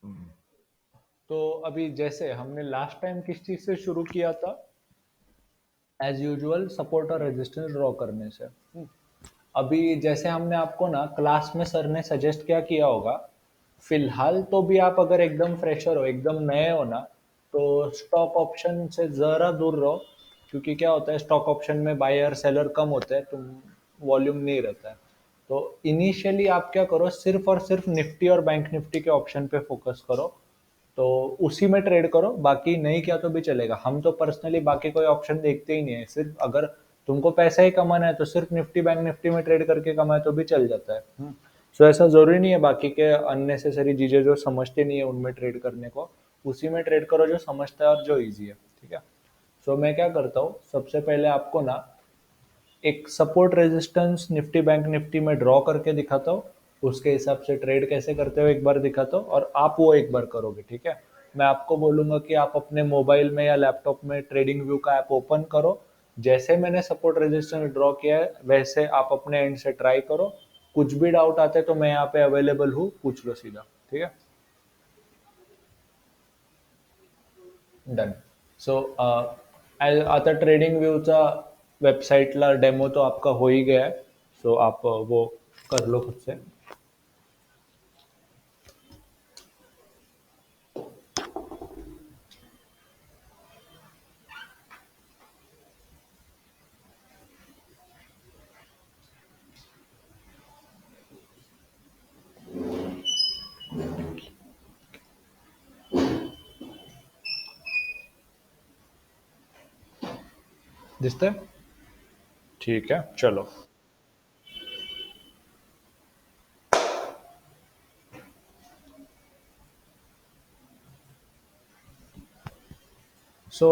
तो अभी जैसे हमने लास्ट टाइम किस चीज से शुरू किया था, एज यूजुअल सपोर्ट और रेजिस्टेंस ड्रॉ करने से। अभी जैसे हमने आपको ना क्लास में सर ने सजेस्ट क्या किया होगा, फिलहाल तो भी आप अगर एकदम फ्रेशर हो, एकदम नए हो ना, तो स्टॉक ऑप्शन से ज़रा दूर रहो। क्योंकि क्या होता है, स्टॉक ऑप्शन में बायर सेलर कम होते हैं, तो वॉल्यूम नहीं रहता है। तो इनिशियली आप क्या करो, सिर्फ और सिर्फ निफ्टी और बैंक निफ्टी के ऑप्शन पे फोकस करो। तो उसी में ट्रेड करो, बाकी नहीं किया तो भी चलेगा। हम तो पर्सनली बाकी कोई ऑप्शन देखते ही नहीं है, सिर्फ अगर तुमको पैसा ही कमाना है तो सिर्फ निफ्टी बैंक निफ्टी में ट्रेड करके कमाए तो भी चल जाता है। सो ऐसा जरूरी नहीं है बाकी के अननेसेसरी चीजें जो समझते नहीं है उनमें ट्रेड करने को। उसी में ट्रेड करो जो समझता है और जो इजी है, ठीक है। सो मैं क्या करता हूँ, सबसे पहले आपको ना एक support resistance Nifty bank Nifty में ड्रॉ करके दिखाता हूँ। उसके हिसाब से ट्रेड कैसे करते हो एक बार दिखाता हूँ, और आप वो एक बार करोगे, ठीक है। मैं आपको बोलूंगा कि आप अपने मोबाइल में या लैपटॉप में ट्रेडिंग व्यू का ऐप ओपन करो। जैसे मैंने सपोर्ट रेजिस्टेंस ड्रॉ किया है वैसे आप अपने एंड से ट्राई करो। कुछ भी डाउट आते हैं तो मैं यहाँ पे अवेलेबल हूँ, पूछ लो सीधा, ठीक है। डन। सो आता ट्रेडिंग व्ह्यूचा वेबसाईटला डेमो तो आपका हो ही गया है। सो आप वो कर लो खुद से। दिसतंय? ठीक है, चलो।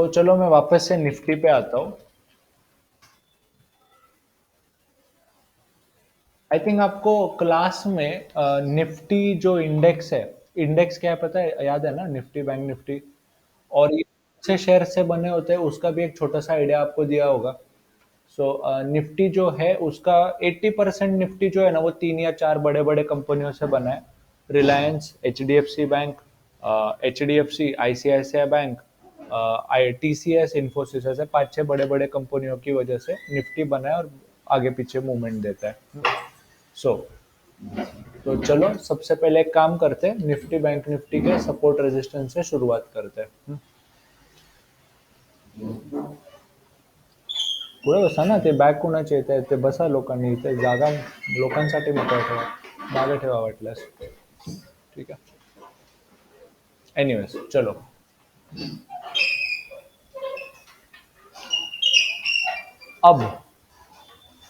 चलो मैं वापस से निफ्टी पे आता हूँ। आई थिंक आपको क्लास में निफ्टी जो इंडेक्स है, इंडेक्स क्या है पता है, याद है ना, निफ्टी बैंक निफ्टी। और ये से शेयर से बने होते हैं उसका भी एक छोटा सा आइडिया आपको दिया होगा। निफ्टी जो है उसका 80% निफ्टी जो है ना वो तीन या चार बड़े बड़े कंपनियों से बना है। Reliance, H D F C bank, H D F C, ICICI bank, I T C S, Infosys, ऐसे पांच छह बड़े बड़े कंपनियों की वजह से निफ्टी बना है और आगे पीछे मूवमेंट देता है। सो तो चलो सबसे पहले एक काम करते हैं, निफ्टी बैंक निफ्टी के सपोर्ट रेजिस्टेंस से शुरुआत करते हैं। पुढे बसा ना, ते बॅक कोणाचे येत आहेत ते बसा लोकांनी, इथे जागा लोकांसाठी मोकळं ठेवा, मागे ठेवा वाटल्यास, ठीक आहे। एनिवेज चलो। अब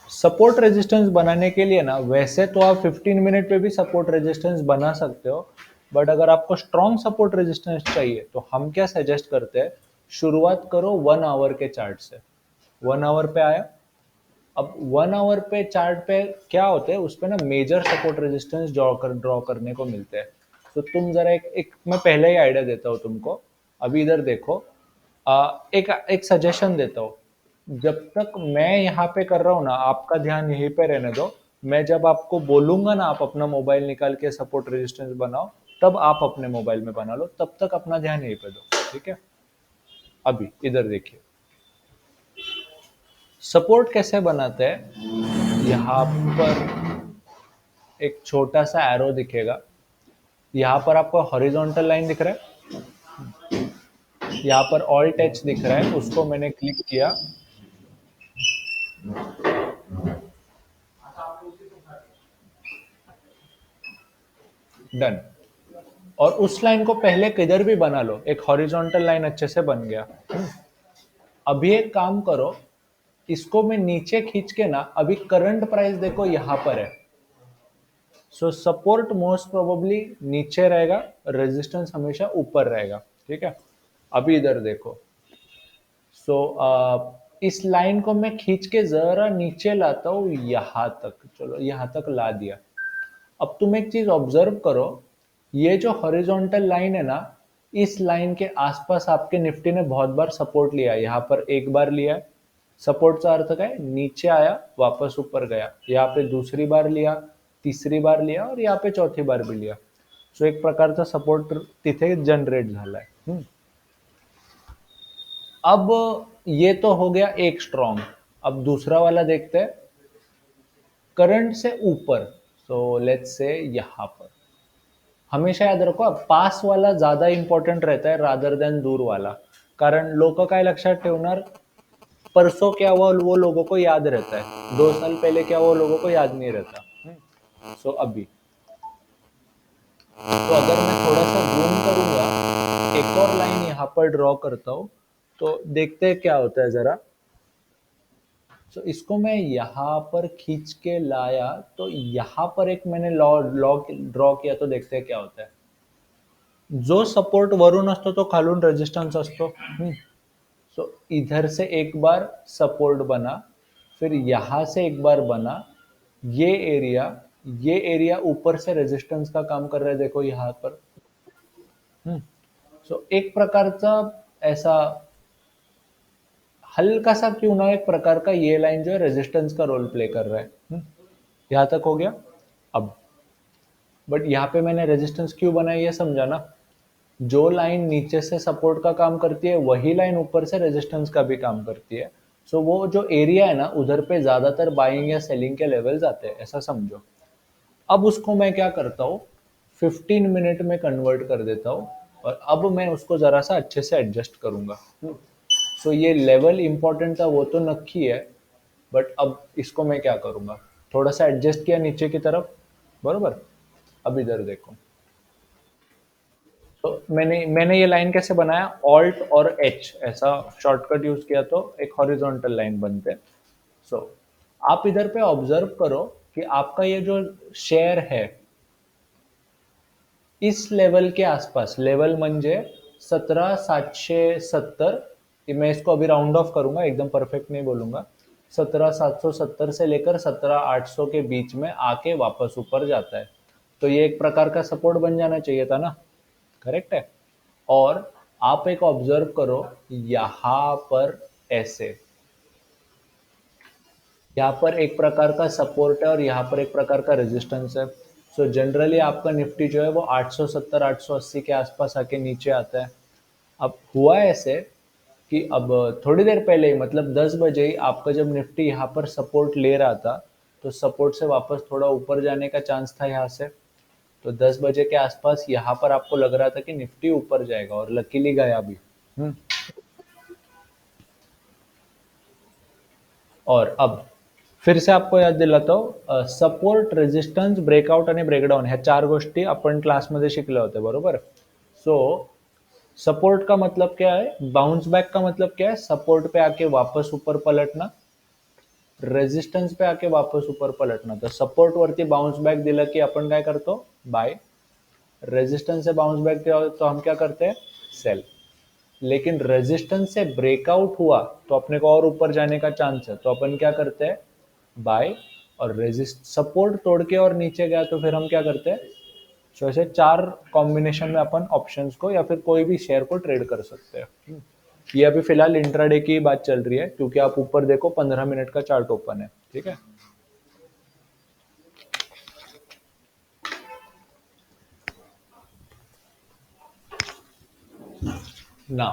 सपोर्ट रेजिस्टेंस बनाने के लिए ना, वैसे तो आप 15 मिनट पे भी सपोर्ट रेजिस्टेंस बना सकते हो, बट अगर आपको स्ट्रॉन्ग सपोर्ट रेजिस्टेंस चाहिए तो हम क्या सजेस्ट करते हैं, शुरुआत करो 1 आवर के चार्ट से। 1 आवर पे आया। अब 1 आवर पे चार्ट पे क्या होते हैं, उस पे ना मेजर सपोर्ट रेजिस्टेंस ड्रॉ करने को मिलते हैं। तो तुम जरा एक मैं पहले ही आइडिया देता हूँ तुमको। अभी इधर देखो, एक एक सजेशन देता हूँ। जब तक मैं यहाँ पे कर रहा हूँ ना, आपका ध्यान यहीं पे रहने दो। मैं जब आपको बोलूंगा ना आप अपना मोबाइल निकाल के सपोर्ट रेजिस्टेंस बनाओ, तब आप अपने मोबाइल में बना लो, तब तक अपना ध्यान यहीं पे दो, ठीक है। अभी इधर देखिए, सपोर्ट कैसे बनाते हैं। यहाँ पर एक छोटा सा एरो दिखेगा, यहाँ पर आपको हॉरिजॉन्टल लाइन दिख रहा है, यहाँ पर ऑल टच दिख रहा है, उसको मैंने क्लिक किया। डन। और उस लाइन को पहले किधर भी बना लो, एक हॉरिजॉन्टल लाइन अच्छे से बन गया। अभी एक काम करो, इसको मैं नीचे खींच के ना, अभी करंट प्राइस देखो यहाँ पर है। सपोर्ट मोस्ट प्रोबेबली नीचे रहेगा, रेजिस्टेंस हमेशा ऊपर रहेगा, ठीक है। अभी इधर देखो। इस लाइन को मैं खींच के जरा नीचे लाता हूँ, यहां तक, चलो यहां तक ला दिया। अब तुम एक चीज ऑब्जर्व करो, ये जो हॉरिजॉन्टल लाइन है ना, इस लाइन के आसपास आपके निफ्टी ने बहुत बार सपोर्ट लिया है। यहाँ पर एक बार लिया है। सपोर्ट का अर्थ क्या है, नीचे आया वापस ऊपर गया। यहाँ पे दूसरी बार लिया, तीसरी बार लिया और यहाँ पे चौथी बार भी लिया। सो एक प्रकारचा सपोर्ट तिथे जनरेट झालाय. अब ये तो हो गया एक स्ट्रॉन्ग. अब दूसरा वाला देखते हैं करंट से ऊपर. सो लेट्स से यहां पर हमेशा याद रखो पास वाला ज्यादा इंपॉर्टंट रहता है रादर देन दूर वाला. कारण लोक काय लक्षात ठेवणार, परसों क्या हुआ वो लोगों को याद रहता है, 2 साल पहले क्या हुआ लोगों को याद नहीं रहता. सो अभी तो अगर मैं थोड़ा सा जूम करूंगा, एक और लाइन यहाँ पर ड्रॉ करता हूँ, तो देखते हैं क्या होता है जरा. तो इसको मैं यहाँ पर खींच के लाया, तो यहाँ पर एक मैंने लॉ लॉ ड्रॉ किया, तो देखते हैं क्या होता है. जो सपोर्ट वरून असतो तो खालून रेजिस्टन्स असतो. सो इधर से एक बार सपोर्ट बना, फिर यहाँ से एक बार बना, ये एरिया ये एरिया ऊपर से रेजिस्टेंस का काम कर रहा है, देखो यहाँ पर. सो एक प्रकारचा ऐसा हल्का सा क्यों ना एक प्रकार का ये लाइन जो है रेजिस्टेंस का रोल प्ले कर रहा है. यहाँ तक हो गया. अब बट यहाँ पे मैंने रेजिस्टेंस क्यों बनाई ये समझा ना. जो लाइन नीचे से सपोर्ट का काम करती है वही लाइन ऊपर से रेजिस्टेंस का भी काम करती है. सो वो जो एरिया है ना उधर पे ज्यादातर बाइंग या सेलिंग के लेवल्स आते हैं, ऐसा समझो. अब उसको मैं क्या करता हूँ, 15 मिनट में कन्वर्ट कर देता हूँ, और अब मैं उसको जरा सा अच्छे से एडजस्ट करूंगा. सो ये लेवल इंपॉर्टेंट था वो तो नक्की है, बट अब इसको मैं क्या करूंगा, थोड़ा सा एडजस्ट किया नीचे की तरफ, बरोबर. अब इधर देखो, तो मैंने ये लाइन कैसे बनाया, ऑल्ट और एच ऐसा शॉर्टकट यूज किया तो एक हॉरिजॉन्टल लाइन बनते. सो आप इधर पे ऑब्जर्व करो कि आपका ये जो शेयर है इस लेवल के आसपास, लेवल म्हणजे 17,770, मैं इसको अभी राउंड ऑफ करूंगा, एकदम परफेक्ट नहीं बोलूंगा, 17,770 से लेकर 17,800 के बीच में आके वापस ऊपर जाता है. तो ये एक प्रकार का सपोर्ट बन जाना चाहिए था ना, करेक्ट है. और आप एक ऑब्जर्व करो, यहां पर ऐसे, यहाँ पर एक प्रकार का सपोर्ट है और यहाँ पर एक प्रकार का रेजिस्टेंस है. सो जनरली आपका निफ्टी जो है वो 870 880 के आसपास आके नीचे आता है. अब हुआ ऐसे कि अब थोड़ी देर पहले ही, मतलब 10 बजे ही आपका जब निफ्टी यहाँ पर सपोर्ट ले रहा था, तो सपोर्ट से वापस थोड़ा ऊपर जाने का चांस था यहाँ से. तो 10 बजे के आसपास यहाँ पर आपको लग रहा था कि निफ्टी ऊपर जाएगा, और लकीली गया भी. हम्म. और अब फिर से आपको याद दिलाता हूँ, सपोर्ट, रेजिस्टन्स, ब्रेकआउट आणि ब्रेकडाऊन ह्या 4 गोष्टी आपण क्लासमध्ये शिकले होते, बरोबर. सो सपोर्ट का मतलब क्या है, बाउंस बैक का मतलब क्या है, सपोर्ट पे आके वापस ऊपर पलटना, रेजिस्टन्स पे आके वापस ऊपर पलटना. तर सपोर्ट वरती बाउंस बैक दिलं की आपण काय करतो, बाय. रेजिस्टन्स से बाउंस बैक दिया तो हम क्या करते हैं, सेल. लेकिन रेजिस्टेंस से ब्रेकआउट हुआ तो अपने को और ऊपर जाने का चांस है, तो अपन क्या करते हैं, बाय. और रेजिस्ट सपोर्ट तोड़ के और नीचे गया तो फिर हम क्या करते हैं. सो ऐसे 4 कॉम्बिनेशन में अपन ऑप्शंस को या फिर कोई भी शेयर को ट्रेड कर सकते हैं. ये अभी फिलहाल इंट्राडे की बात चल रही है, क्योंकि आप ऊपर देखो 15 मिनट का चार्ट ओपन है, ठीक है. ना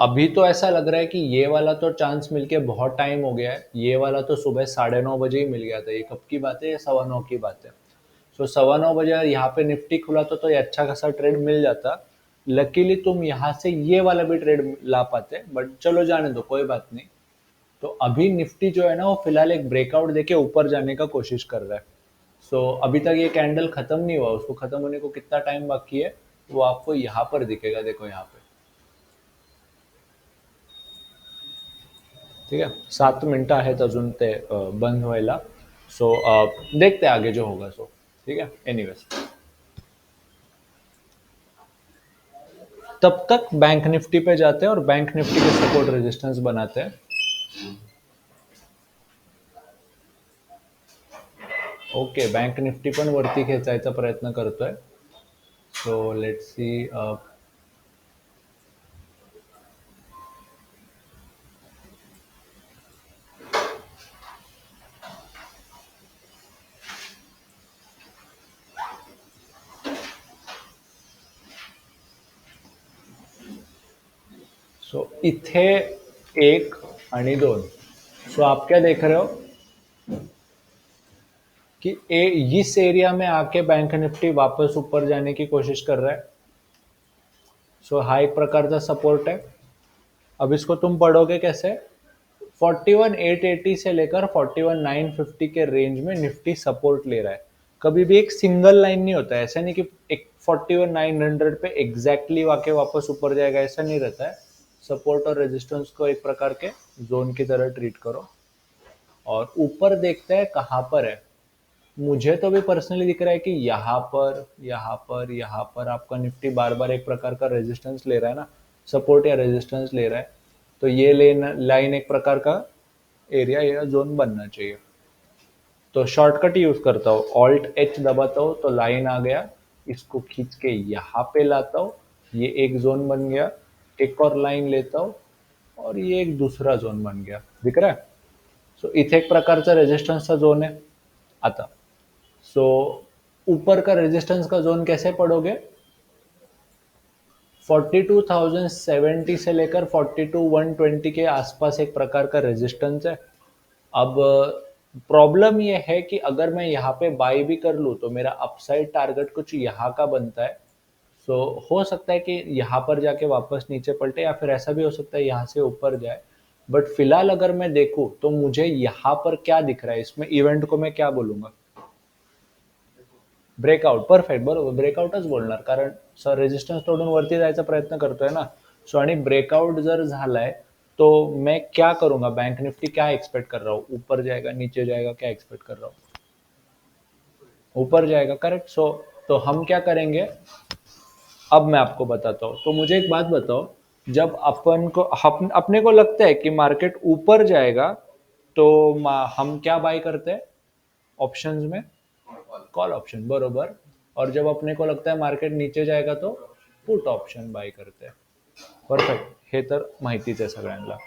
अभी तो ऐसा लग रहा है कि ये वाला तो चांस मिलके बहुत टाइम हो गया है, ये वाला तो सुबह 9:30 बजे ही मिल गया था. ये कब की बात है, ये 9:15 की बात है. सो 9:15 बजे यहाँ पे निफ्टी खुला तो ये अच्छा खासा ट्रेड मिल जाता. लकीली तुम यहाँ से ये वाला भी ट्रेड ला पाते, बट चलो जाने दो, कोई बात नहीं. तो अभी निफ्टी जो है ना वो फिलहाल एक ब्रेकआउट देके ऊपर जाने का कोशिश कर रहा है. सो अभी तक ये कैंडल खत्म नहीं हुआ, उसको खत्म होने को कितना टाइम बाकी है वो आपको यहाँ पर दिखेगा, देखो यहाँ पे, ठीक आहे. 7 मिनिटं आहेत अजून ते बंद व्हायला. सो देखते आगे जो होगा. सो ठीक है, एनीवेज. तब तक बैंक निफ्टी पे जाते हैं और बैंक निफ्टी के सपोर्ट रेजिस्टेंस बनाते हैं. ओके, बैंक निफ्टी पण वरती खेचायचा प्रयत्न करतोय. So let's see. सो इथे 1 आणि 2. सो आप क्या देख रहे हो कि इस एरिया में आके बैंक निफ्टी वापस ऊपर जाने की कोशिश कर रहा है. सो हा एक प्रकारचा सपोर्ट है. अब इसको तुम पढ़ोगे कैसे? 41,880 से लेकर 41,950 के रेंज में निफ्टी सपोर्ट ले रहा है. कभी भी एक सिंगल लाइन नहीं होता है. ऐसा नहीं कि एक 41,900 पे एग्जैक्टली वाके वापस ऊपर जाएगा, ऐसा नहीं रहता है. सपोर्ट और रेजिस्टेंस को एक प्रकार के जोन की तरह ट्रीट करो और ऊपर देखते हैं कहाँ पर है. मुझे तो भी पर्सनली दिख रहा है कि यहाँ पर आपका निफ्टी बार बार एक प्रकार का रेजिस्टेंस ले रहा है ना, सपोर्ट या रेजिस्टेंस ले रहा है. तो ये लाइन एक प्रकार का एरिया या जोन बनना चाहिए. तो शॉर्टकट यूज करता हूँ, ऑल्ट एच दबाता हूँ तो लाइन आ गया, इसको खींच के यहाँ पे लाता हूँ, ये एक जोन बन गया. एक और लाइन लेता हूँ और ये एक दूसरा जोन बन गया. दिख रहा है? सो इथे एक प्रकारचा रेजिस्टन्सचा जोन आहे. आता सो ऊपर का रेजिस्टेंस का जोन कैसे पढ़ोगे? 42,070 से लेकर 42,120 के आसपास एक प्रकार का रेजिस्टेंस है. अब प्रॉब्लम ये है कि अगर मैं यहाँ पे बाई भी कर लूँ तो मेरा अपसाइड टारगेट कुछ यहाँ का बनता है. सो हो सकता है कि यहाँ पर जाके वापस नीचे पलटे या फिर ऐसा भी हो सकता है यहाँ से ऊपर जाए. बट फिलहाल अगर मैं देखूँ तो मुझे यहाँ पर क्या दिख रहा है, इसमें इव्हेंट को मैं क्या बोलूंगा? ब्रेकआउट. परफेक्ट, बरोबर, ब्रेकआउटच बोलणार, कारण सर रेजिस्टन्स तोडून वरती जायचा प्रयत्न करतोय ना. सो आणि ब्रेकआउट जर झालाय तो मैं क्या करूंगा? बैंक निफ्टी क्या एक्सपेक्ट कर रहा हूँ? ऊपर जाएगा, नीचे जाएगा, क्या एक्सपेक्ट कर रहा हूँ? ऊपर जाएगा, करेक्ट. सो तो हम क्या करेंगे, अब मैं आपको बताता हूँ. तो मुझे एक बात बताओ, जब अपने को लगता है कि मार्केट ऊपर जाएगा तो हम क्या बाय करते हैं ऑप्शंस में? कॉल ऑप्शन, बरोबर. और जब अपने को लगता है मार्केट नीचे जाएगा तो पुट ऑप्शन बाय करते हैं. परफेक्ट. हे तर माहितीच आहे सगळ्यांना.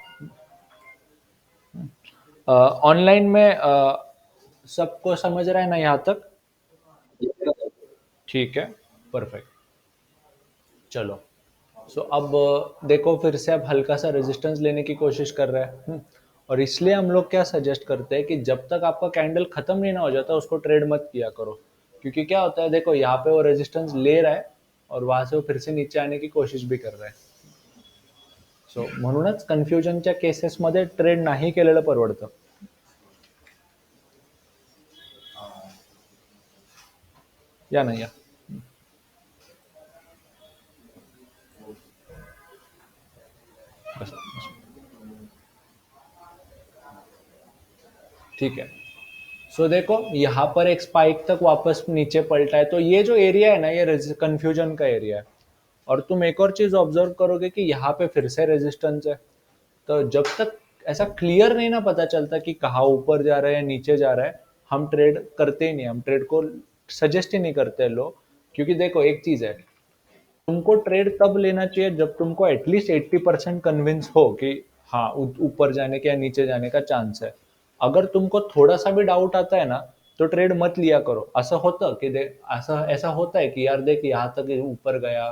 ऑनलाइन में सबको समझ रहा है ना यहाँ तक? ठीक है, परफेक्ट. चलो. सो अब देखो, फिर से अब हल्का सा रेजिस्टेंस लेने की कोशिश कर रहा है. और इसलिए हम लोग क्या सजेस्ट करते हैं कि जब तक आपका कैंडल खत्म नहीं ना हो जाता उसको ट्रेड मत किया करो. क्योंकि क्या होता है, देखो यहाँ पे वो रेजिस्टेंस ले रहा है और वहां से वो फिर से नीचे आने की कोशिश भी कर रहा है. सो म्हणूनच कन्फ्युजनच्या केसेसमध्ये ट्रेड नाही केलेलं परवडतं. या नाही या. बस, बस. ठीक है. सो देखो यहाँ पर एक स्पाइक तक वापस नीचे पलटा है, तो ये जो एरिया है ना, ये कंफ्यूजन का एरिया है. और तुम एक और चीज ऑब्जर्व करोगे कि यहाँ पे फिर से रेजिस्टेंस है. तो जब तक ऐसा क्लियर नहीं ना पता चलता कि कहाँ ऊपर जा रहा है या नीचे जा रहा है, हम ट्रेड करते ही नहीं. हम ट्रेड को सजेस्ट ही नहीं करते लोग. क्योंकि देखो एक चीज है, तुमको ट्रेड तब लेना चाहिए जब तुमको एटलीस्ट 80% कन्विंस हो कि हाँ ऊपर जाने का या नीचे जाने का चांस है. अगर तुमको थोड़ा सा भी डाउट आता है ना तो ट्रेड मत लिया करो. असं होतं की ऐसा ऐसा होता है कि यार देख यहाँ तक ऊपर गया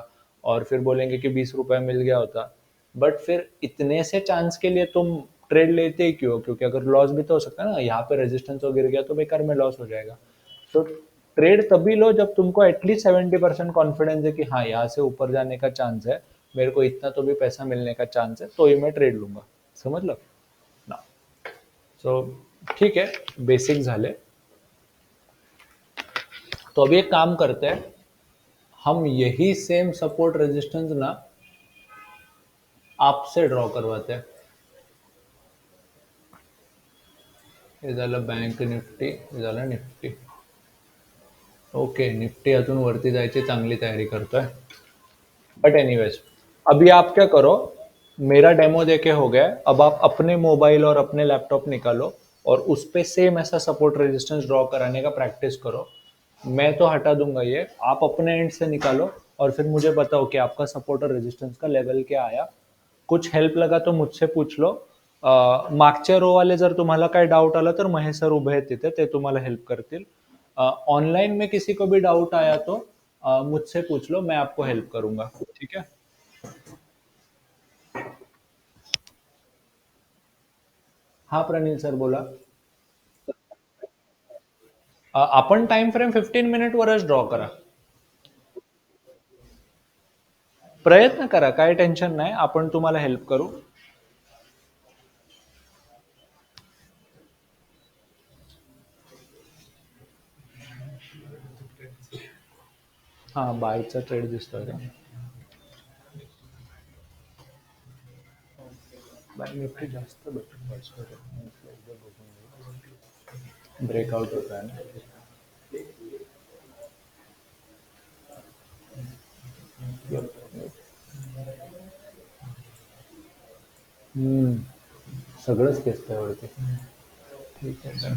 और फिर बोलेंगे कि 20 रुपए मिल गया होता. बट फिर इतने से चांस के लिए तुम ट्रेड लेते ही क्यों? क्योंकि अगर लॉस भी तो हो सकता है ना, यहाँ पे रेजिस्टेंस हो गिर गया तो बेकार में लॉस हो जाएगा. तो ट्रेड तभी लो जब तुमको एटलीस्ट 70% कॉन्फिडेंस है कि हाँ यहाँ से ऊपर जाने का चांस है, मेरे को इतना तो भी पैसा मिलने का चांस है, तो ही मैं ट्रेड लूंगा. समझ लो ना. सो ठीक है, बेसिक झाले. तो अभी एक काम करते हैं, हम यही सेम सपोर्ट रेजिस्टेंस ना आपसे ड्रॉ करवाते हैं. हे झालं बँक निफ्टी, हे झालं निफ्टी. ओके, निफ्टी अजून वरती जायची चांगली तयारी करतोय. बट एनीवेज, अभी आप क्या करो, मेरा डेमो देके हो गया. अब आप अपने मोबाइल और अपने लैपटॉप निकालो और उस पे सेम ऐसा सपोर्ट रेजिस्टेंस ड्रॉ कराने का प्रैक्टिस करो. मैं तो हटा दूंगा ये, आप अपने एंड से निकालो और फिर मुझे बताओ कि आपका सपोर्ट और रेजिस्टेंस का लेवल क्या आया. कुछ हेल्प लगा तो मुझसे पूछ लो. मागच्या रो वाले जर तुम्हाला काय डाऊट आला तर महेश सर उभे आहेत तिथे, ते तुम्हाला हेल्प करतील. ऑनलाइन में किसी को भी डाउट आया तो मुझसे पूछ लो, मैं आपको हेल्प करूंगा. ठीक है. हाँ प्रनील सर बोला. आपण टाइम फ्रेम 15 मिनिट वरच ड्रॉ करा. प्रयत्न करा, काय टेन्शन नाही, आपण तुम्हाला हेल्प करू. हा बायचा ट्रेड दिसतोय का? बाय निफ्टी जास्त ब्रेकआउट होत आहे ना. हम्म, सगळंच दिसतंय वरती. ठीक आहे सर.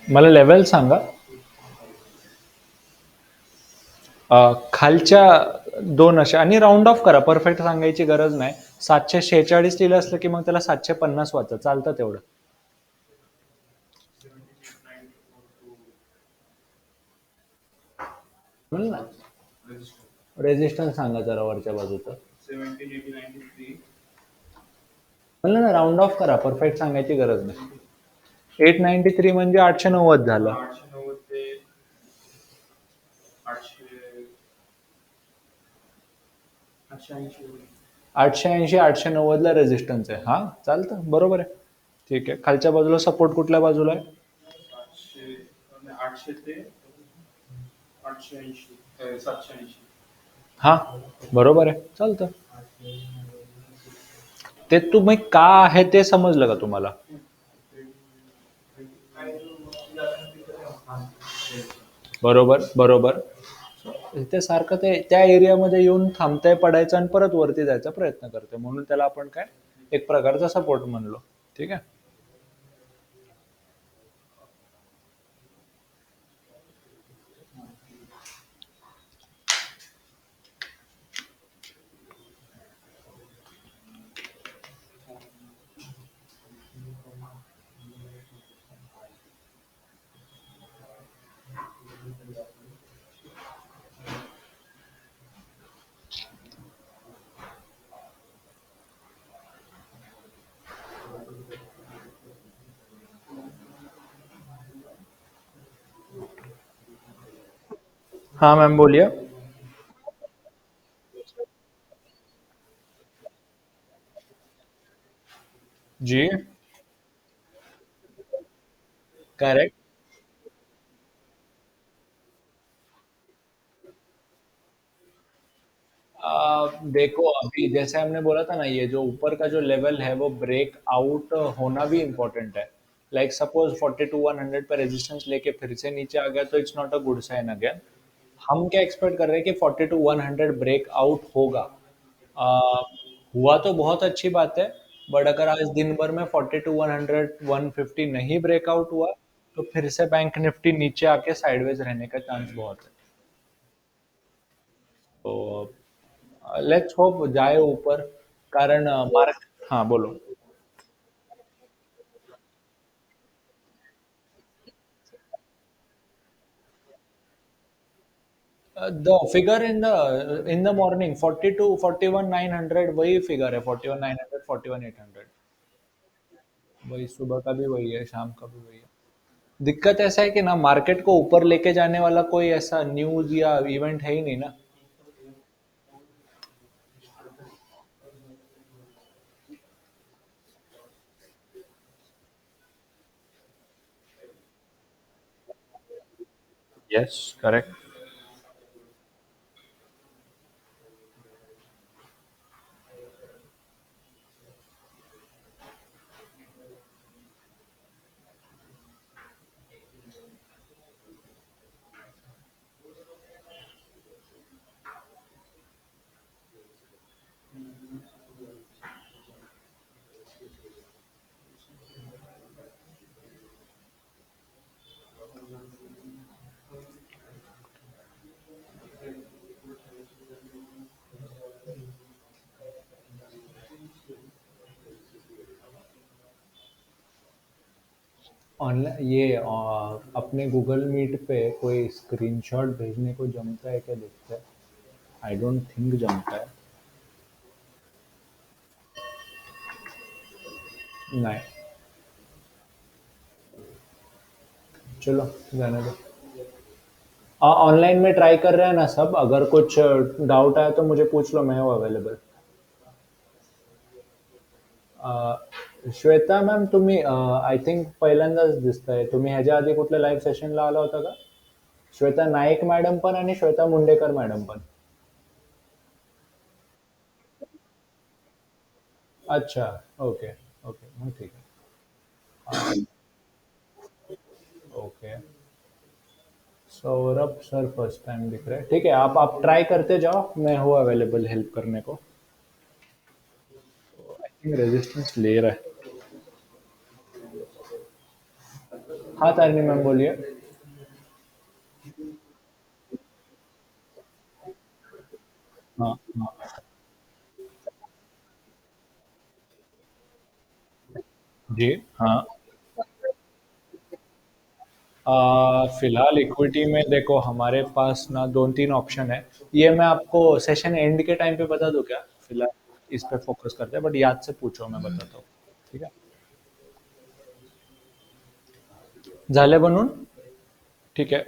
मला लेवल सांगा. खालच्या दोन अशा आणि राऊंड ऑफ करा, परफेक्ट सांगायची गरज नाही. 746 लिहिलं असलं की मग त्याला 750 वाचा, चालतं तेवढं. म्हणलं ना, रेजिस्टन्स सांगा जरा वरच्या बाजूचं. म्हणलं ना, राऊंड ऑफ करा, परफेक्ट सांगायची गरज नाही. 893 म्हणजे 890 झालं. 880 890 ला रेजिस्टन्स आहे. हा चालतं, बरोबर आहे. ठीक आहे. खालच्या बाजूला सपोर्ट कुठल्या बाजूला आहे? हा बरोबर आहे, चालतं. ते तुम्ही का आहे ते समजलं का तुम्हाला? बरोबर बरोबर. ते सारखं ते त्या एरियामध्ये येऊन थांबताय, पडायचं आणि परत वरती जायचा प्रयत्न करते, म्हणून त्याला आपण काय एक प्रकारचा सपोर्ट म्हणलो. ठीक आहे. हाँ मैम बोलिए. जी. करेक्ट. देखो अभी जैसे हमने बोला था ना, ये जो ऊपर का जो लेवल है वो ब्रेक आउट होना भी इम्पोर्टेंट है. लाइक सपोज 42 100 पे रेजिस्टेंस लेके फिर से नीचे आ गया तो it's not a good sign again. हम क्या एक्सपेक्ट कर रहे हैं कि 42 100 ब्रेक आउट होगा. आ, हुआ तो बहुत अच्छी बात है, बट अगर आज दिन भर में 42 100 150 नहीं ब्रेकआउट हुआ तो फिर से बैंक निफ्टी नीचे आके साइडवेज रहने का चांस बहुत है. तो लेट्स होप जाए ऊपर, कारण मार्क. हाँ बोलो. The figure in the morning 42 41 900 वही फिगर है. 41 900 41 800 वही सुबह का भी वही है, शाम का भी वही है. दिक्कत ऐसा है कि ना मार्केट को ऊपर लेके जाने वाला कोई ऐसा न्यूज या इवेंट है ही नहीं ना. Yes correct. ऑनलाइन ये अपने गूगल मीट पे कोई स्क्रीनशॉट भेजने को जमता है क्या, देखते हैं। आई डोंट थिंक जमता है। नहीं। चलो जाने दो। ऑनलाइन में ट्राई कर रहे हैं ना सब, अगर कुछ डाउट आया तो मुझे पूछ लो, मैं हूँ अवेलेबल। श्वेता मॅम, तुम्ही आय थिंक पहिल्यांदाच दिसताय, तुम्ही ह्याच्या आधी कुठल्या लाईव्ह सेशनला आला होता का? श्वेता नाईक मॅडम पण आणि श्वेता मुंडेकर मॅडम पण. अच्छा. ओके. ओके, मग ठीक आहे. Okay. Saurabh sir first time दिख रहे हैं, ठीक है, आप ट्राई करते जाओ, मैं हूँ अवेलेबल हेल्प करने को। आई थिंक रेजिस्टेंस ले रहा है। हाँ तारिणी मैम बोलिए। हाँ हाँ। जी। हाँ। फिलहाल इक्विटी में देखो हमारे पास ना दो तीन ऑप्शन है। ये मैं आपको सेशन एंड के टाइम पे बता दूं क्या? फिलहाल इस पे फोकस करते हैं, बट याद से पूछो, मैं बताता हूँ। ठीक है। झाले बनून? ठीक आहे.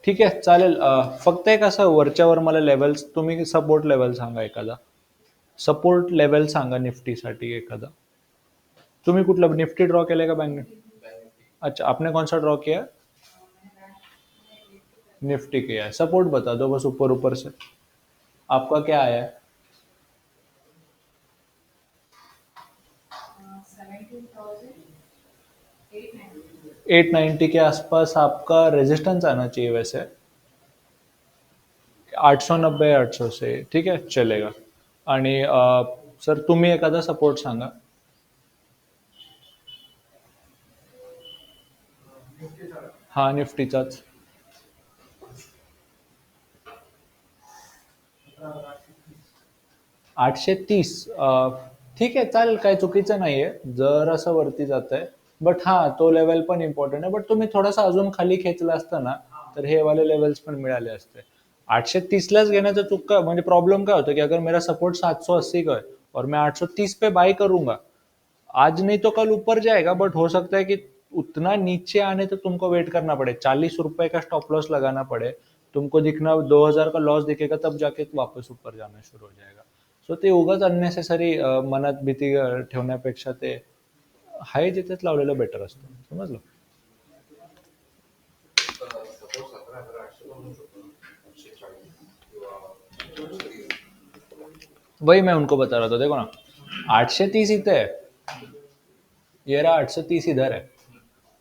ठीक आहे, चालेल. फक्त एक असं वरच्यावर मला लेवल्स, तुम्ही सपोर्ट लेवल सांगा एखादा. सपोर्ट लेवल सांगा निफ्टीसाठी एखादा. तुम्ही कुठलं निफ्टी ड्रॉ केलंय का बैंक निफ्टी? अच्छा, आपने कौन सा ड्रॉ किया? निफ्टी किया है। सपोर्ट बता दो बस ऊपर ऊपर से। आपका क्या आया है? 890 के आसपास आपका रेजिस्टेंस आना चाहिए वैसे। 890 800 से ठीक आहे, चलेगा. आणि सर तुम्ही एखादा सपोर्ट सांगा. हा निफ्टीचाच. 830. ठीक आहे, चालेल, काही चुकीचं नाहीये जर असं वरती जात आहे. बट हा तो लेवल पण इम्पॉर्टंट आहे, बट तुम्ही थोडासा अजून खाली खेचला असता ना, तर हे वाले लेवल्स पण मिळाले असते. 830लाच घेण्याचं चूक का, म्हणजे प्रॉब्लम क्या होता है कि अगर मेरा सपोर्ट 780 का है और मैं 830 पे बाई करूंगा, आज नहीं तो कल ऊपर जाएगा, बट हो सकता है कि उतना नीचे आने तक तुमको वेट करना पड़े, 40 रुपए का स्टॉप लॉस लगाना पड़े, तुमको दिखना 2000 का लॉस दिखेगा, तब जाके वापस ऊपर जाना शुरू हो जाएगा. सो ते उगाच अननेसेसरी मनात भीती ठेवण्यापेक्षा ते हाय जिथेच लावलेलं बेटर असतं, समजलं. वही मैं उनको बता रहा था, देखो ना, 830 इतने है, ये रहा 830 इधर है,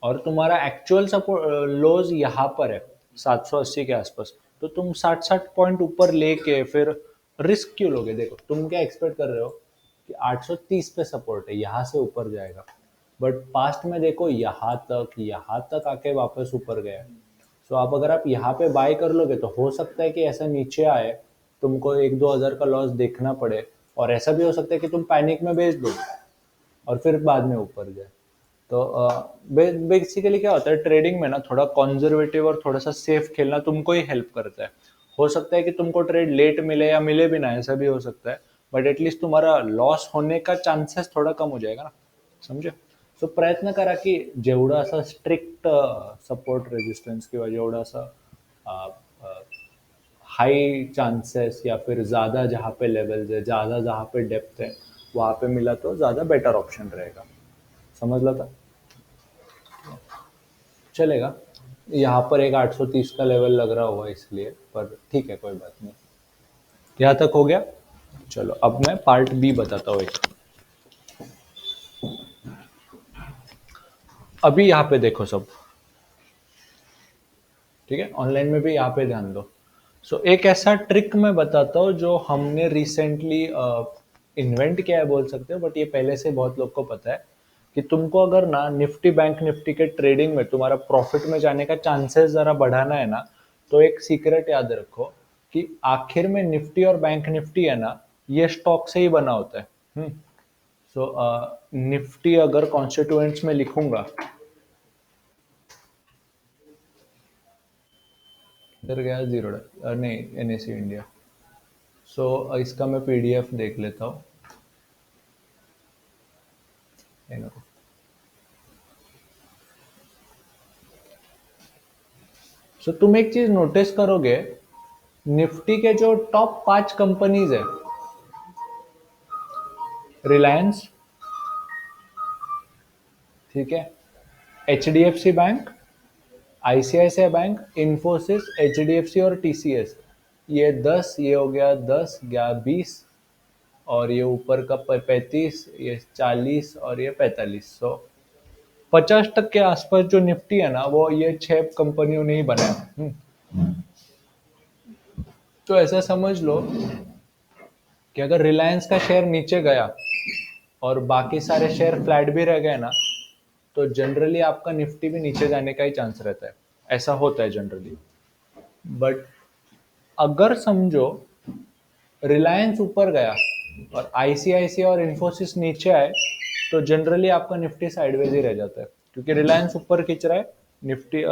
और तुम्हारा एक्चुअल सपोर्ट लोज यहाँ पर है 780 के आसपास. तो तुम 60-60 पॉइंट ऊपर लेके फिर रिस्क क्यों लोगे? देखो तुम क्या एक्सपेक्ट कर रहे हो कि 830 पे सपोर्ट है, यहाँ से ऊपर जाएगा, बट पास्ट में देखो यहाँ तक आके वापस ऊपर गया. सो आप अगर आप यहाँ पे बाय कर लोगे तो हो सकता है कि ऐसा नीचे आए, तुमको 1-2 हज़ार का लॉस देखना पड़े, और ऐसा भी हो सकता है कि तुम पैनिक में बेच दो और फिर बाद में ऊपर जाए. तो बेसिकली क्या होता है ट्रेडिंग में ना, थोड़ा कॉन्जर्वेटिव और थोड़ा सा सेफ खेलना तुमको ही हेल्प करता है. हो सकता है कि तुमको ट्रेड लेट मिले या मिले भी ना, ऐसा भी हो सकता है, बट एटलीस्ट तुम्हारा लॉस होने का चान्सेस थोड़ा कम हो जाएगा ना, समझे. सो प्रयत्न करा की जेवढं असं स्ट्रिक्ट सपोर्ट रेजिस्टन्स किंवा जेवढं असं हाई चांसेस या फिर ज़्यादा जहाँ पे लेवल्स है, ज़्यादा जहाँ पे डेप्थ है, वहाँ पे मिला तो ज़्यादा बेटर ऑप्शन रहेगा. समझ ला था? चलेगा. यहाँ पर एक 830 का लेवल लग रहा होगा इसलिए, पर ठीक है, कोई बात नहीं. यहाँ तक हो गया. चलो अब मैं पार्ट बी बताता हूँ एक. अभी यहाँ पे देखो सब, ठीक है, ऑनलाइन में भी यहाँ पे ध्यान दो. एक ऐसा ट्रिक मैं बताता हूँ जो हमने रिसेंटली इन्वेंट किया है बोल सकते हो, बट ये पहले से बहुत लोग को पता है कि तुमको अगर ना निफ्टी बैंक निफ्टी के ट्रेडिंग में तुम्हारा प्रॉफिट में जाने का चांसेस जरा बढ़ाना है ना, तो एक सीक्रेट याद रखो कि आखिर में निफ्टी और बैंक निफ्टी है ना, ये स्टॉक से ही बना होता है. निफ्टी अगर कॉन्स्टिट्यूएंट्स में लिखूंगा इधर गया जीरो नहीं, एनएससी इंडिया। सो इसका मैं पीडीएफ देख लेता हूँ। सो तुम एक चीज नोटिस करोगे, निफ्टी के जो टॉप 5 कंपनीज है, रिलायंस, ठीक है, H D F C bank, ICICI bank, Infosys, HDFC और टीसीएस, ये 10, ये हो गया 10, गया 20, और ये ऊपर का 35, ये 40 और ये 45। 50% के आसपास जो निफ्टी है ना, वो ये 6 कंपनियों ने ही बनाया। तो ऐसा समझ लो कि अगर रिलायंस का शेयर नीचे गया और बाकी सारे शेयर फ्लैट भी रह गए ना, तो जनरली आपका निफ्टी भी नीचे जाने का ही चांस रहता है। ऐसा होता है जनरली। बट अगर समझो रिलायंस ऊपर गया और आईसीआईसी और इन्फोसिस नीचे आए, तो जनरली आपका निफ्टी साइडवेज ही रह जाता है, क्योंकि रिलायंस ऊपर खींच रहा है, निफ्टी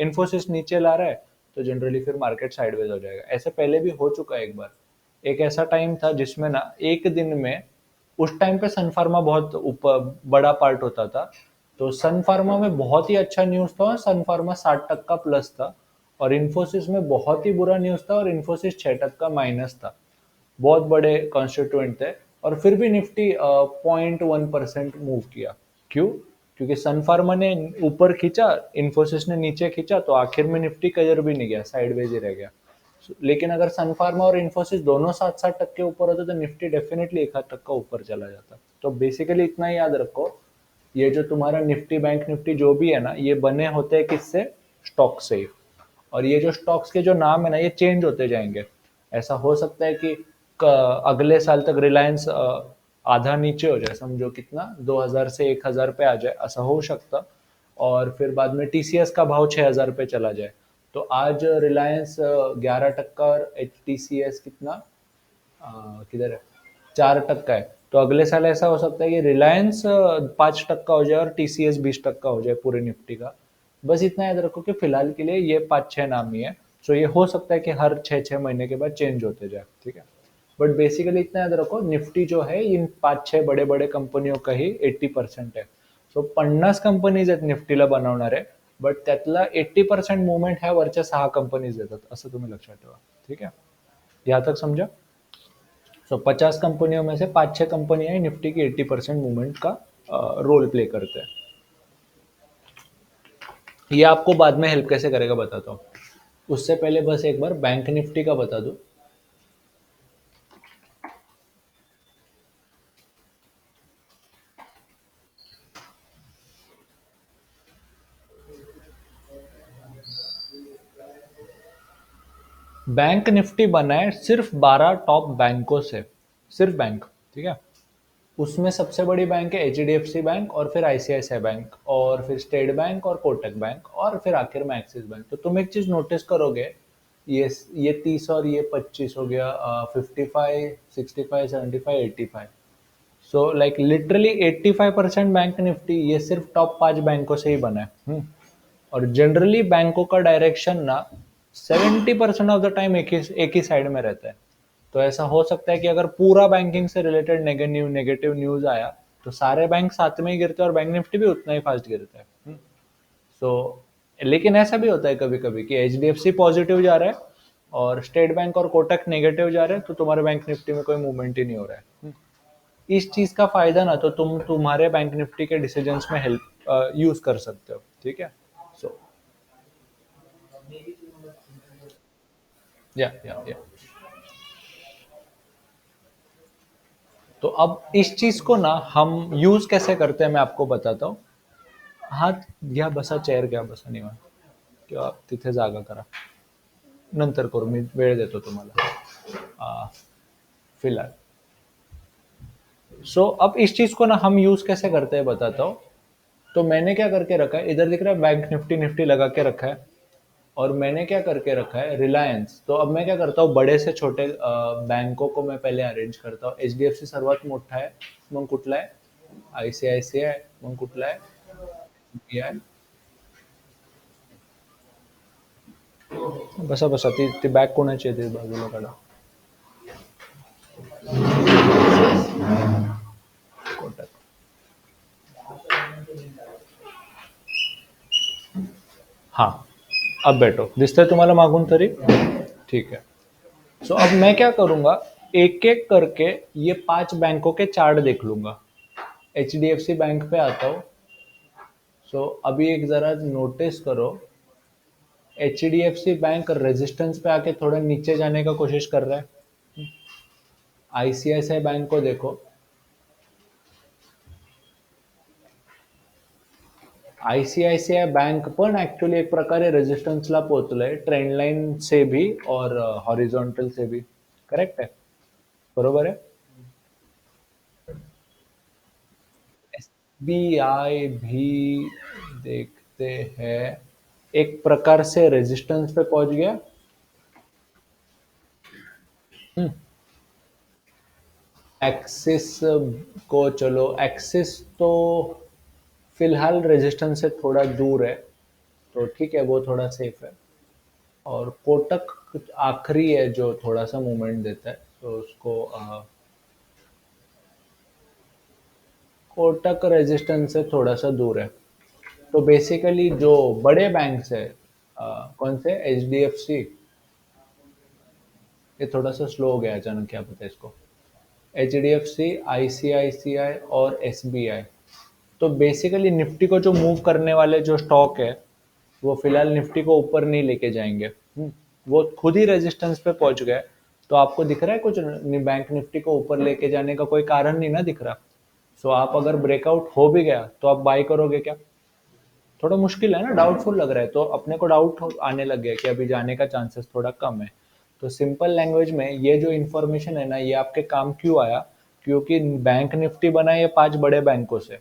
इन्फोसिस नीचे ला रहा है, तो जनरली फिर मार्केट साइडवेज हो जाएगा। ऐसे पहले भी हो चुका है एक बार। एक ऐसा टाइम था जिसमें ना एक दिन में, उस टाइम पे सन फार्मा बहुत ऊपर बड़ा पार्ट होता था, तो सन फार्मा में बहुत ही अच्छा न्यूज था और सन फार्मा 60% प्लस था, और इन्फोसिस में बहुत ही बुरा न्यूज था और इन्फोसिस 6% माइनस था। बहुत बड़े कॉन्स्टिट्यूएंट थे, और फिर भी निफ्टी 0.1% मूव किया। क्यों? क्योंकि सन फार्मा ने ऊपर खींचा, इन्फोसिस ने नीचे खींचा, तो आखिर में निफ्टी कजर भी नहीं गया, साइडवेज ही रह गया। लेकिन अगर सन फार्मा और इन्फोसिस दोनों 7-7 टक्के ऊपर होते, तो निफ्टी डेफिनेटली 1 आध टक्का ऊपर चला जाता। तो बेसिकली इतना ही याद रखो, ये जो तुम्हारा निफ्टी बैंक निफ्टी जो भी है ना, ये बने होते हैं किससे? स्टॉक से। और ये जो स्टॉक्स के जो नाम है ना, ये चेंज होते जाएंगे। ऐसा हो सकता है कि अगले साल तक रिलायंस आधा नीचे हो जाए, समझो कितना, 2000 से 1000 पे आ जाए, ऐसा हो सकता। और फिर बाद में टीसीएस का भाव 6000 पे चला जाए। तो आज रिलायंस 11% और एच टीसीएस कितना, किधर है, 4% है। तो अगले साल ऐसा हो सकता है कि रिलायंस 5% हो जाए और टीसीएस 20% हो जाए पूरे निफ्टी का। बस इतना याद रखो कि फिलहाल के लिए ये 5-6 नाम ही है। सो ये हो सकता है कि हर 6-6 महीने के बाद चेंज होते जाए, ठीक है। बट बेसिकली इतना याद रखो, निफ्टी जो है इन 5-6 बड़े बड़े कंपनियों का ही 80% है। सो 50 कंपनीज आहेत निफ्टीला बनवणारे, बट त्यातला 80% मुवमेंट ह्या वरच्या 6 कंपनीज देतात, असं तुम्ही लक्षात ठेवा, ठीक है। यहाँ तक समझा? 50 कंपनियों में से 5-6 कंपनियां निफ्टी की 80% मूवमेंट का रोल प्ले करते हैं। ये आपको बाद में हेल्प कैसे करेगा बताता हूँ। उससे पहले बस एक बार बैंक निफ्टी का बता दूं। बैंक निफ्टी बना है सिर्फ 12 टॉप बैंकों से, सिर्फ बैंक, ठीक है। उसमें सबसे बड़ी बैंक है एचडीएफसी बैंक, और फिर आईसीआईसीआई बैंक, और फिर स्टेट बैंक और कोटक बैंक, और फिर आखिर में एक्सिस बैंक। तो तुम एक चीज नोटिस करोगे, ये 30 और ये 25 हो गया, 55, 65, 75, 85। So like literally 85% bank Nifty ये सिर्फ टॉप 5 बैंकों से ही बना है। और जनरली बैंकों का डायरेक्शन ना 70% ऑफ द टाइम एक ही साइड में रहता है। तो ऐसा हो सकता है कि अगर पूरा बैंकिंग से रिलेटेड नेगेटिव न्यूज आया, तो सारे बैंक साथ में ही गिरते हैं और बैंक निफ्टी भी उतना ही फास्ट गिरता है। सो लेकिन ऐसा भी होता है कभी कभी कि H D F C positive जा रहा है और स्टेट बैंक और कोटक नेगेटिव जा रहे हैं, तो तुम्हारे बैंक निफ्टी में कोई मूवमेंट ही नहीं हो रहा है। इस चीज का फायदा ना तो तुम तुम्हारे बैंक निफ्टी के डिसीजंस में हेल्प यूज कर सकते हो, ठीक है। सो या तो अब इस चीज को ना हम यूज कैसे करते हैं, मैं आपको बताता हूँ। हात घ्या बसा, चेअर घ्या बसा निवांत, किंवा तिथे जागा करा, नंतर करू, मी वेळ देतो तुम्हाला फिलहाल। अब इस चीज को ना हम यूज कैसे करते हैं बताता हूँ। तो मैंने क्या करके रखा है, इधर दिख रहा है बैंक निफ्टी, निफ्टी लगा के रखा है, और मैंने क्या करके रखा है, रिलायंस। तो अब मैं क्या करता हूँ, बड़े से छोटे बैंकों को मैं पहले अरेंज करता हूँ। एच डी एफ सी सर्वात मोठा है, मग कुठला आहे, आयसीआयसीआय, मग कुठला आहे, SBI, बसा बसा, ती ती बॅग कोणाची आहे, ती बाजूला काढा. कोटक. हाँ, अब बैठो. दिसतंय तुम्हाला मागून तरी? ठीक है. सो अब मैं क्या करूंगा, एक एक करके ये 5 बैंकों के चार्ट देख लूंगा. एचडीएफसी बैंक पे आता हूँ. सो अभी एक ज़रा नोटिस करो, एचडीएफसी बैंक रेजिस्टेंस पे आके थोड़ा नीचे जाने का कोशिश कर रहा है. आईसीआईसीआई बैंक को देखो, आयसीआयसीआय बँक पण ऍक्च्युली एक प्रकारे रेजिस्टन्सला पोहोचलंय, ट्रेंड लाईन से भी और हॉरिझॉन्टल से भी. करेक्ट है, बरोबर है. एसबीआई भी देखते हैं, एक प्रकार से रेजिस्टेंस पे पहुंच गया. एक्सिस को चलो, एक्सिस तो फिलहाल रेजिस्टेंस से थोड़ा दूर है, तो ठीक है, वो थोड़ा सेफ है. और कोटक कुछ आखिरी है जो थोड़ा सा मूवमेंट देता है, तो उसको कोटक रेजिस्टेंस से थोड़ा सा दूर है. तो बेसिकली जो बड़े बैंक्स है, कौन से, एच डी एफ सी, ये थोड़ा सा स्लो हो गया अचानक, क्या पता इसको. एच डी एफ सी, आई सी आई सी आई और एस बी आई. तो बेसिकली निफ्टी को जो मूव करने वाले जो स्टॉक है, वो फिलहाल निफ्टी को ऊपर नहीं लेके जाएंगे. वो खुद ही रेजिस्टेंस पे पहुंच गए. तो आपको दिख रहा है कुछ बैंक निफ्टी को ऊपर लेके जाने का कोई कारण नहीं ना दिख रहा. सो आप अगर ब्रेकआउट हो भी गया तो आप बाय करोगे क्या? थोड़ा मुश्किल है ना, डाउटफुल लग रहा है, तो अपने को डाउट आने लग गया कि अभी जाने का चांसेस थोड़ा कम है. तो सिंपल लैंग्वेज में ये जो इन्फॉर्मेशन है ना, ये आपके काम क्यों आया, क्योंकि बैंक निफ्टी बना है ये 5 बड़े बैंकों से.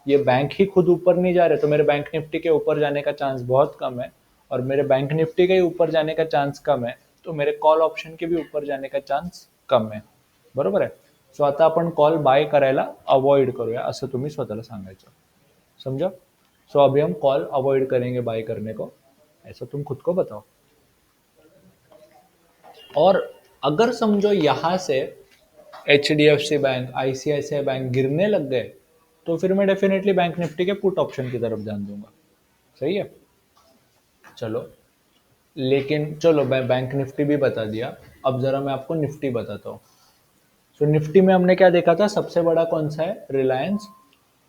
ये बैंक ही खुद ऊपर नहीं जा रहे, तो मेरे बैंक निफ्टी के ऊपर जाने का चांस बहुत कम है. और मेरे बैंक निफ्टी के ऊपर जाने का चांस कम है, तो मेरे कॉल ऑप्शन के भी ऊपर जाने का चान्स कम आहे. बरोबर आहे. सो आता आपण कॉल बाय करायला अवॉइड करूया, असं तुम्ही स्वतःला सांगायचं. समझा? सो अभी हम कॉल अवॉइड करेंगे बाय करने को, ऐसा तुम खुद को बताओ. और अगर समझो यहाँ से H D F C bank, ICICI bank गिरने लग गए, तो फिर मैं डेफिनेटली बैंक निफ्टी के पुट ऑप्शन की तरफ ध्यान दूंगा. सही है. चलो, लेकिन चलो मैं बैंक निफ्टी भी बता दिया. अब जरा मैं आपको निफ्टी बताता हूँ. सो निफ्टी में हमने क्या देखा था, सबसे बड़ा कौन सा है, रिलायंस.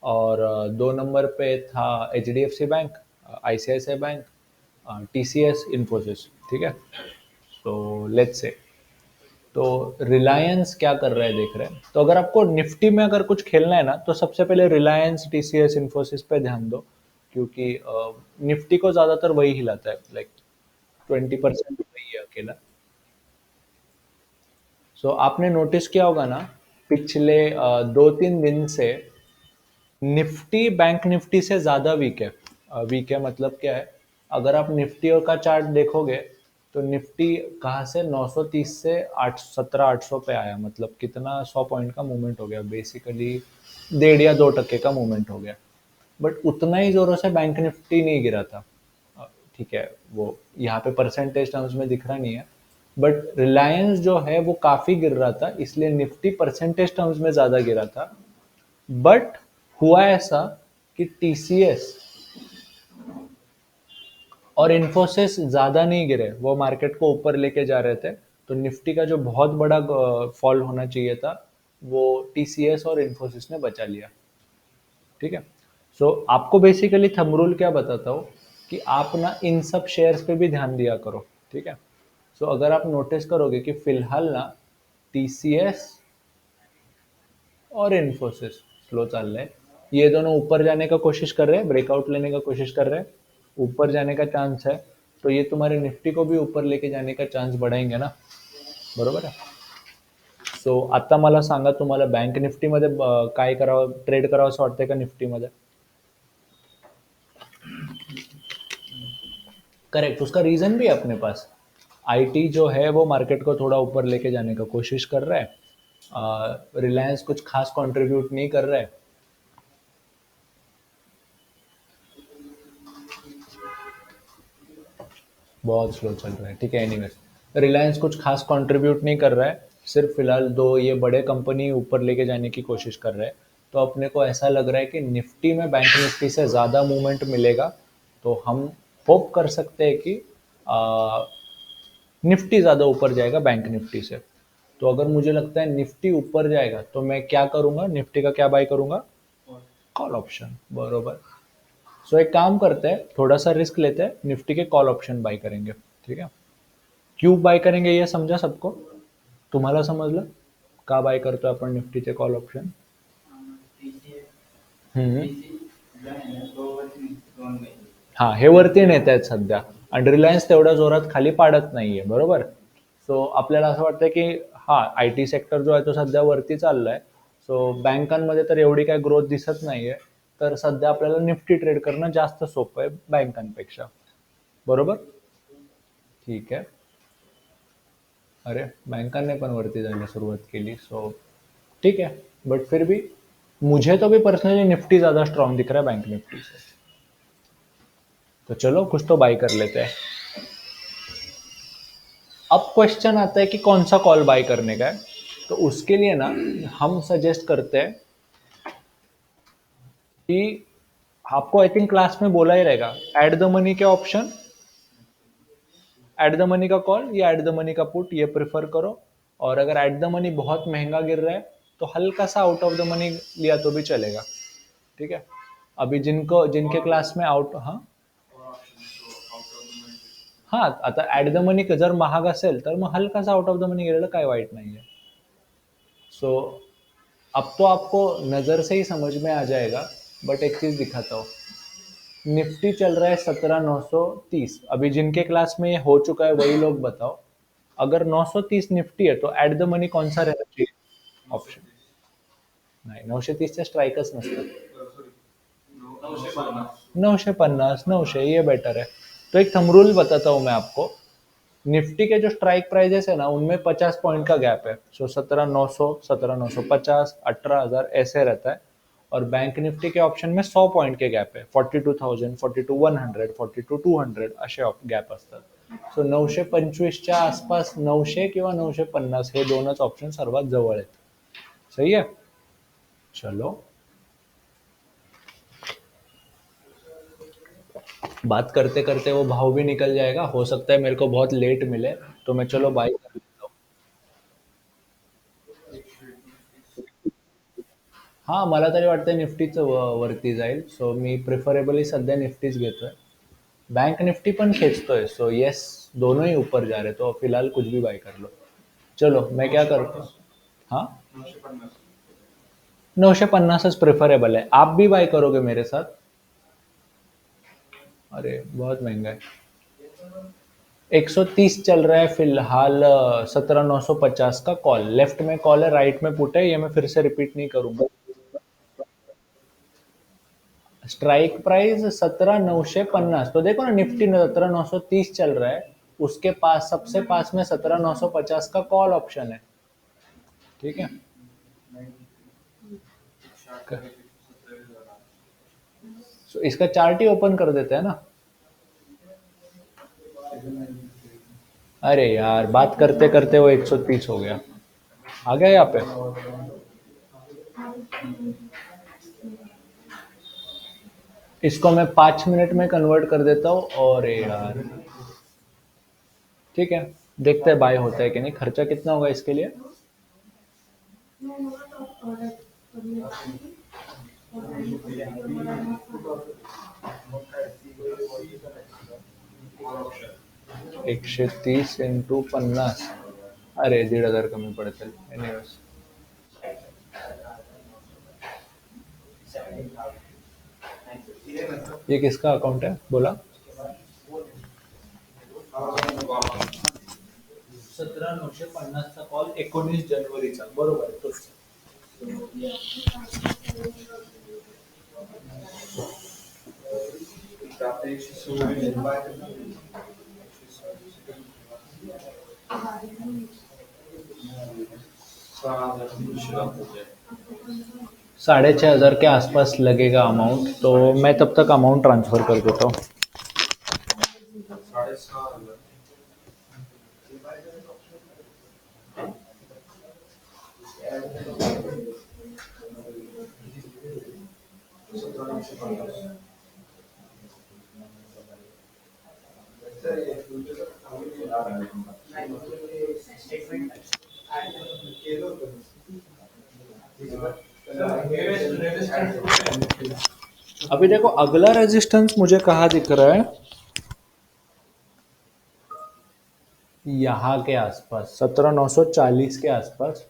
और 2 नंबर पे था H D F C bank, ICICI bank, T C S, Infosys. ठीक है. तो लेट्स से, तो रिलायंस क्या कर रहा है देख रहे हैं. तो अगर आपको निफ्टी में अगर कुछ खेलना है ना, तो सबसे पहले रिलायंस, टीसीएस, इन्फोसिस पे ध्यान दो. क्योंकि निफ्टी को ज्यादातर वही हिलाता है, लाइक 20% वही है अकेला. सो आपने नोटिस किया होगा ना, पिछले 2-3 दिन से निफ्टी बैंक निफ्टी से ज़्यादा वीक है. वीक है मतलब क्या है, अगर आप निफ्टी और का चार्ट देखोगे, तो निफ्टी कहाँ से 930 से 817-800 पे आया, मतलब कितना 100 पॉइंट का मूवमेंट हो गया बेसिकली, 1.5 या 2% का मूवमेंट हो गया. बट उतना ही जोरों से बैंक निफ्टी नहीं गिरा था. ठीक है, वो यहाँ पे परसेंटेज टर्म्स में दिख रहा नहीं है, बट रिलायंस जो है वो काफ़ी गिर रहा था, इसलिए निफ्टी परसेंटेज टर्म्स में ज़्यादा गिरा था. बट हुआ ऐसा कि टीसीएस और इन्फोसिस ज्यादा नहीं गिरे, वो मार्केट को ऊपर लेके जा रहे थे. तो निफ्टी का जो बहुत बड़ा फॉल होना चाहिए था, वो टीसीएस और इन्फोसिस ने बचा लिया. ठीक है. सो आपको बेसिकली थंब रूल क्या बताता हूँ, कि आप ना इन सब शेयर्स पे भी ध्यान दिया करो. ठीक है. सो अगर आप नोटिस करोगे कि फिलहाल ना टीसीएस और इन्फोसिस स्लो चल रहे हैं, ये दोनों ऊपर जाने का कोशिश कर रहे हैं, ब्रेकआउट लेने का कोशिश कर रहे हैं, ऊपर जाने का चांस है. तो ये तुम्हारे निफ्टी को भी ऊपर लेके जाने का चांस बढ़ाएंगे ना. बरोबर आहे. सो आता मला सांगा, तुम्हाला बँक निफ्टीमध्ये काय करावं, ट्रेड करावं असं वाटतंय का निफ्टीमध्ये? करेक्ट, उसका रीजन भी है अपने पास. आईटी जो है वो मार्केट को थोड़ा ऊपर लेके जाने का कोशिश कर रहा है. रिलायंस कुछ खास कंट्रीब्यूट नहीं कर रहा है. बहुत स्लो चल रहा है, ठीक है। एनीवेज, रिलायंस कुछ खास कंट्रीब्यूट नहीं कर रहा है, सिर्फ फिलहाल दो ये बड़े कंपनी ऊपर लेके जाने की कोशिश कर रहे हैं। तो अपने को ऐसा लग रहा है कि निफ्टी में बैंक निफ्टी से ज़्यादा मूवमेंट मिलेगा। तो हम होप कर सकते हैं कि निफ्टी ज़्यादा ऊपर जाएगा बैंक निफ्टी से। तो अगर मुझे लगता है निफ्टी ऊपर जाएगा तो मैं क्या करूँगा, निफ्टी का क्या बाय करूँगा, कॉल ऑप्शन, बरोबर। सो एक काम करते हैं, थोड़ा सा रिस्क लेते हैं, निफ्टी के कॉल ऑप्शन बाय करेंगे, ठीक है। क्यों बाय करेंगे ये समझा सबको, तुम्हाला समजलं का बाय करतोय आपण निफ्टीचे कॉल ऑप्शन? हम्म. हा, हे वरती नेत आहेत सध्या आणि रिलायन्स तेवढ्या जोरात खाली पाडत नाहीये, बरोबर. सो आपल्याला असं वाटतं की हा आय टी सेक्टर जो आहे तो सध्या वरती चाललाय. सो बँकांमध्ये तर एवढी काही ग्रोथ दिसत नाहीये. तर सध्या आपल्याला निफ्टी ट्रेड करणं जास्त सोपं आहे बँकांपेक्षा, बरोबर. ठीक आहे. अरे, बँकांनी पण वरती जायला सुरुवात केली, सो ठीक है। बट फिर भी मुझे तो भी पर्सनली निफ्टी ज़्यादा स्ट्रांग दिख रहा है बैंक निफ्टी से। तो चलो कुछ तो बाय कर लेते हैं। अब क्वेश्चन आता है कि कौन सा कॉल बाय करने का है। तो उसके लिए ना हम सजेस्ट करते हैं कि आपको आई थिंक क्लास में बोला ही रहेगा, एड द मनी के ऑप्शन, एड द मनी का कॉल या एड द मनी का पुट, ये प्रेफर करो। और अगर एड द मनी बहुत महंगा गिर रहा है तो हल्का सा आउट ऑफ द मनी लिया तो भी चलेगा, ठीक है। अभी जिनको जिनके क्लास में आउट, हाँ हाँ, आता ॲट द मनी जर महाग असेल तर मग हलकासा आउट ऑफ द मनी गेलेलं काय वाईट नाही आहे। सो अब तो आपको नज़र से ही समझ में आ जाएगा। बट एक चीज़ दिखाता हूँ, निफ्टी चल रहा है 17,930। अभी जिनके क्लास में ये हो चुका है वही लोग बताओ, अगर 930 निफ्टी है तो ॲट द मनी कौन सा रहना चाहिए ऑप्शन? नाही, 930चे स्ट्राइकच नसतात। 950, 900, ये बेटर है। तो एक थंब रूल बताता हूँ मैं आपको। निफ्टी के जो स्ट्राइक प्राइजेस है ना उनमें 50 पॉइंट का गैप है। सो 17,900, 17,950, 18,000 ऐसे रहता है। और बैंक निफ्टी के ऑप्शन में 100 पॉइंट के गॅप आहे, 42,000, 42,100, 42,200 असे गॅप असतात। सो 925च्या आसपास 900 किंवा 950 हे दोनच ऑप्शन सर्वात जवळ आहेत। सही है, चलो। बात करते करते वो भाव भी निकल जाएगा, हो सकता है मेरे को बहुत लेट मिले तो मैं चलो बाई कर लेता हूँ। हाँ, मला तरी वाटतं निफ्टीच वरती जाईल, सो मी प्रिफरेबली सध्या निफ्टीच घेतोय। बैंक निफ्टी पण खेचतोय, सो येस, दोनों ही ऊपर जा रहे, तो फिलहाल कुछ भी बाय कर लो। चलो मैं क्या करता हूँ, हाँ 950 प्रेफरेबल है, आप भी बाय करोगे मेरे साथ? अरे बहुत महंगा है। 130 चल रहा है फिलहाल, 17,950 का कॉल, लेफ्ट में कॉल है, राइट में पुट है, ये मैं फिर से रिपीट नहीं करूंगा। स्ट्राइक प्राइस 17,950, तो देखो ना निफ्टी में 17,930 चल रहा है, उसके पास सबसे पास में 17,950 का कॉल ऑप्शन है, ठीक है। तो इसका चार्ट ही ओपन कर देते हैं ना। अरे यार, बात करते करते वो 130 हो गया, आ गया यहाँ पे। इसको मैं 5 मिनट में कन्वर्ट कर देता हूँ, और यार ठीक है, देखते हैं बाय होता है कि नहीं। खर्चा कितना होगा इसके लिए? एकशे तीस इंटू 50, अरे 1,500 कमी पडतील एनिवेज। ये किसका अकाउंट है बोला? 17,950 चा कॉल 19 जानेवारीचा, बरोबर आहे तोच। ₹6,500 के आसपास लगेगा अमाउंट, तो मैं तब तक अमाउंट ट्रांसफ़र कर देता हूँ। अभी देखो अगला रेजिस्टेंस मुझे कहाँ दिख रहा है, यहाँ के आसपास 17,940 के आसपास।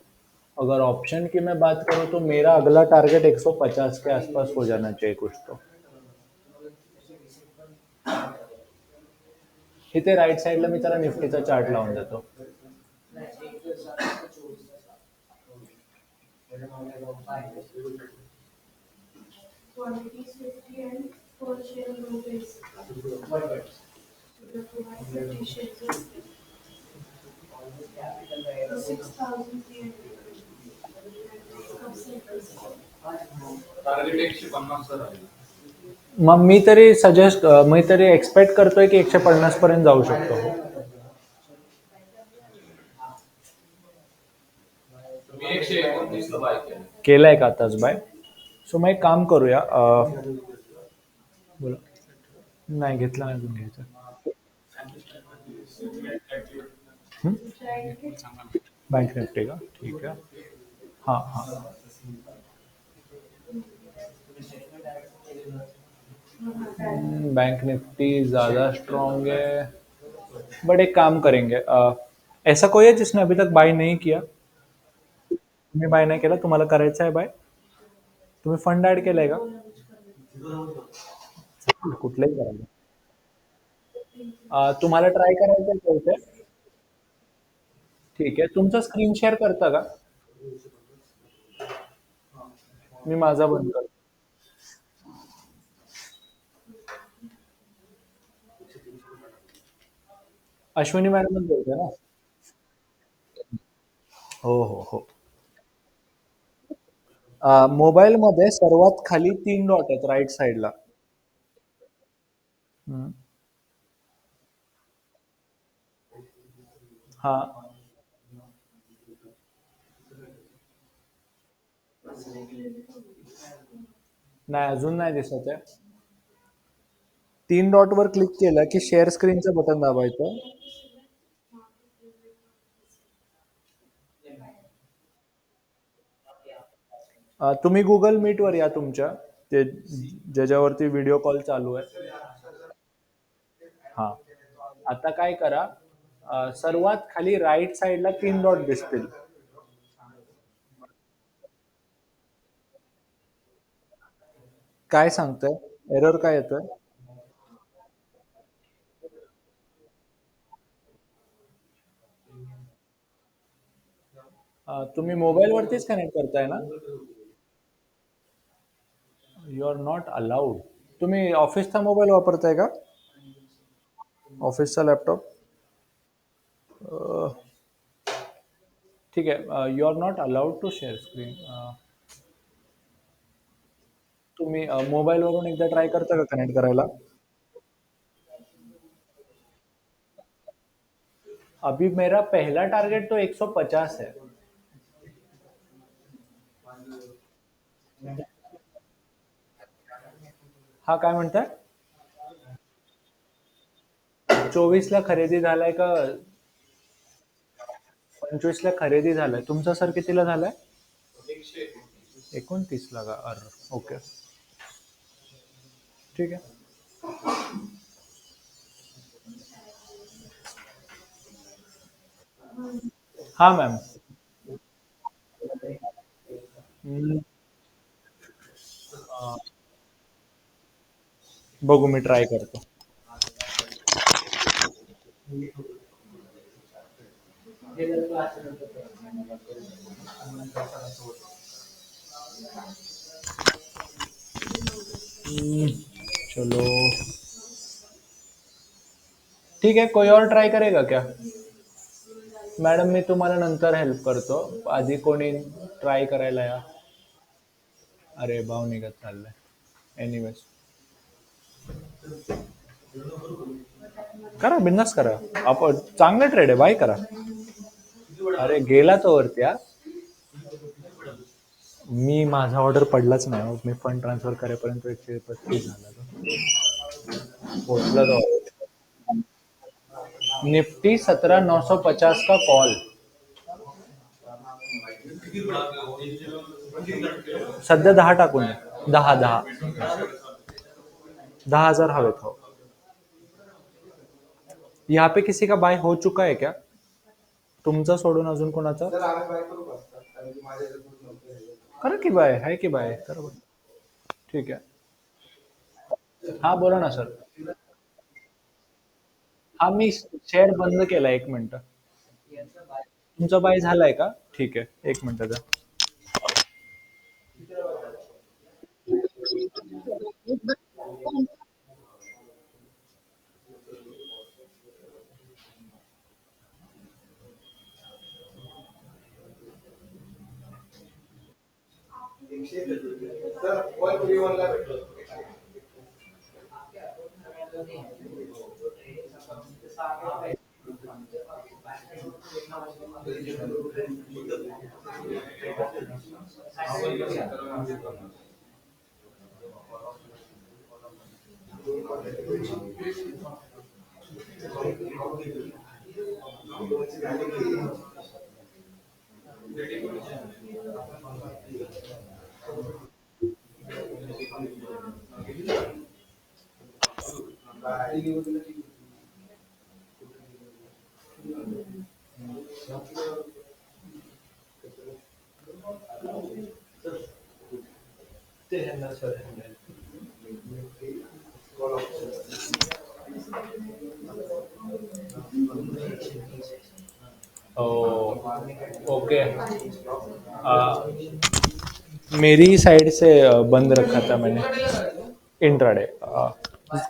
अगर ऑप्शन की मैं बात करूँ तो मेरा अगला टारगेट 150 के आसपास हो जाना चाहिए कुछ तो। इथे राईट साईडला मी त्याला निफ्टीचा चार्ट लावून देतो. Quantity is 50 and per share amount is the provide 50 shares is 6,300. Target 150 sir आहे. मग मी तरी एक्सपेक्ट करतोय की 150 पर्यंत जाऊ शकतो. मी 129 ला बाय केलं. केलाय का आताच बाय? सो मग एक काम करूया. बोला. नाही घेतला, नाही अजून घ्यायचा. बैंक निफ्टी का ठीक है. हाँ हाँ बैंक निफ्टी ज़्यादा स्ट्रॉन्ग है, बट एक काम करेंगे. ऐसा कोई है जिसने अभी तक बाय नहीं किया? तुम्ही बाय नाही केला, तुम्हाला करायचा आहे बाय? तुम्ही फंड ऍड केलाय का? कुठलंही करायला. तुम्हाला ट्राय करायचं आहे का इथे? ठीक आहे. तुमचा स्क्रीन शेअर करता का? मी माझा बंद करतो. अश्विनी मॅडमच बोलते ना? हो हो हो. मोबाईल मध्ये सर्वात खाली 3 डॉट आहेत राईट साईडला. हम्म. हा. नाही अजून नाही दिसत आहे. 3 डॉट वर क्लिक केलं की शेअर स्क्रीनचं बटन दाबायचं. तुम्ही गुगल मीट वर या तुमच्या, ते ज्याच्यावरती व्हिडिओ कॉल चालू आहे. हा. आता काय करा, सर्वात खाली राईट साईडला 3 डॉट दिसतील. काय सांगतंय? एरर काय येतोय? तुम्ही मोबाईल वरतीच कनेक्ट करताय ना? You are not allowed. तुम्ही ऑफिसचा मोबाईल वापरताय का? ऑफिसचा लॅपटॉप? ठीक आहे. You are not allowed to share screen. तुम्ही मोबाईल वरून एकदा ट्राय करता का कनेक्ट करायला? अभी मेरा पहला टारगेट तो 150 है. हा काय म्हणताय? 24 ला खरेदी झालाय का 25 ला खरेदी झालाय? तुमचा सर कितीला झालाय? 29 ला का? अरे ओके ठीक आहे. हा मॅम. बघू मी ट्राय करतो. चलो ठीक आहे. कोई और ट्राय करेगा क्या? मॅडम मी तुम्हाला नंतर हेल्प करतो, आधी कोणी ट्राय करायला या. अरे भाव निघत चाललाय. एनिवेज करा, बिंदास करा. आपण चांगलं ट्रेड आहे, बाय करा. अरे गेला तो वरती. मी माझा ऑर्डर पडलाच नाही हो. मी फंड ट्रान्सफर करेपर्यंत 135 झाला तो. पोहोचला तो. निफ्टी 17,950 का कॉल. सध्या 10 टाकून दे. 10,000 हवेत हो. यहाँ पे किसी का बाय हो चुका है क्या? तुमचा सोडून अजून कोणाचा? करा की बाय, आहे की बाय, करा बाय. ठीक आहे. हा बोला ना सर. हा मी शेअर बंद केला, एक मिनिट. तुमचा बाय झालाय का? ठीक आहे, एक मिनिट द्या. ओके. मेरी साइड से बंद रखा था मैंने इंट्राडे.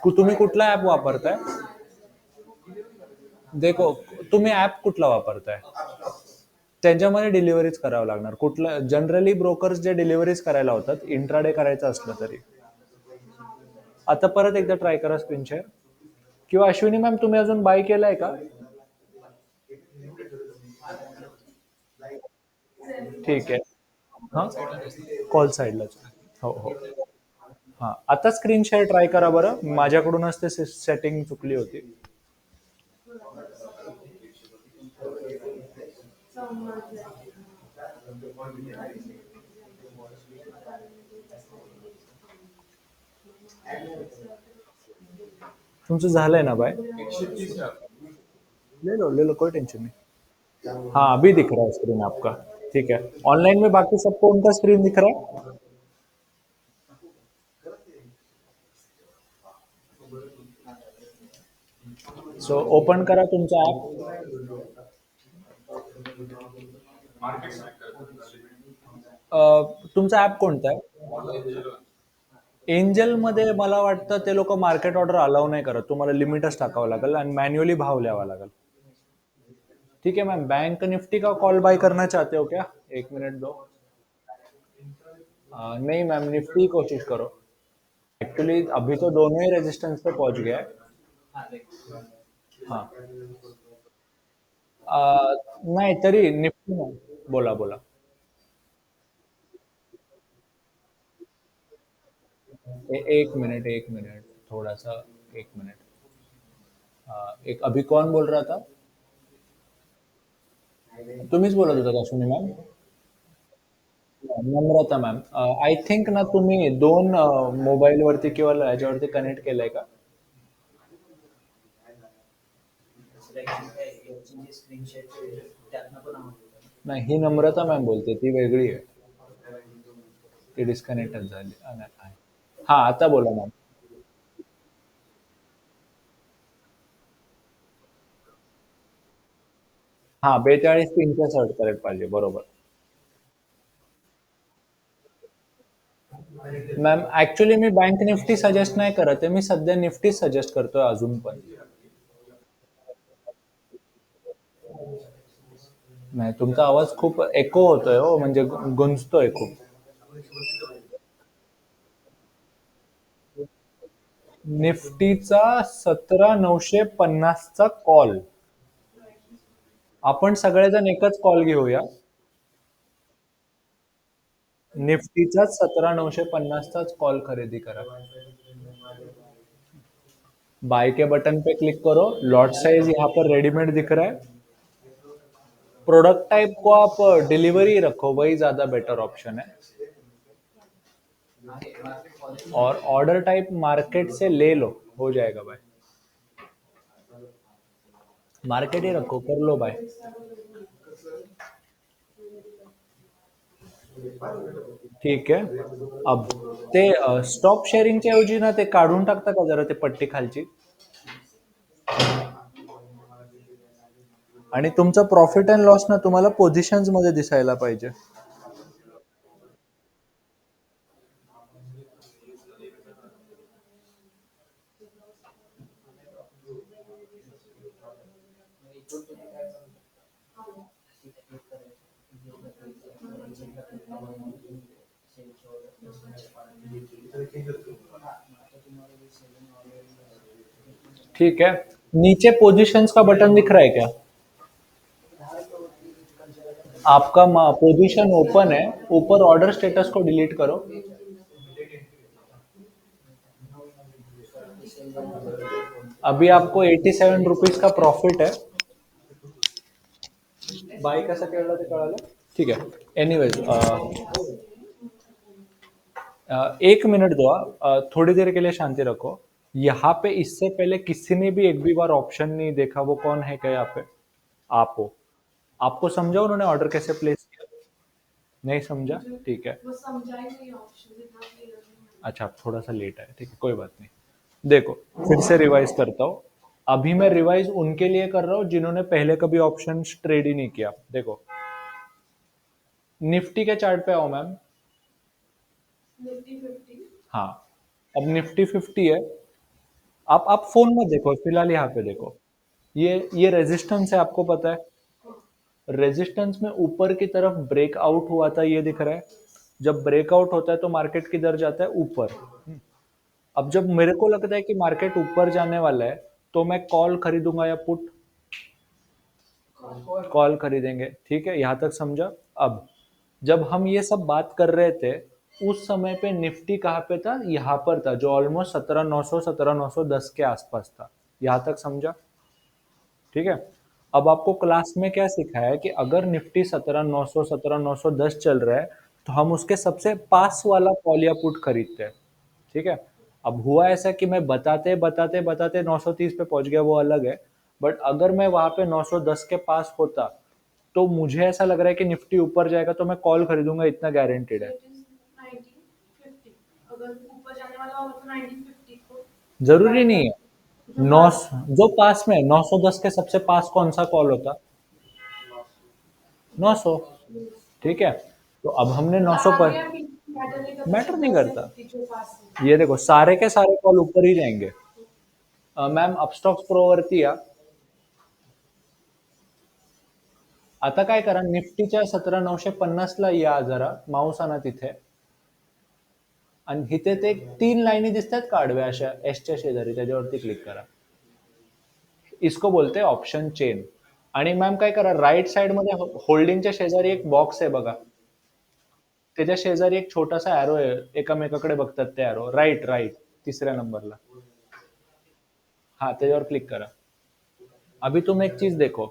तुम्ही कुठला ऍप वापरताय? देखो, तुम्ही ऍप कुठला वापरताय? त्यांच्यामध्ये डिलिव्हरीज करावं लागणार. कुठलं जनरली ब्रोकर्स जे डिलिव्हरीज करायला होतात इंट्राडे करायचं असलं तरी. आता परत एकदा ट्राय करा स्क्रीन शेअर. किंवा अश्विनी मॅम, तुम्ही अजून बाय केलाय का? ठीक आहे. हा, कॉल साईडलाच. हो हो. हा, आता स्क्रीन शेअर ट्राय करा बरं. माझ्याकडूनच ते सेटिंग चुकली होती. तुमचं झालंय ना बाय? 130 है. ले लो, कोई टेंशन नहीं. हाँ, अभी दिख रहा है स्क्रीन आपका. ठीक है. ऑनलाइन में बाकी सबको उनका स्क्रीन दिख रहा है. सो ओपन करा तुमचा ऍप. मार्केट सिलेक्ट करतो. तुमचा ऍप कोणता आहे? ऑनलाइन एंजल मध्ये मला वाटतं ते लोक मार्केट ऑर्डर अलाउ नाही करत. तुम्हाला लिमिटच टाकावं लागेल आणि मॅन्युअली भाव लिहावा लागेल. ठीक है मैम. बैंक निफ्टी का कॉल बाय करना चाहते हो क्या? एक मिनट दो. नहीं मैम, निफ्टी की कोशिश करो. एक्चुअली अभी तो दोनों ही रेजिस्टेंस पे पहुंच गया है. हाँ. नाही तरी निफ्टी नाही. बोला बोला. एक मिनट थोड़ा सा. एक मिनट. एक अभी कौन बोल रहा था? तुम्हीच बोलत होता का सुनी ma'am? Namrata ma'am. I think ना तुम्ही दोन मोबाईल वरती किंवा याच्यावरती कनेक्ट केलंय का? नाही, ही नम्रता मॅम बोलते, ती वेगळी आहे. ती डिस्कनेक्ट झाली. हा, आता बोला मॅम. हा, 42 3 सर्च करायला पाहिजे, बरोबर. मॅम ऍक्च्युली मी बँक निफ्टी सजेस्ट नाही करत आहे. मी सध्या निफ्टी सजेस्ट करतोय अजून पण. नाही, तुमचा आवाज खूप एको होतोय हो, म्हणजे गुंजतोय खूप. निफ्टीचा 17,950चा कॉल. आपण सगळेजण एकच कॉल घेऊया. निफ्टीचाच 17,950चाच कॉल खरेदी करा. बाय के बटन पे क्लिक करो. लॉट साइज यहाँ पर रेडीमेड दिख रहा है. प्रोडक्ट टाइप को आप डिलीवरी रखो, वही ज्यादा बेटर ऑप्शन है. और ऑर्डर टाइप मार्केट से ले लो, हो जाएगा भाई. मार्केट ही रखो, कर लो भाई. ठीक आहे. अब ते स्टॉक शेअरिंगच्या ऐवजी ना ते काढून टाकता का जरा ते पट्टी खालची. आणि तुमचा प्रॉफिट अँड लॉस ना तुम्हाला पोझिशन्स मध्ये दिसायला पाहिजे. ठीक है. नीचे पोजीशंस का बटन दिख रहा है क्या. आपका पोजीशन ओपन है, ऊपर ऑर्डर स्टेटस को डिलीट करो. अभी आपको 87 रुपीज का प्रॉफिट है. बाय कसं केलं ते कळालं. ठीक है. एनीवेज, एक मिनट दो. थोड़ी देर के लिए शांति रखो. यहाँ पे इससे पहले किसी ने भी एक भी बार ऑप्शन नहीं देखा. वो कौन है क्या यहाँ पे. आप हो. आपको समझा उन्होंने ऑर्डर कैसे प्लेस किया. नहीं समझा. ठीक है. वो समझा ही नहीं ऑप्शन इतना क्लियर नहीं है. अच्छा, आप थोड़ा सा लेट आए. ठीक है, कोई बात नहीं. देखो, फिर से रिवाइज करता हूँ. अभी मैं रिवाइज उनके लिए कर रहा हूँ जिन्होंने पहले कभी ऑप्शन ट्रेड ही नहीं किया. देखो, निफ्टी के चार्ट पे आओ मैम. निफ्टी 50. हाँ, अब निफ्टी 50 है. आप फोन में देखो, फिलहाल यहाँ पे देखो. ये रेजिस्टेंस है, आपको पता है. रेजिस्टेंस में ऊपर की तरफ ब्रेकआउट हुआ था, ये दिख रहा है. जब ब्रेकआउट होता है तो मार्केट किधर जाता है, ऊपर. अब जब मेरे को लगता है कि मार्केट ऊपर जाने वाला है, तो मैं कॉल खरीदूंगा या पुट. कॉल खरीदेंगे. ठीक है, यहां तक समझा. अब जब हम ये सब बात कर रहे थे, उस समय पे निफ्टी कहाँ पे था, यहाँ पर था, जो ऑलमोस्ट 17,900 17,910 के आसपास था. यहां तक समझा. ठीक है. अब आपको क्लास में क्या सिखाया है कि अगर निफ्टी 17,900 17,910 चल रहा है, तो हम उसके सबसे पास वाला कॉल या पुट खरीदते हैं. ठीक है. अब हुआ ऐसा कि मैं बताते बताते बताते 930 पे पहुंच गया, वो अलग है. बट अगर मैं वहां पे 910 के पास होता, तो मुझे ऐसा लग रहा है कि निफ्टी ऊपर जाएगा, तो मैं कॉल खरीदूंगा, इतना गारंटेड है. It is 1950. अगर ऊपर जाने वाला हो तो 1950 को जरूरी नहीं है. जो नौ पास जो पास में 910 के सबसे पास कौन सा कॉल होता. 900. ठीक है. तो अब हमने 900 पर आगे अभी मैटर नहीं करता. मैटर नहीं 10 या करता. 50 जो पास है. ये देखो, सारे के सारे कॉल ऊपर ही जाएंगे. मॅम, अपस्टॉक्स प्रो वरती या. आता काय करा, निफ्टीच्या 17,950 ला या जरा. माऊस आणा तिथे. आणि इथे ते 3 लाईनी दिसतात का आडव्या अशा एसच्या शेजारी, त्याच्यावरती क्लिक करा. इसको बोलते हैं ऑप्शन चेन. आणि मॅम काय करा, राईट साइड मध्ये होल्डिंगच्या शेजारी एक बॉक्स आहे बघा. त्याच्या शेजारी एक छोटासा एरो आहे, एकामेकाकडे बघतात ते एरो. राईट राईट, तिसऱ्या नंबरला. हाँ, त्याच्यावर क्लिक करा. अभी तुम एक चीज देखो.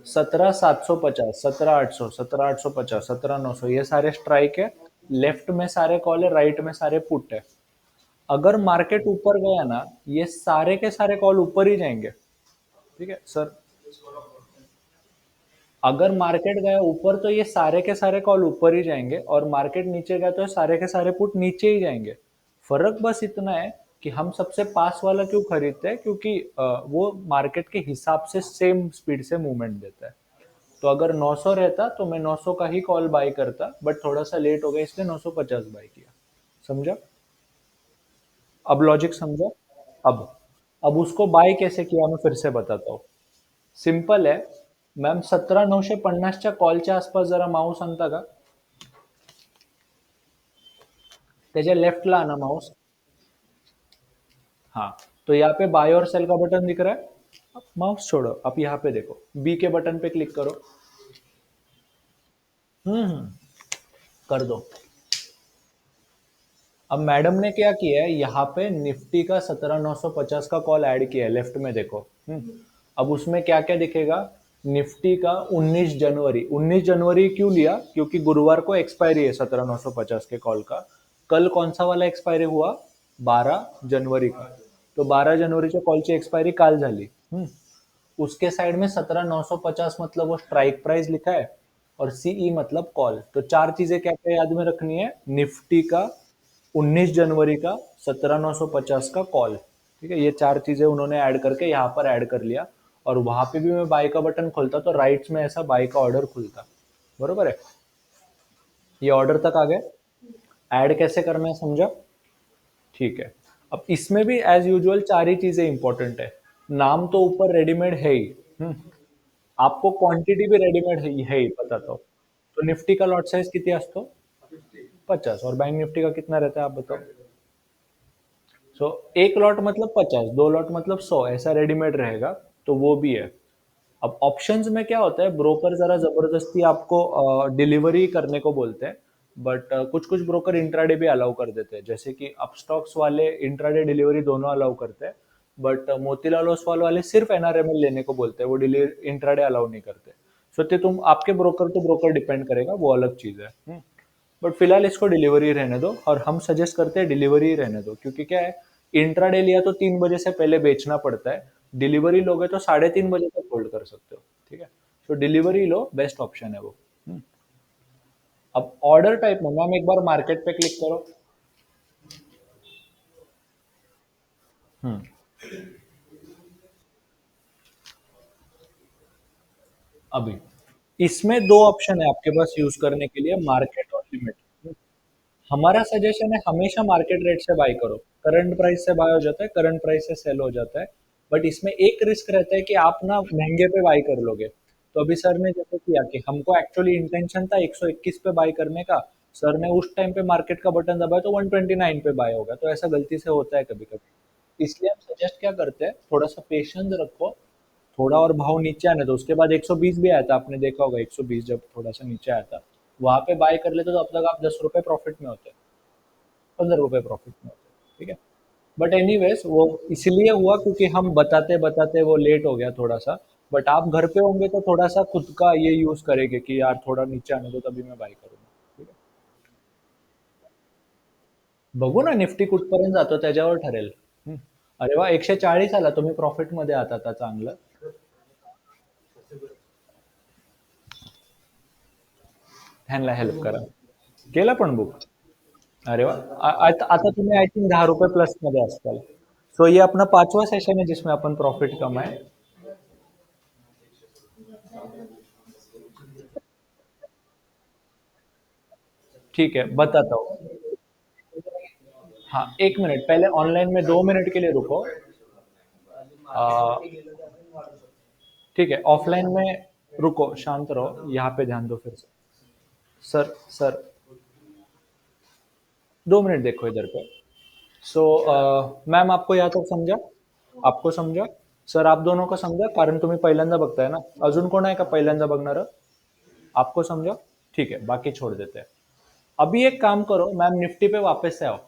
17,750, 17,800, 17,850, 17,900, ये सारे स्ट्राइक है. लेफ्ट में सारे कॉल है, राइट में सारे पुट है. अगर मार्केट ऊपर गया ना, ये सारे के सारे कॉल ऊपर ही जाएंगे. ठीक है सर. अगर मार्केट गया ऊपर तो ये सारे के सारे कॉल ऊपर ही जाएंगे, और मार्केट नीचे गया तो सारे के सारे पुट नीचे ही जाएंगे. फर्क बस इतना है कि हम सबसे पास वाला क्यों खरीदते हैं, क्योंकि वो मार्केट के हिसाब से सेम स्पीड से मूवमेंट देता है. तो अगर 900 रहता तो मैं 900 का ही कॉल बाय करता, बट थोड़ा सा लेट हो गया इसलिए 950 बाय किया. समझा. अब लॉजिक समझा. अब अब उसको बाय कैसे किया मैं फिर से बताता हूँ. सिंपल है. मॅम, 17,950च्या कॉलच्या आसपास जरा माऊस आणता का. त्याच्या लेफ्टला आणा माऊस. हाँ, तो यहाँ पे बाय और सेल का बटन दिख रहा है. माउस छोड़ो, आप यहाँ पे देखो, बी के बटन पे क्लिक करो. कर दो. अब मैडम ने क्या किया है, यहाँ पे निफ्टी का 17,950 का कॉल ऐड किया है, लेफ्ट में देखो। अब उसमें क्या क्या दिखेगा, निफ्टी का 19 जनवरी। 19 जनवरी क्यों लिया, क्योंकि गुरुवार को एक्सपायरी है 17,950 के कॉल का। कल कौन सा वाला एक्सपायरी हुआ, 12 जनवरी का। तो 12 जनवरीच्या कॉलची एक्सपायरी काल झाली। उसके साइड में 17,950 मतलब वो स्ट्राइक प्राइस लिखा है, और सीई मतलब कॉल। तो चार चीजें क्या क्या याद में रखनी है, निफ्टी का 19 जनवरी का 17,950 का कॉल। ठीक है, ये चार चीजें उन्होंने ऐड करके यहाँ पर ऐड कर लिया। और वहां पे भी मैं बाय का बटन खोलता तो राइट्स में ऐसा बाय का ऑर्डर खुलता। बरोबर है, ये ऑर्डर तक आ गए। ऐड कैसे करना है समझा, ठीक है। अब इसमें भी एज यूजुअल चार ही चीजें इंपॉर्टेंट है। नाम तो ऊपर रेडीमेड है ही। आपको क्वांटिटी भी रेडीमेड है ही, बताता हूँ। तो निफ्टी का लॉट साइज किती असतो, 50। और बैंक निफ्टी का कितना रहता है आप बताओ। सो एक लॉट मतलब 50, दो लॉट मतलब 100, ऐसा रेडीमेड रहेगा। तो वो भी है। अब ऑप्शंस में क्या होता है, ब्रोकर जरा जबरदस्ती आपको डिलीवरी करने को बोलते हैं। बट कुछ कुछ ब्रोकर इंट्राडे भी अलाउ कर देते हैं, जैसे कि अपस्टॉक्स वाले इंट्राडे डिलीवरी दोनों अलाउ करते हैं। बट मोतीलाल ओसवाल वाले सिर्फ एनआरएमएल लेने को बोलते हैं, वो डिलीवरी इंट्राडे अलाउ नहीं करते। सो ते तुम आपके ब्रोकर तो ब्रोकर डिपेंड करेगा, वो अलग चीज है। बट फिलहाल इसको डिलीवरी रहने दो, और हम सजेस्ट करते हैं डिलीवरी ही रहने दो, क्योंकि क्या है, इंट्राडे लिया तो 3 बजे से पहले बेचना पड़ता है। डिलीवरी लोगे तो 3:30 बजे तक होल्ड कर सकते हो। ठीक है, तो डिलीवरी लो, बेस्ट ऑप्शन है वो। अब ऑर्डर टाइप में मैम एक बार मार्केट पे क्लिक करो। हम्म अभी इसमें दो ऑप्शन है आपके पास यूज करने के लिए, मार्केट और लिमिट। हमारा सजेशन है हमेशा मार्केट रेट से बाय करो। करंट प्राइस से बाय हो जाता है, करंट प्राइस से सेल हो जाता है। बट इसमें एक रिस्क रहता है कि आप ना महंगे पे बाय कर लोगे। तो अभी सर ने जैसे किया कि हमको एक्चुअली इंटेंशन था 121 पे बाय करने का, सर ने उस टाइम पे मार्केट का बटन दबाया तो 129 पे बाय होगा। तो ऐसा गलती से होता है कभी कभी। इसलिए हम सजेस्ट क्या करते हैं, थोड़ा सा पेशेंस रखो, थोड़ा और भाव नीचे आने दो। उसके बाद 120 भी आया था, आपने देखा होगा 120 जब थोड़ा सा नीचे आया था, वहां पे बाय कर लेते तो अब तक आप 10 रुपए प्रॉफिट में होते, 15 रुपए प्रॉफिट में होते। ठीक है, बट एनीवेज वो इसलिए हुआ क्योंकि हम बताते बताते वो लेट हो गया थोड़ा सा। बट आप घर पे होंगे तो थोड़ा सा खुद का ये यूज करेंगे कि यार थोड़ा नीचे आने दो तभी मैं बाय करूंगा। ठीक आहे, बघू ना निफ्टी कुठपर्यंत जातो त्याच्यावर ठरेल। हम्म. अरे वा, 140 आला, तुम्ही प्रॉफिट मध्ये आहात आता, चांगलं। ह्यांना हेल्प करा, केला पण बुक। अरे वा, आता तुम्ही आय थिंक 10 रुपये प्लस मध्ये असताल। सो ये अपना 5वां सेशन है जिसमें अपन प्रॉफिट कमाए। ठीक है, बताता हूँ। हाँ, 1 मिनट पहले ऑनलाइन में 2 मिनट के लिए रुको। आ, ठीक है, ऑफलाइन में रुको, शांत रहो, यहाँ पे ध्यान दो फिर से। सर सर, 2 मिनट देखो इधर पे। सो मैम आपको यहाँ तक समझा, आपको समझा, सर आप दोनों को समझा, कारण तुम्ही पहिल्यांदा बघताय ना, अजून कोण आहे का पहिल्यांदा बघणार, आपको समझा। ठीक है, बाकी छोड़ देते हैं। अभी एक काम करो मैम, निफ्टी पे वापस से आओ,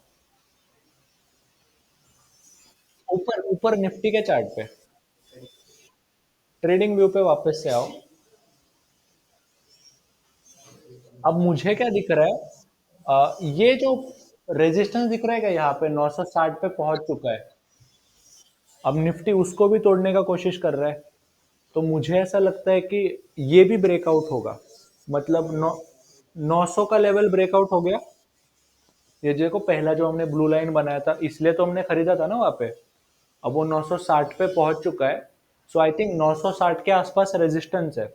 ऊपर ऊपर निफ्टी के चार्ट पे, ट्रेडिंग व्यू पे वापस से आओ। अब मुझे क्या दिख रहा है, ये जो रेजिस्टेंस दिख रहा है क्या यहाँ पे 960 पे पहुंच चुका है। अब निफ्टी उसको भी तोड़ने का कोशिश कर रहा है। तो मुझे ऐसा लगता है कि ये भी ब्रेकआउट होगा, मतलब 900 का लेवल ब्रेकआउट हो गया। ये देखो पहला जो हमने ब्लू लाइन बनाया था, इसलिए तो हमने खरीदा था ना वहां पे। अब वो 960 पे पहुंच चुका है। सो आई थिंक 960 के आसपास रेजिस्टेंस है।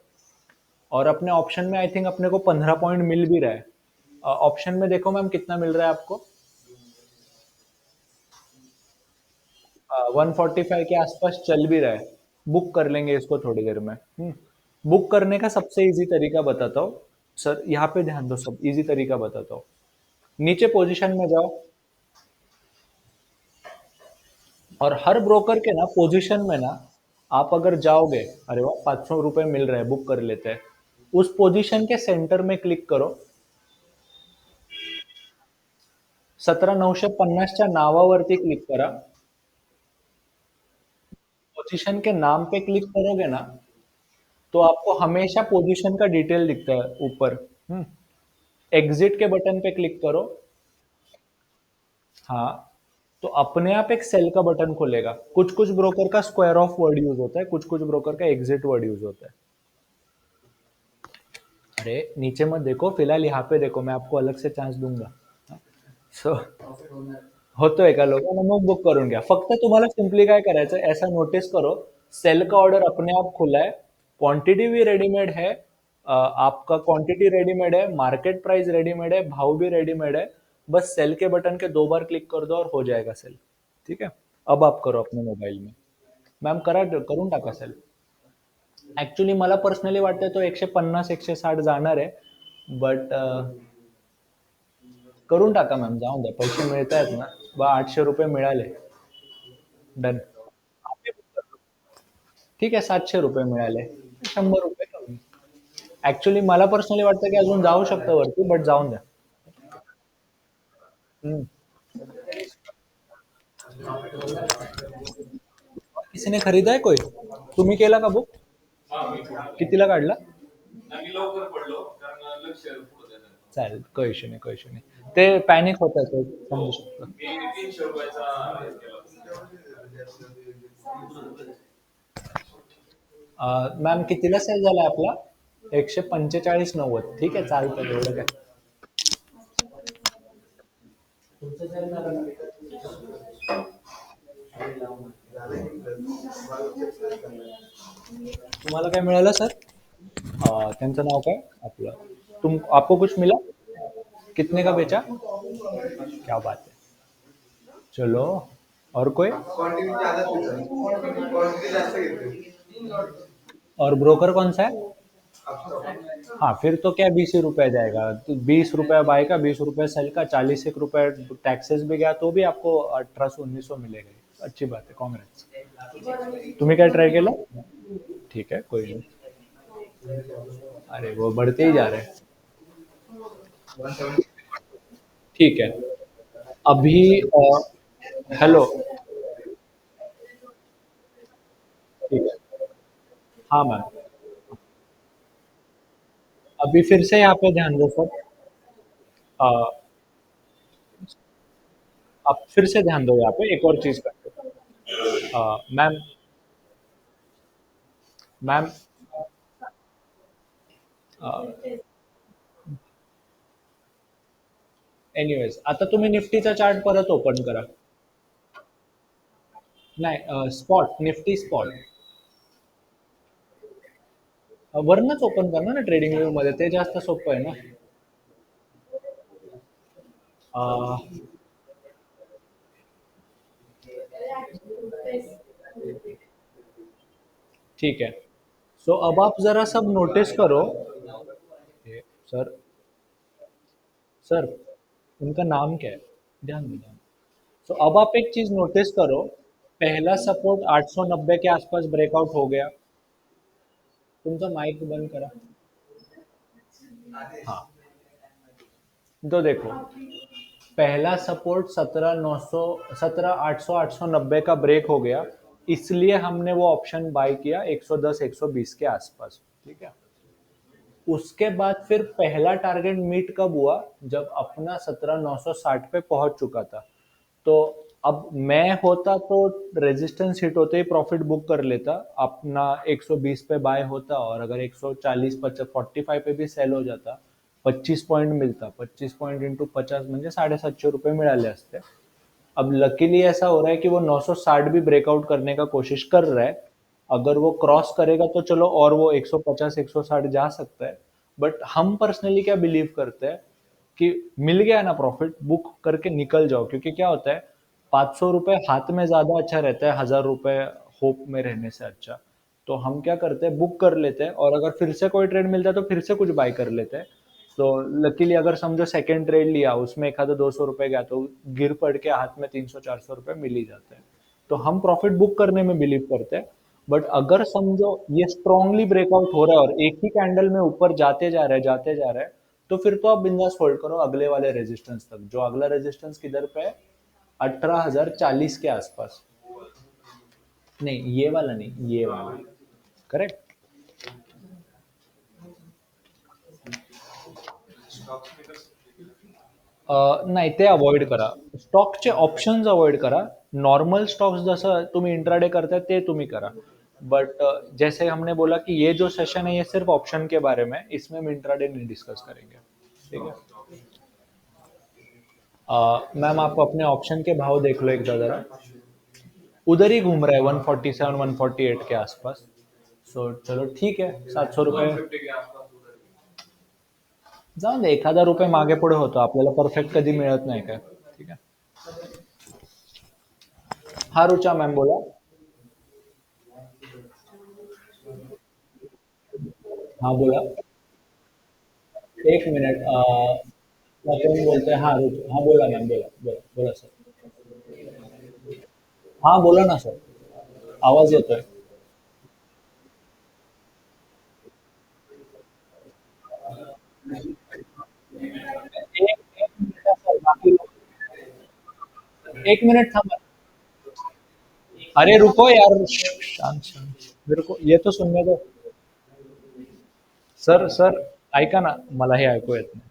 और अपने ऑप्शन में आई थिंक अपने को 15 पॉइंट मिल भी रहा है। ऑप्शन में देखो मैम कितना मिल रहा है आपको, 145 के आसपास चल भी रहा है। बुक कर लेंगे इसको थोड़ी देर में। बुक करने का सबसे इजी तरीका बताता हूँ। सर यहाँ पे ध्यान दो, सब इजी तरीका बताता हूँ। नीचे पोजीशन में जाओ, और हर ब्रोकर के ना पोजीशन में ना आप अगर जाओगे, अरे वाह 500 रुपए मिल रहे हैं, बुक कर लेते हैं। उस पोजीशन के सेंटर में क्लिक करो। 17950च्या नावावरती क्लिक करा. पोजीशन के नाम पे क्लिक करोगे ना, तो आपको हमेशा पोजीशन का डिटेल दिखता है ऊपर. एग्जिट के बटन पे क्लिक करो. हाँ, तो अपने आप एक सेल का बटन खुलेगा. कुछ कुछ ब्रोकर का स्क्वायर ऑफ वर्ड यूज होता है, कुछ कुछ ब्रोकर का एग्जिट वर्ड यूज होता है. अरे नीचे मत देखो, फिलहाल यहाँ पे देखो, मैं आपको अलग से चान्स दूंगा. सो होतोय का लोकांना, मग बुक करून घ्या. फक्त तुम्हाला सिम्पली काय करायचं, ऐसा नोटिस करो, सेल का ऑर्डर अपने आप खुला है, क्वांटिटी भी रेडीमेड है, आपका क्वांटिटी रेडीमेड है, मार्केट प्राइस रेडीमेड है, भाव भी रेडीमेड है. बस सेल के बटन के 2 बार क्लिक कर दो और हो जाएगा सेल. ठीक है, अब आप करो अपने मोबाईल में. मॅम करून टाका सेल. ऍक्च्युली मला पर्सनली वाटतंय तो 150-160 जाणार आहे, बट करून टाका मॅम, जाऊन द्या, पैसे मिळत आहेत ना. ₹800 मिळाले. डन. ठीक आहे, ₹700 मिळाले, ₹100 कमी. ऍक्च्युली मला पर्सनली वाटतं की अजून जाऊ शकतं वरती, बट जाऊन द्या. हम्म. किसी ने खरीदा है कोई? तुम्ही केला का बुक? हा मी कितीला काढला? आणि लवकर पडलो कारण लक्ष पुढे देणार. चालेल, काही इश्यू नाही, काही इश्यू नाही. ते पॅनिक होतं, ते समजू शकतो. मी ₹300 हे केला. मॅम कितीला सेल झाला आपला? 145.90. ठीक आहे, चालतं, एवढं काय. तुम्हाला काय मिळालं सर? त्यांचं नाव काय आपलं? आपको कुछ मिला? कितने का बेचा? क्या बात है. चलो, और कोई? और ब्रोकर कौन सा है? हाँ, फिर तो क्या 20 ही रुपया जाएगा. तो 20 रुपया बाय का, 20 रुपया सेल का, 40 एक रुपया टैक्सेस भी गया तो भी आपको 1800-1900 मिलेगा. अच्छी बात है, कांग्रेस. तुम्ही काय ट्राय केलं? ठीक है, कोई नहीं. अरे वो बढ़ते ही जा रहे हैं. ठीक है, अभी हेलो. ठीक है, हाँ मैम. अभी फिर से यहाँ पे ध्यान दो सर. अ, आप फिर से ध्यान दो यहाँ पे, एक और चीज करते. मैम, मैम, एनिवेज, आता तुम्ही निफ्टीचा चार्ट परत ओपन करा. नाही, स्पॉट, निफ्टी स्पॉट. वरनच ओपन करणार ना, ट्रेडिंग व्यू मध्ये, ते जास्त सोपं आहे ना. अ, ठीक है, सो अब आप जरा सब नोटिस करो. सर, सर, उनका नाम क्या है? ध्यान दो, ध्यान. सो अब आप एक चीज नोटिस करो, पहला सपोर्ट 890 के आसपास ब्रेकआउट हो गया. तुमचा माइक बंद करा. हाँ, तो देखो, पहला सपोर्ट 17,900, 17,800, 890 का ब्रेक हो गया, इसलिए हमने वो ऑप्शन बाय किया 110, 120 के आसपास. ठीक है, उसके बाद फिर पहला टारगेट मीट कब हुआ? जब अपना 17,960 पे पहुंच चुका था. तो अब मैं होता तो रेजिस्टेंस हिट होते ही प्रॉफिट बुक कर लेता, अपना 120 पे बाय होता, और अगर 140, 45 पे भी सेल हो जाता, 25 पॉइंट मिलता. 25 पॉइंट इंटू 50 म्हणजे ₹750 मिळाले असते. अब लकीली ऐसा हो रहा है कि वो 960 भी ब्रेकआउट करने का कोशिश कर रहा है. अगर वो क्रॉस करेगा तो चलो, और वो 150, 160 जा सकता है. बट हम पर्सनली क्या बिलीव करते हैं कि मिल गया ना प्रॉफिट, बुक करके निकल जाओ. क्योंकि क्या होता है, ₹500 हाथ में ज्यादा अच्छा रहता है ₹1000 होप में रहने से अच्छा. तो हम क्या करते हैं, बुक कर लेते हैं, और अगर फिर से कोई ट्रेड मिलता है तो फिर से कुछ बाय कर लेते हैं. तो लकीली अगर समझो सेकंड ट्रेड लिया, उसमें एखादा ₹200 गया, तो गिर पड़ के हाथ में ₹300-400 मिल ही जाते हैं. तो हम प्रॉफिट बुक करने में बिलीव करते हैं. बट अगर समझो ये स्ट्रांगली ब्रेकआउट हो रहा है और एक ही कैंडल में ऊपर जाते जा रहा है, जाते जा रहा है, तो फिर तो आप बिंदास होल्ड करो अगले वाले रेजिस्टेंस तक। जो अगला रेजिस्टेंस किधर पे है? 18,040 के आसपास। नहीं, ये वाला नहीं, ये वाला। करेक्ट। स्टॉक्स में कर सकते हैं. नाही, ते अवॉइड करा. स्टॉकचे ऑप्शन्स अवॉइड करा. नॉर्मल स्टॉक्स जसं तुम्ही इंट्राडे करताय ते तुम्ही करा. बट जैसे हमने बोला कि ये जो सेशन है ये सिर्फ ऑप्शन के बारे में है, इसमें हम इंट्राडे नहीं डिस्कस करेंगे. ठीक है. मैम आप अपने ऑप्शन के भाव देख लो एकदा जरा. उधर ही घूम रहा है 147 148 के आसपास. सो चलो ठीक है, 700 रुपये. 150 के आसपास उधर. जाऊन दे, 1,000 रुपये मागे पुढे होतो, आपल्याला परफेक्ट कधी मिळत नाही काय. ठीक आहे. हा रुचा मॅम बोला. हाँ बोला. एक मिनिट. कोण बोलतोय? हाँ रुचा, हाँ बोला मॅम, बोला बोला बोला सर. हाँ बोला ना सर, आवाज येतोय. एक मिनिट सर, बाकी एक मिनिट थांबा. अरे रुको यार, शांत शांत, मेरे को ये तो सुनने दो. सर सर, ऐका ना, मला हे ऐकू येत नाही.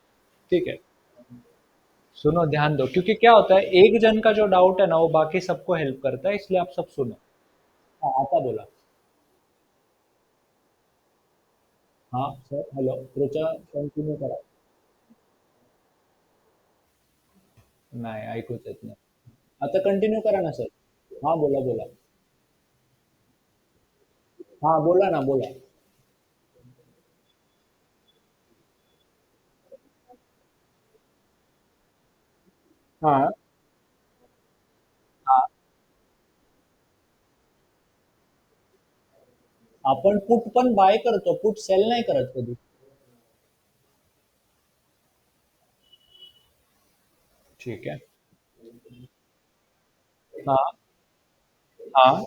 ठीक है, सुनो, ध्यान दो, क्योंकि क्या होता है, एक जन का जो डाउट है ना वो बाकी सबको हेल्प करता है, इसलिए आप सब सुनो. हाँ, आता बोला. हाँ सर, हॅलो रुचा, कंटिन्यू करा. नाही, ऐकूच येत नाही. आता कंटिन्यू करा ना सर. हाँ बोला बोला. हाँ बोला ना, बोला. हाँ हाँ. आपण पुट पण बाय करतो, पुट सेल नाही करत कधी. ठीक है. हाँ हाँ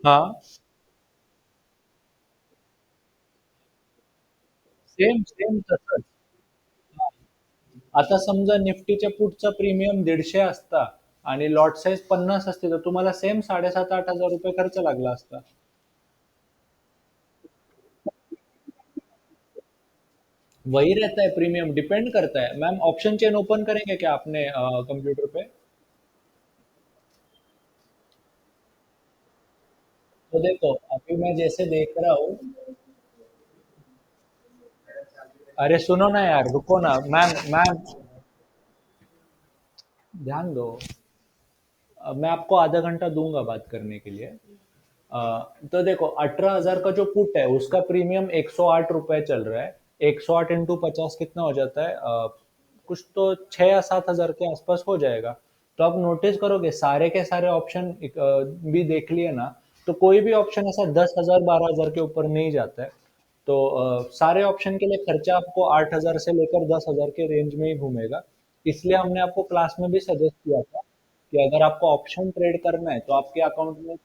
हाँ. सेम सेम तसंच. आता समजा निफ्टीच्या पुटचा प्रीमियम 150 असता आणि लॉट साईज 50 असते, तर तुम्हाला सेम 7,500-8,000 रुपये खर्च लागला असता. वही रहता है, प्रीमियम डिपेंड करता है. मैम ऑप्शन चेन ओपन करेंगे क्या अपने कंप्यूटर पे? तो देखो, अभी मैं जैसे देख रहा हूँ. अरे सुनो ना यार, रुको ना मैम मैम, ध्यान दो. मैं आपको आधा घंटा दूंगा बात करने के लिए. तो देखो, 18,000 का जो पुट है उसका प्रीमियम 108 रुपए चल रहा है. 108 इंटू 50 कितना हो जाता है? कुछ तो 6 या 7 हजार के आसपास हो जाएगा. तो आप नोटिस करोगे सारे के सारे ऑप्शन भी देख लिए ना, तो कोई भी ऑप्शन ऐसा 10,000 12,000 के ऊपर नहीं जाता है. तो सारे ऑप्शन के लिए खर्चा आपको 8,000 से लेकर 10,000 के रेंज में ही घूमेगा. इसलिए हमने आपको क्लास में भी सजेस्ट किया था कि अगर आपको ऑप्शन ट्रेड करना है तो आपके अकाउंट में,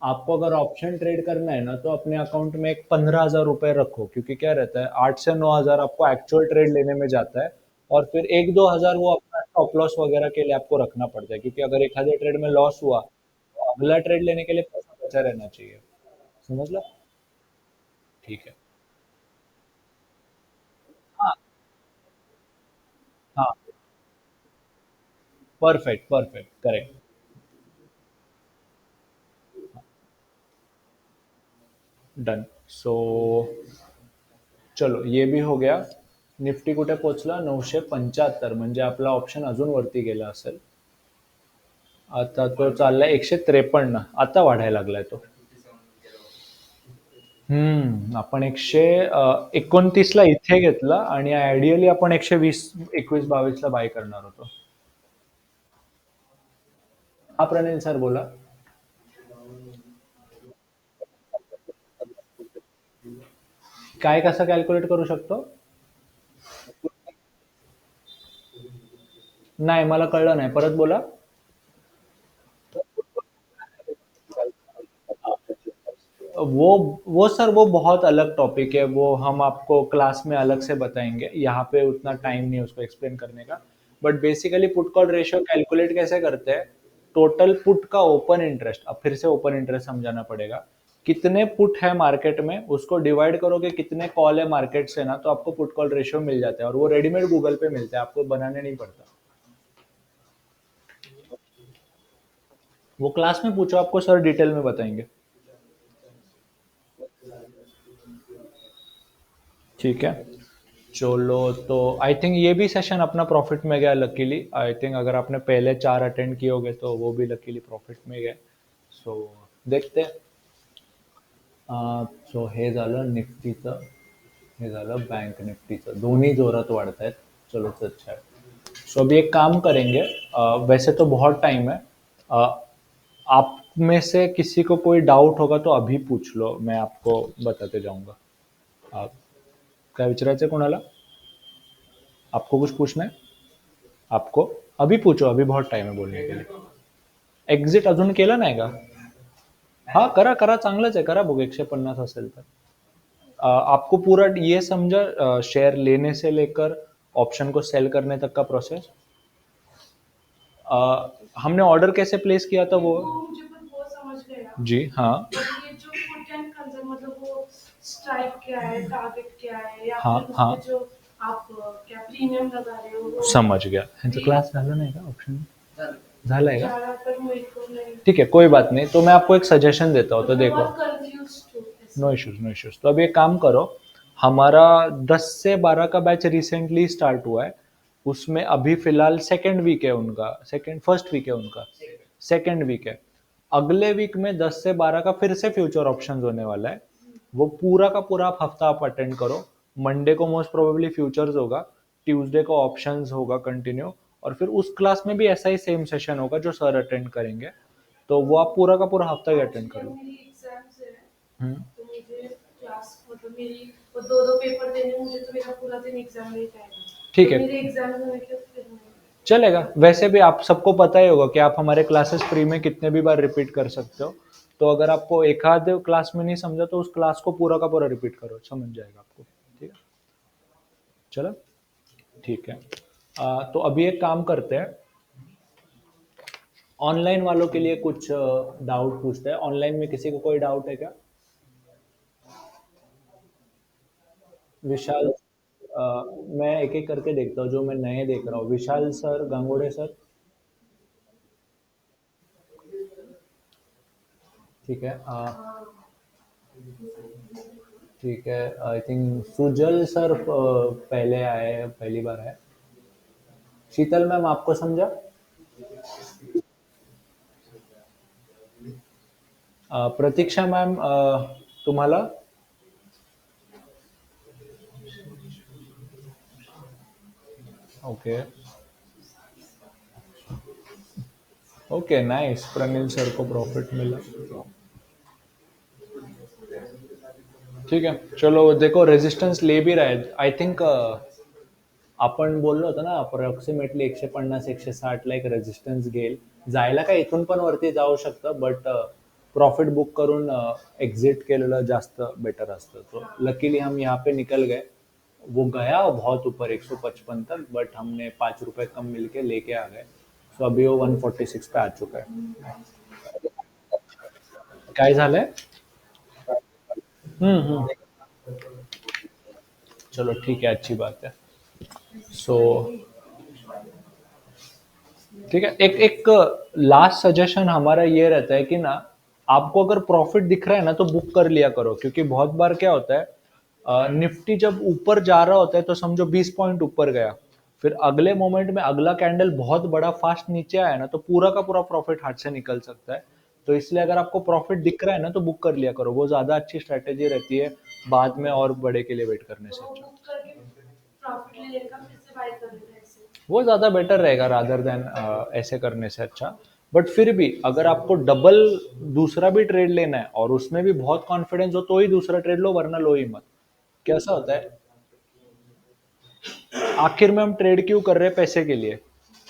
आपको अगर ऑप्शन ट्रेड करना है ना, तो अपने अकाउंट में एक 15,000 रुपए रखो, क्योंकि क्या रहता है, 8 से 9 हजार आपको एक्चुअल ट्रेड लेने में जाता है. और फिर 1-2 हजार वो अपना स्टॉप लॉस वगैरह के लिए आपको रखना पड़ता है, क्योंकि अगर एक आधे ट्रेड में लॉस हुआ तो अगला ट्रेड लेने के लिए पैसा बचा रहना चाहिए. समझ लो. ठीक है. हाँ हाँ. Perfect perfect, correct. डन. सो चलो, ये भी हो गया. निफ्टी कुठे पोहोचला? 975, म्हणजे आपला ऑप्शन अजून वरती गेला असेल. आता तो चाललाय 153. आता वाढायला लागलाय तो. आपण 129 ला इथे घेतला आणि आयडियली आपण 120 21-22 ला बाय करणार होतो. हा प्रणील सर बोला. काय कसं कॅल्क्युलेट करू शकतो? नाही, मला कळलं नाही, परत बोला. वो सर वो बहुत अलग टॉपिक है, वो हम आपको क्लास में अलग से बताएंगे, यहाँ पे उतना टाइम नहीं है उसको एक्सप्लेन करने का। But basically put call ratio calculate कैसे करते हैं, टोटल पुट का ओपन इंटरेस्ट, अब फिर से ओपन इंटरेस्ट समझाना पड़ेगा, कितने पुट है मार्केट में उसको डिवाइड करोगे कितने कॉल है मार्केट से ना, तो आपको पुट कॉल रेशियो मिल जाता है, और वो रेडीमेड गूगल पे मिलता है, आपको बनाने नहीं पड़ता। वो क्लास में पूछो, आपको सर डिटेल में बताएंगे। ठीक है, चलो तो आई थिंक ये भी सेशन अपना प्रॉफिट में गया लकीली। आई थिंक अगर आपने पहले 4 अटेंड किए होगे तो वो भी लकीली प्रॉफिट में गए। सो देखते हैं। सो हे झालं निफ्टीचं, हे झालं बँक निफ्टीचं, दोन्ही जोरात वाढत आहेत। चलो तो अच्छा है। सो अभी एक काम करेंगे, वैसे तो बहुत टाइम है, आप में से किसी को कोई डाउट होगा तो अभी पूछ लो, मैं आपको बताते जाऊंगा। आप काय विचारायचं आहे कोणाला? आपको कुछ पूछना है? आपको अभी पूछो, अभी बहुत टाइम आहे बोलने के लिए। एक्झिट अजून केलं नाही का? हा करा करा, चांगलंच आहे, करा बघू 150 असेल तर। आपको पूरा ये समझा, शेयर लेने से लेकर ऑप्शन को सेल करने तक का प्रोसेस। हमने ऑर्डर कैसे प्लेस किया था वो? वो मुझे वो समझ गया। जी हाँ। बट ये जो पुट एंड कंजर्न मतलब वो स्ट्राइक क्या है, टारगेट क्या है, या हाँ, फिर हाँ। उसमें जो आप क्या प्रीमियम लगा रहे हो वो समझ गया, ह्यांचं क्लास झालं नाही का ऑप्शन? झालाय का? ज़्यादा पर मेरे को नहीं। ठीक है, कोई बात नहीं, तो मैं आपको एक सजेशन देता हूँ, तो मैं देखो। बहुत कंफ्यूज्ड हूँ ऐसे। No issues, no issues. तो अब एक काम करो, हमारा 10 से 12 का बैच रिसेंटली स्टार्ट हुआ है, उसमें अभी फिलहाल सेकेंड वीक है उनका, सेकेंड फर्स्ट वीक है उनका, सेकेंड वीक है। अगले वीक में 10 से 12 का फिर से फ्यूचर ऑप्शंस होने वाला है, वो पूरा का पूरा हफ्ता आप अटेंड करो। मंडे को मोस्ट प्रोबेबली फ्यूचर्स होगा, ट्यूसडे को ऑप्शंस होगा कंटिन्यू, और फिर उस क्लास में भी ऐसा ही सेम सेशन होगा जो सर अटेंड करेंगे, तो वो आप पूरा का पूरा हफ्ता ही अटेंड जब करो। मेरी एग्जाम्स है हम्म। तो मुझे क्लास मतलब मेरी वो दो पेपर देने हैं मुझे, तो मेरा पूरा दिन एग्जाम में ही जाएगा। ठीक तो है, मेरे एग्जाम होने के फिर मैं चलेगा। वैसे भी आप सबको पता ही होगा कि आप हमारे क्लासेस फ्री में कितने भी बार रिपीट कर सकते हो, तो अगर आपको एक आध क्लास में नहीं समझा तो उस क्लास को पूरा का पूरा रिपीट करो, समझ जाएगा आपको। ठीक है, चलो ठीक है। तो अभी एक काम करते हैं, ऑनलाइन वालों के लिए कुछ डाउट पूछते हैं। ऑनलाइन में किसी को कोई डाउट है क्या? विशाल, मैं एक एक करके देखता हूँ, जो मैं नए देख रहा हूँ। विशाल सर, गंगोड़े सर। ठीक है, ठीक है। आई थिंक सुजल सर पहले आए हैं, पहली बार आए। शीतल मैम आपको समझा? प्रतीक्षा मैम, तुम्हाला? Okay, okay, nice, Pranil sir को प्रॉफिट मिला। ठीक है, चलो देखो रेजिस्टन्स ले भी रहा है आई थिंक। आपण बोललो होतो ना अप्रॉक्सिमेटली 150 160 ला एक रेजिस्टन्स घेईल, जायला काय इथून पण वरती जाऊ शकतं, बट प्रॉफिट बुक करून एक्झिट केलेलं जास्त बेटर असतं। तो लकीली हम यहाँ पे निकल गए, वो गया बहुत ऊपर 155 तक, बट हमने 5 रुपए कम मिलके लेके आ गए। सो अभी वो 146 पे आ चुका है। काय झालंय? हम्म। चलो ठीक है, अच्छी बात है। सो ठीक है, एक एक लास्ट सजेशन हमारा ये रहता है कि ना, आपको अगर प्रॉफिट दिख रहा है ना तो बुक कर लिया करो, क्योंकि बहुत बार क्या होता है, निफ्टी जब ऊपर जा रहा होता है तो समझो 20 पॉइंट ऊपर गया, फिर अगले मोमेंट में अगला कैंडल बहुत बड़ा फास्ट नीचे आया ना, तो पूरा का पूरा प्रॉफिट हाथ से निकल सकता है। तो इसलिए अगर आपको प्रॉफिट दिख रहा है ना तो बुक कर लिया करो, वो ज्यादा अच्छी स्ट्रेटेजी रहती है बाद में और बड़े के लिए वेट करने से वो अच्छा। बुक करके प्रॉफिट ले लेगा फिर से बाय कर लेगा ऐसे। वो ज़्यादा बेटर रहेगा रादर देन ऐसे करने से अच्छा। बट फिर भी अगर आपको डबल दूसरा भी ट्रेड लेना है और उसमें भी बहुत कॉन्फिडेंस हो तो ही दूसरा ट्रेड लो, वरना लो ही मत। कैसा होता है, आखिर में हम ट्रेड क्यों कर रहे हैं? पैसे के लिए।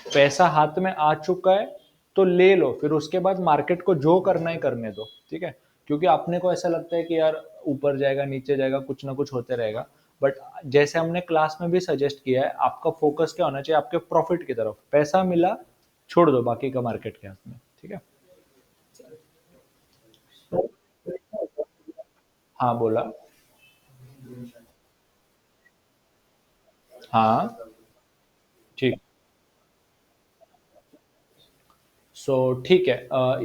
पैसा हाथ में आ चुका है तो ले लो, फिर उसके बाद मार्केट को जो करना है करने दो, ठीक है। क्योंकि अपने को ऐसा लगता है कि यार ऊपर जाएगा नीचे जाएगा कुछ ना कुछ होते रहेगा, बट जैसे हमने क्लास में भी सजेस्ट किया है, आपका फोकस क्या होना चाहिए, आपके प्रॉफिट की तरफ। पैसा मिला, छोड़ दो बाकी का मार्केट के हाथ में, ठीक है। तो हाँ बोला। हाँ ठीक। सो ठीक है,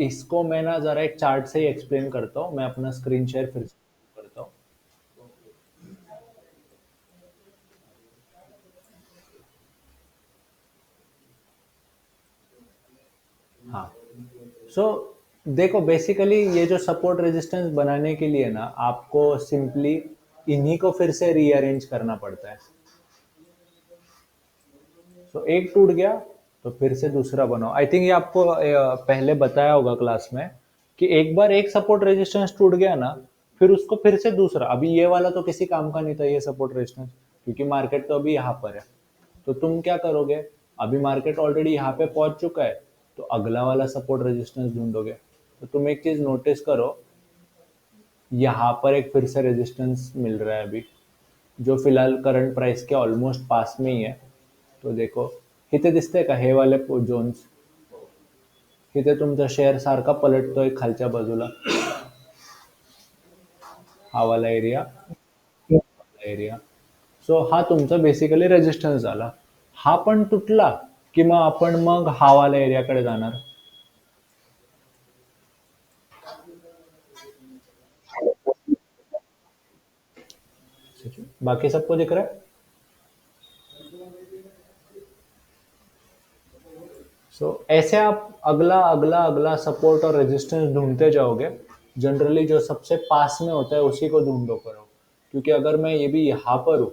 इसको मैं ना जरा एक चार्ट से ही एक्सप्लेन करता हूँ। मैं अपना स्क्रीन शेयर फिर से करता हूँ। हाँ, सो देखो बेसिकली ये जो सपोर्ट रेजिस्टेंस बनाने के लिए ना आपको सिंपली इन्हीं को फिर से रीअरेंज करना पड़ता है। सो एक टूट गया तो फिर से दूसरा बनाओ। आई थिंक ये आपको पहले बताया होगा क्लास में कि एक बार एक सपोर्ट रेजिस्टेंस टूट गया ना, फिर उसको फिर से दूसरा। अभी ये वाला तो किसी काम का नहीं था ये सपोर्ट रेजिस्टेंस, क्योंकि मार्केट तो अभी यहाँ पर है। तो तुम क्या करोगे, अभी मार्केट ऑलरेडी यहाँ पे पहुंच चुका है, तो अगला वाला सपोर्ट रेजिस्टेंस ढूंढोगे। तो तुम एक चीज नोटिस करो, यहाँ पर एक फिर से रेजिस्टेंस मिल रहा है अभी, जो फिलहाल करंट प्राइस के ऑलमोस्ट पास में ही है। तो देखो इथे दिसतंय का हे वाले जोन्स, इथे तुमचा शेअर सारखा पलटतोय खालच्या बाजूला, हा वाला एरिया. सो हा तुमचा बेसिकली रेजिस्टन्स झाला. हा पण तुटला की मग आपण मग हा वाला एरियाकडे जाणार. बाकी सबको दिख रहा है. सो ऐसे आप अगला अगला अगला सपोर्ट और रेजिस्टेंस ढूंढते जाओगे. जनरली जो सबसे पास में होता है उसी को ढूंढो करो, क्योंकि अगर मैं ये भी यहाँ पर हूँ,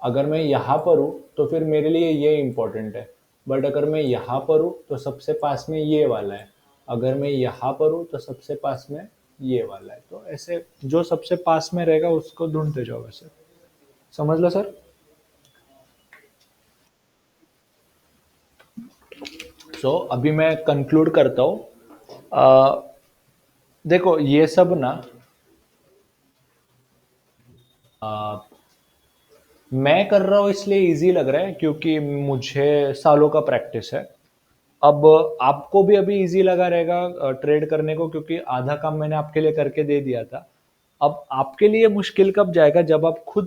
अगर मैं यहाँ पर हूँ तो फिर मेरे लिए ये इंपॉर्टेंट है, बट अगर मैं यहाँ पर हूँ तो सबसे पास में ये वाला है, अगर मैं यहाँ पर हूँ तो सबसे पास में ये वाला है. तो ऐसे जो सबसे पास में रहेगा उसको ढूंढते जाओ. वैसे समझ लो सर. सो अभी मैं कंक्लूड करता हूँ. देखो ये सब ना मैं कर रहा हूँ इसलिए इजी लग रहा है क्योंकि मुझे सालों का प्रैक्टिस है. अब आपको भी अभी इजी लगा रहेगा ट्रेड करने को, क्योंकि आधा काम मैंने आपके लिए करके दे दिया था. अब आपके लिए मुश्किल कब जाएगा, जब आप खुद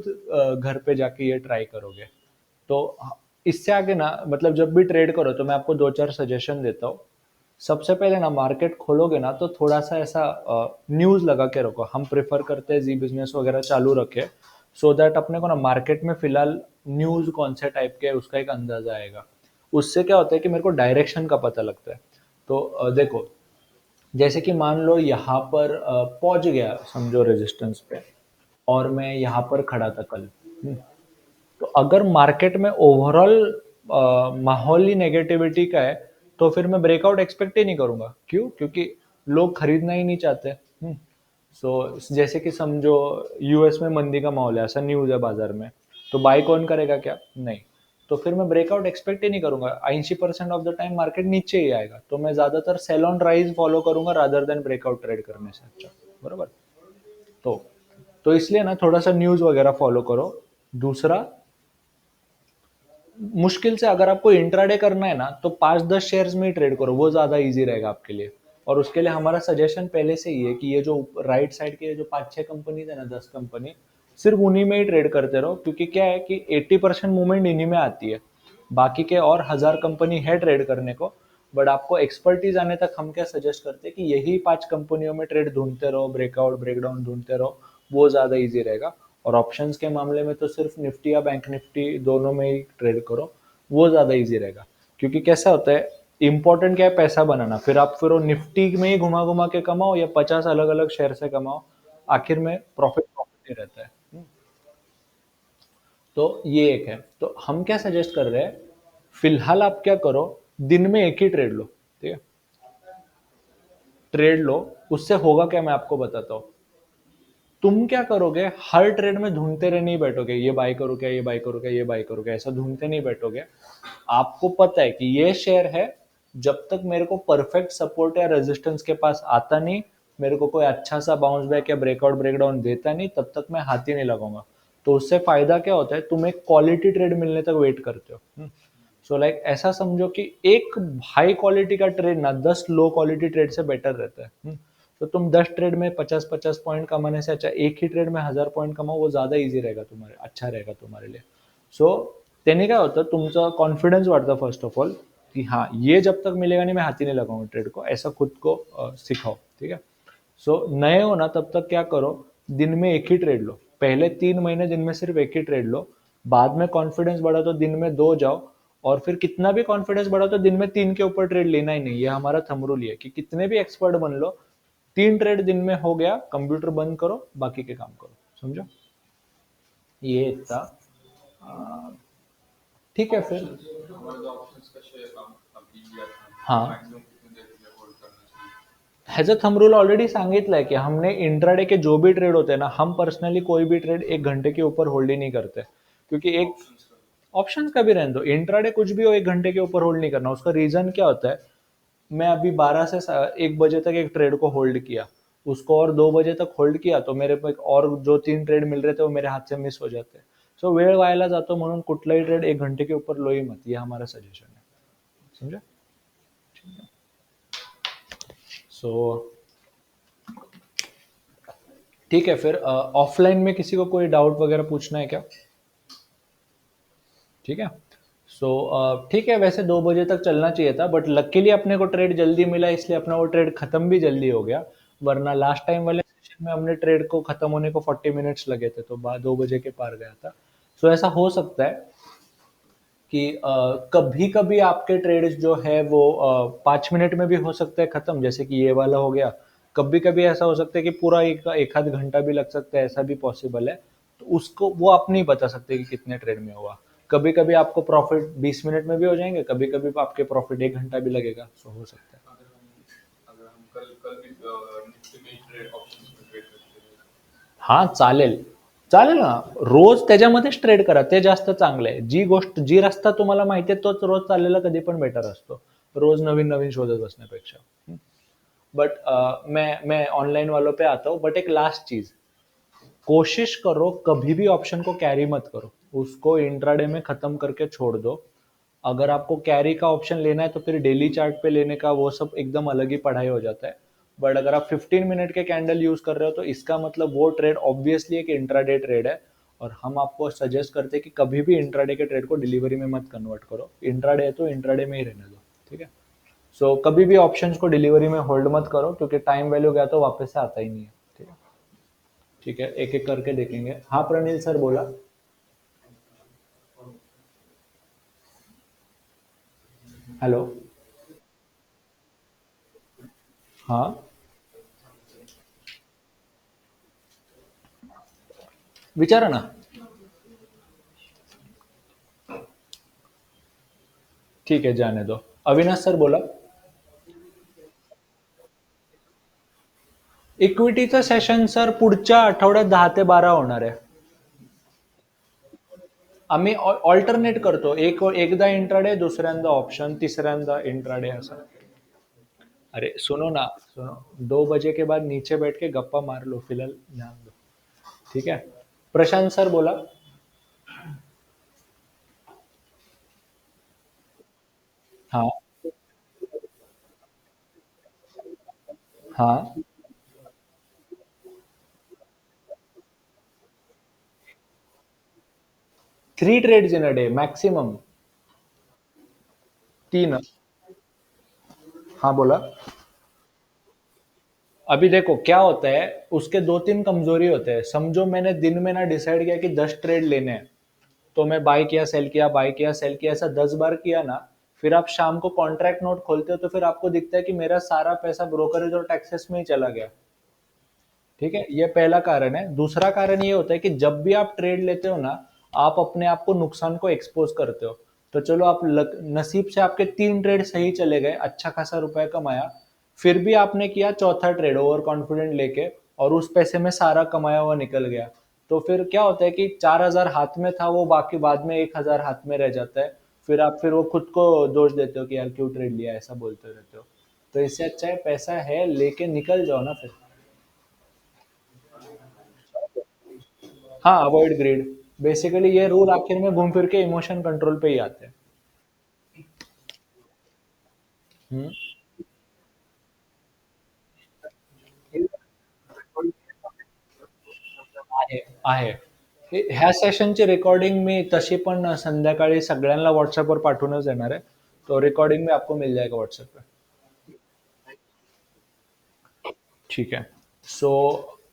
घर पे जाके ये ट्राई करोगे. तो इससे आगे ना, मतलब जब भी ट्रेड करो तो मैं आपको दो चार सजेशन देता हूँ. सबसे पहले ना मार्केट खोलोगे ना तो थोड़ा सा ऐसा न्यूज लगा के रखो. हम प्रेफर करते हैं जी बिजनेस वगैरह चालू रखे, सो दैट अपने को ना मार्केट में फिलहाल न्यूज कौन से टाइप के है उसका एक अंदाजा आएगा. उससे क्या होता है कि मेरे को डायरेक्शन का पता लगता है. तो देखो जैसे कि मान लो यहाँ पर पहुंच गया समझो रेजिस्टेंस पे, और मैं यहाँ पर खड़ा था कल. तो अगर मार्केट में ओवरऑल माहौल ही नेगेटिविटी का है तो फिर मैं ब्रेकआउट एक्सपेक्ट ही नहीं करूंगा. क्यों? क्योंकि लोग खरीदना ही नहीं चाहते. सो जैसे कि समझो यूएस में मंदी का माहौल है, ऐसा न्यूज है बाजार में, तो बाय कौन करेगा? क्या नहीं. तो फिर मैं ब्रेकआउट एक्सपेक्ट ही नहीं करूंगा. 80% ऑफ द टाइम मार्केट नीचे ही आएगा, तो मैं ज्यादातर सेल ऑन राइज फॉलो करूंगा रादर देन ब्रेकआउट ट्रेड करने से. अच्छा बरोबर. तो तो इसलिए ना थोड़ा सा न्यूज वगैरह फॉलो करो. दूसरा, मुश्किल से अगर आपको इंट्राडे करना है ना तो 5-10 शेयर्स में ही ट्रेड करो, वो ज्यादा इजी रहेगा आपके लिए. और उसके लिए हमारा सजेशन पहले से ही है कि ये जो राइट साइड के जो 5-6 कंपनीज है ना, 10 कंपनी, सिर्फ उन्हीं में ही ट्रेड करते रहो. क्योंकि क्या है कि 80% मूवमेंट इन्हीं में आती है. बाकी के और 1000 कंपनी है ट्रेड करने को, बट आपको एक्सपर्टीज आने तक हम क्या सजेस्ट करते हैं कि यही 5 कंपनियों में ट्रेड ढूंढते रहो, ब्रेकआउट ब्रेकडाउन ढूंढते रहो, वो ज्यादा इजी रहेगा. और ऑप्शंस के मामले में तो सिर्फ निफ्टी या बैंक निफ्टी दोनों में ही ट्रेड करो, वो ज्यादा इजी रहेगा. क्योंकि कैसा होता है, इंपॉर्टेंट क्या है, पैसा बनाना. फिर वो निफ्टी में ही घुमा घुमा के कमाओ या 50 अलग अलग शेयर से कमाओ, आखिर में प्रॉफिट प्रॉफिट ही रहता है. तो ये एक है. तो हम क्या सजेस्ट कर रहे हैं, फिलहाल आप क्या करो, दिन में एक ही ट्रेड लो. ठीक है, ट्रेड लो. उससे होगा क्या मैं आपको बताता हूँ. तुम क्या करोगे, हर ट्रेड में ढूंढते रह नहीं बैठोगे, ये बाय करो क्या, ये बाय करो क्या, ये बाय करो क्या, ऐसा ढूंढते नहीं बैठोगे. आपको पता है कि ये शेयर है जब तक मेरे को परफेक्ट सपोर्ट या रेजिस्टेंस के पास आता नहीं, मेरे को कोई अच्छा सा बाउंस बैक या ब्रेकआउट ब्रेकडाउन देता नहीं, तब तक मैं हाथ ही नहीं लगाऊंगा। तो उससे फायदा क्या होता है, तुम एक क्वालिटी ट्रेड मिलने तक वेट करते हो। सो लाइक ऐसा समझो कि एक हाई क्वालिटी का ट्रेड ना 10 लो क्वालिटी ट्रेड से बेटर रहता है। तो तुम 10 ट्रेड में 50-50 पॉइंट कमाने से अच्छा एक ही ट्रेड में 1000 पॉइंट कमाओ, वो ज्यादा इजी रहेगा तुम्हारे, अच्छा रहेगा तुम्हारे लिए। सो त्याने काय होतं, तुमचा कॉन्फिडन्स वाढतं फर्स्ट ऑफ ऑल, कि हाँ ये जब तक मिलेगा नहीं मैं हाथ ही नहीं लगाऊंगा ट्रेड को, ऐसा खुद को सिखाओ, ठीक है। सो नए हो ना, तब तक क्या करो, दिन में एक ही ट्रेड लो, पहले 3 महीने दिन में सिर्फ एक ही ट्रेड लो, बाद में कॉन्फिडेंस बढ़ा तो दिन में 2 जाओ, और फिर कितना भी कॉन्फिडेंस बढ़ा तो दिन में 3 के ऊपर ट्रेड लेना ही नहीं। ये हमारा थंब रूल है कि कितने भी एक्सपर्ट बन लो, 3 ट्रेड दिन में हो गया, कंप्यूटर बंद करो, बाकी के काम करो, समझो। ये था। ठीक है फिर। हमारे जो ऑप्शंस का शेयर काम अभी किया था, हाँ, मैक्सिमम कितनी देर के लिए होल्ड करना चाहिए? ह्याचं थंब रूल ऑलरेडी सांगितलंय कि हमने इंट्राडे के जो भी ट्रेड होते हैं ना, हम पर्सनली कोई भी ट्रेड 1 घंटे के ऊपर होल्ड ही नहीं करते, क्योंकि एक ऑप्शंस का ऑप्शन का भी रहने दो, इंट्राडे कुछ भी हो 1 घंटे के ऊपर होल्ड नहीं करना। उसका रीजन क्या होता है, मैं अभी 12 से 1 बजे तक एक ट्रेड को होल्ड किया, उसको और 2 बजे तक होल्ड किया, तो मेरे को एक और जो 3 ट्रेड मिल रहे थे वो मेरे हाथ से मिस हो जाते। सो वेळ व्हायला जातो, म्हणून कुठलाही ट्रेड 1 घंटे के ऊपर लो ही मत, ये हमारा सजेशन है, समझे। सो ठीक है फिर। ऑफलाइन में किसी को कोई डाउट वगैरह पूछना है क्या? ठीक है। सो ठीक है, वैसे 2 बजे तक चलना चाहिए था, बट लकीली अपने को ट्रेड जल्दी मिला, इसलिए अपना वो ट्रेड खत्म भी जल्दी हो गया। वरना लास्ट टाइम वाले सेशन में हमने ट्रेड को खत्म होने को 40 मिनट्स लगे थे, तो 2 बजे के पार गया था। सो ऐसा हो सकता है कि कभी कभी आपके ट्रेड्स जो है वो 5 मिनट में भी हो सकता है खत्म, जैसे कि ये वाला हो गया। कभी कभी ऐसा हो सकता है कि पूरा एक आध घंटा भी लग सकता है, ऐसा भी पॉसिबल है। तो उसको वो आप नहीं बता सकते कि कितने ट्रेड में हुआ। कभी कभी आपको प्रॉफिट 20 मिनट में भी हो जाएंगे, कभी कभी आपके प्रॉफिट 1 घंटा भी लगेगा, सो हो सकता है। अगर हम कल कल भी निफ्टी में ट्रेड ऑप्शंस में ट्रेड करते हैं, हा चालेल, चालेल ना। रोज त्याच्यामध्येच ट्रेड करा, ते जास्त चांगलं आहे। जी रस्ता तुम्हाला माहिती आहे तोच रोज चाललेला कधी पण बेटर असतो, रोज नवीन नवीन शोधत बसण्यापेक्षा। बट मैं ऑनलाइन वालों पे आता हूँ। बट एक लास्ट चीज, कोशिश करो कभी भी ऑप्शन को कैरी मत करो, उसको इंट्राडे में खत्म करके छोड़ दो। अगर आपको कैरी का ऑप्शन लेना है तो फिर डेली चार्ट पे लेने का वो सब एकदम अलग ही पढ़ाई हो जाता है। बट अगर आप 15 मिनट के कैंडल यूज कर रहे हो तो इसका मतलब वो ट्रेड ऑब्वियसली एक इंट्राडे ट्रेड है, और हम आपको सजेस्ट करते हैं कि कभी भी इंट्राडे के ट्रेड को डिलीवरी में मत कन्वर्ट करो। इंट्राडे है तो इंट्राडे में ही रहने दो, ठीक है। सो कभी भी ऑप्शंस को डिलीवरी में होल्ड मत करो, क्योंकि टाइम वैल्यू गया तो वापस से आता ही नहीं है, ठीक है। ठीक है, एक एक करके देखेंगे। हाँ प्रणील सर बोला। हेलो। हाँ, विचारा ना। ठीक है, जाने दो। अविनाश सर बोला। इक्विटीचं सेशन सर पुढच्या आठवड्यात 10 ते 12 होणार आहे। आम्ही ऑल्टरनेट करतो, एकदा इंट्राडे, दुसऱ्यांदा ऑप्शन, तिसऱ्यांदा इंट्राडे, असं। अरे सुनो ना, सुनो, 2 बजे के बाद नीचे बैठ के गप्पा मार लो, फिलहाल ध्यान दो, ठीक है। प्रशांत सर बोला। हाँ। हाँ, 3 trades in a day maximum. 3। हाँ बोला। अभी देखो क्या होता है, उसके 2-3 कमजोरी होते हैं। समझो मैंने दिन में ना डिसाइड किया कि 10 ट्रेड लेने हैं, तो मैं बाय किया सेल किया, बाय किया सेल किया, ऐसा 10 बार किया ना, फिर आप शाम को कॉन्ट्रैक्ट नोट खोलते हो तो फिर आपको दिखता है कि मेरा सारा पैसा ब्रोकरेज और टैक्सेस में ही चला गया। ठीक है, ये पहला कारण है। दूसरा कारण ये होता है कि जब भी आप ट्रेड लेते हो ना, आप अपने आप को नुकसान को एक्सपोज करते हो। तो चलो आप नसीब से आपके 3 ट्रेड सही चले गए, अच्छा खासा रुपया कमाया, फिर भी आपने किया चौथा ट्रेड ओवर कॉन्फिडेंट लेके, और उस पैसे में सारा कमाया हुआ निकल गया। तो फिर क्या होता है कि 4,000 हाथ में था, वो बाकी बाद में 1,000 हाथ में रह जाता है। फिर वो खुद को दोष देते हो कि यार क्यों ट्रेड लिया, ऐसा बोलते रहते हो। तो इससे अच्छा है पैसा है लेके निकल जाओ ना फिर। हाँ, अवॉइड ग्रीड। बेसिकली ये रूल आखिर में घूम फिर के इमोशन कंट्रोल पे ही आते हैं। हम्म। आहे आहे ह्या सेशनची रेकॉर्डिंग मी तशी पण संध्याकाळी सगळ्यांना व्हॉट्सअपवर पाठवूनच देणार आहे। तो रिकॉर्डिंग में आपको मिल जाएगा व्हाट्सएप पे। ठीक है। सो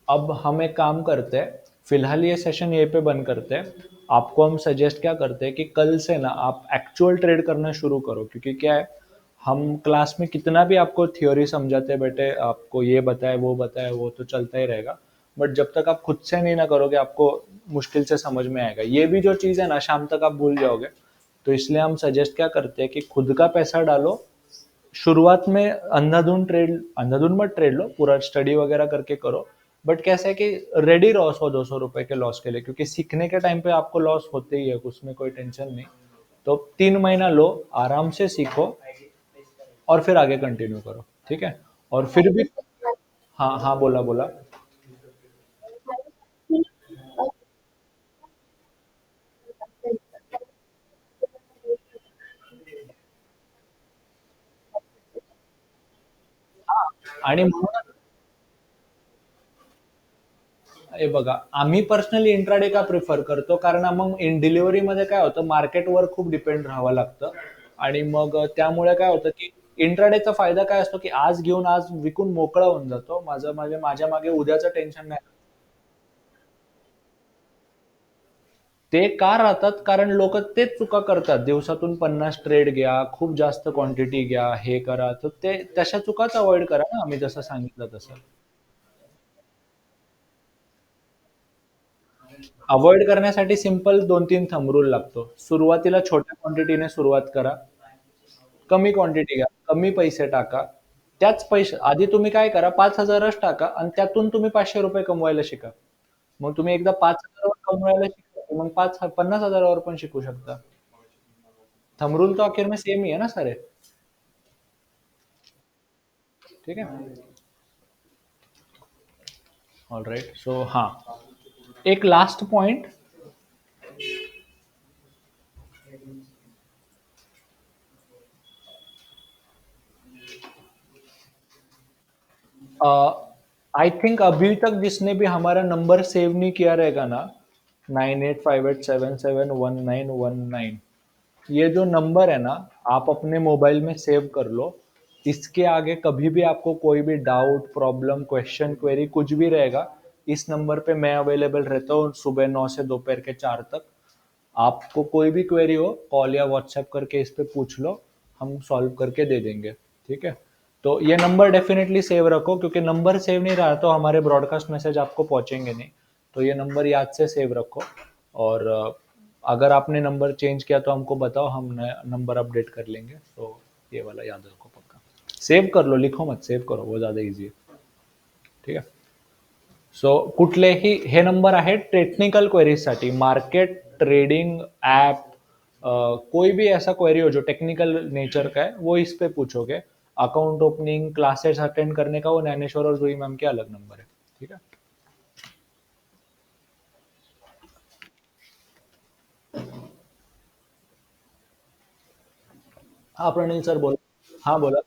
अब हम एक काम करते हैं, फिलहाल ये सेशन यहीं पे बंद करते हैं। आपको हम सजेस्ट क्या करते हैं कि कल से ना आप एक्चुअल ट्रेड करना शुरू करो, क्योंकि क्या है, हम क्लास में कितना भी आपको थ्योरी समझाते बैठे, आपको ये बताए वो बताए, वो तो चलता ही रहेगा। बट जब तक आप खुद से नहीं ना करोगे, आपको मुश्किल से समझ में आएगा। ये भी जो चीज़ है ना, शाम तक आप भूल जाओगे। तो इसलिए हम सजेस्ट क्या करते हैं कि खुद का पैसा डालो। शुरुआत में अंधाधुन मत ट्रेड लो, पूरा स्टडी वगैरह करके करो। बट कैसा है कि रेडी रहो 100-200 रुपए के लॉस के लिए, क्योंकि सीखने के टाइम पे आपको लॉस होते ही है, उसमें कोई टेंशन नहीं। तो 3 महीना लो, आराम से सीखो, और फिर आगे कंटिन्यू करो। ठीक है। और फिर भी, हाँ हाँ, बोला बोला। आणि म्हणून हे बघा, आम्ही पर्सनली इंट्राडे का प्रिफर करतो, कारण मग इन डिलिव्हरीमध्ये काय होतं, मार्केटवर खूप डिपेंड राहावं लागतं। आणि मग त्यामुळे काय होतं की इंट्राडेचा फायदा काय असतो की आज घेऊन आज विकून मोकळा होऊन जातो। माझं म्हणजे माझ्या मागे उद्याचं टेन्शन नाही। ते का राहतात, कारण लोक तेच चुका करतात, दिवसातून 50 ट्रेड घ्या, खूप जास्त क्वांटिटी घ्या, हे करा। तर ते तशा चुकाच अवॉइड करा ना, आम्ही जसं सांगितलं तसं। अवॉइड करण्यासाठी सिंपल 2-3 थंब रूल लागतो। सुरुवातीला छोट्या क्वांटिटीने सुरुवात करा, कमी क्वांटिटी घ्या, कमी पैसे टाका। त्याच पैसे आधी तुम्ही काय करा, 5,000च टाका आणि त्यातून तुम्ही ₹500 कमवायला शिका। मग तुम्ही एकदा 5,000 कमवायला शिकला की मग 50,000 पण शिकू शकता। थंब रूल तो आखिर में सेम ही है ना सारे। ठीक है। All right. सो हाँ, एक लास्ट पॉइंट। आई थिंक अभी तक जिसने भी हमारा नंबर सेव नहीं किया रहेगा ना, 9858771919, ये जो नंबर है ना, आप अपने मोबाइल में सेव कर लो। इसके आगे कभी भी आपको कोई भी डाउट, प्रॉब्लम, क्वेश्चन, क्वेरी कुछ भी रहेगा, इस नंबर पे मैं अवेलेबल रहता हूँ सुबह 9 से दोपहर के 4 तक। आपको कोई भी क्वेरी हो, कॉल या व्हाट्सएप करके इस पे पूछ लो, हम सॉल्व करके दे देंगे। ठीक है। तो ये नंबर डेफिनेटली सेव रखो, क्योंकि नंबर सेव नहीं रहा तो हमारे ब्रॉडकास्ट मैसेज आपको पहुंचेंगे नहीं। तो ये नंबर याद से सेव रखो। और अगर आपने नंबर चेंज किया तो हमको बताओ, हम नया नंबर अपडेट कर लेंगे। तो ये वाला याद रखो पक्का। सेव कर लो, लिखो मत, सेव करो, वो ज़्यादा इजी है। ठीक आहे। सो कुठलेही हे नंबर आहे टेक्निकल क्वेरीजसाठी, मार्केट, ट्रेडिंग, ऐप, कोई भी ऐसा क्वेरी हो जो टेक्निकल नेचर का है, वो इस पे पूछोगे। अकाउंट ओपनिंग, क्लासेस अटेंड करने का वो ज्ञानेश्वर और जुई मैम के अलग नंबर है। ठीक है। हाँ प्रणील सर बोला। हाँ बोला।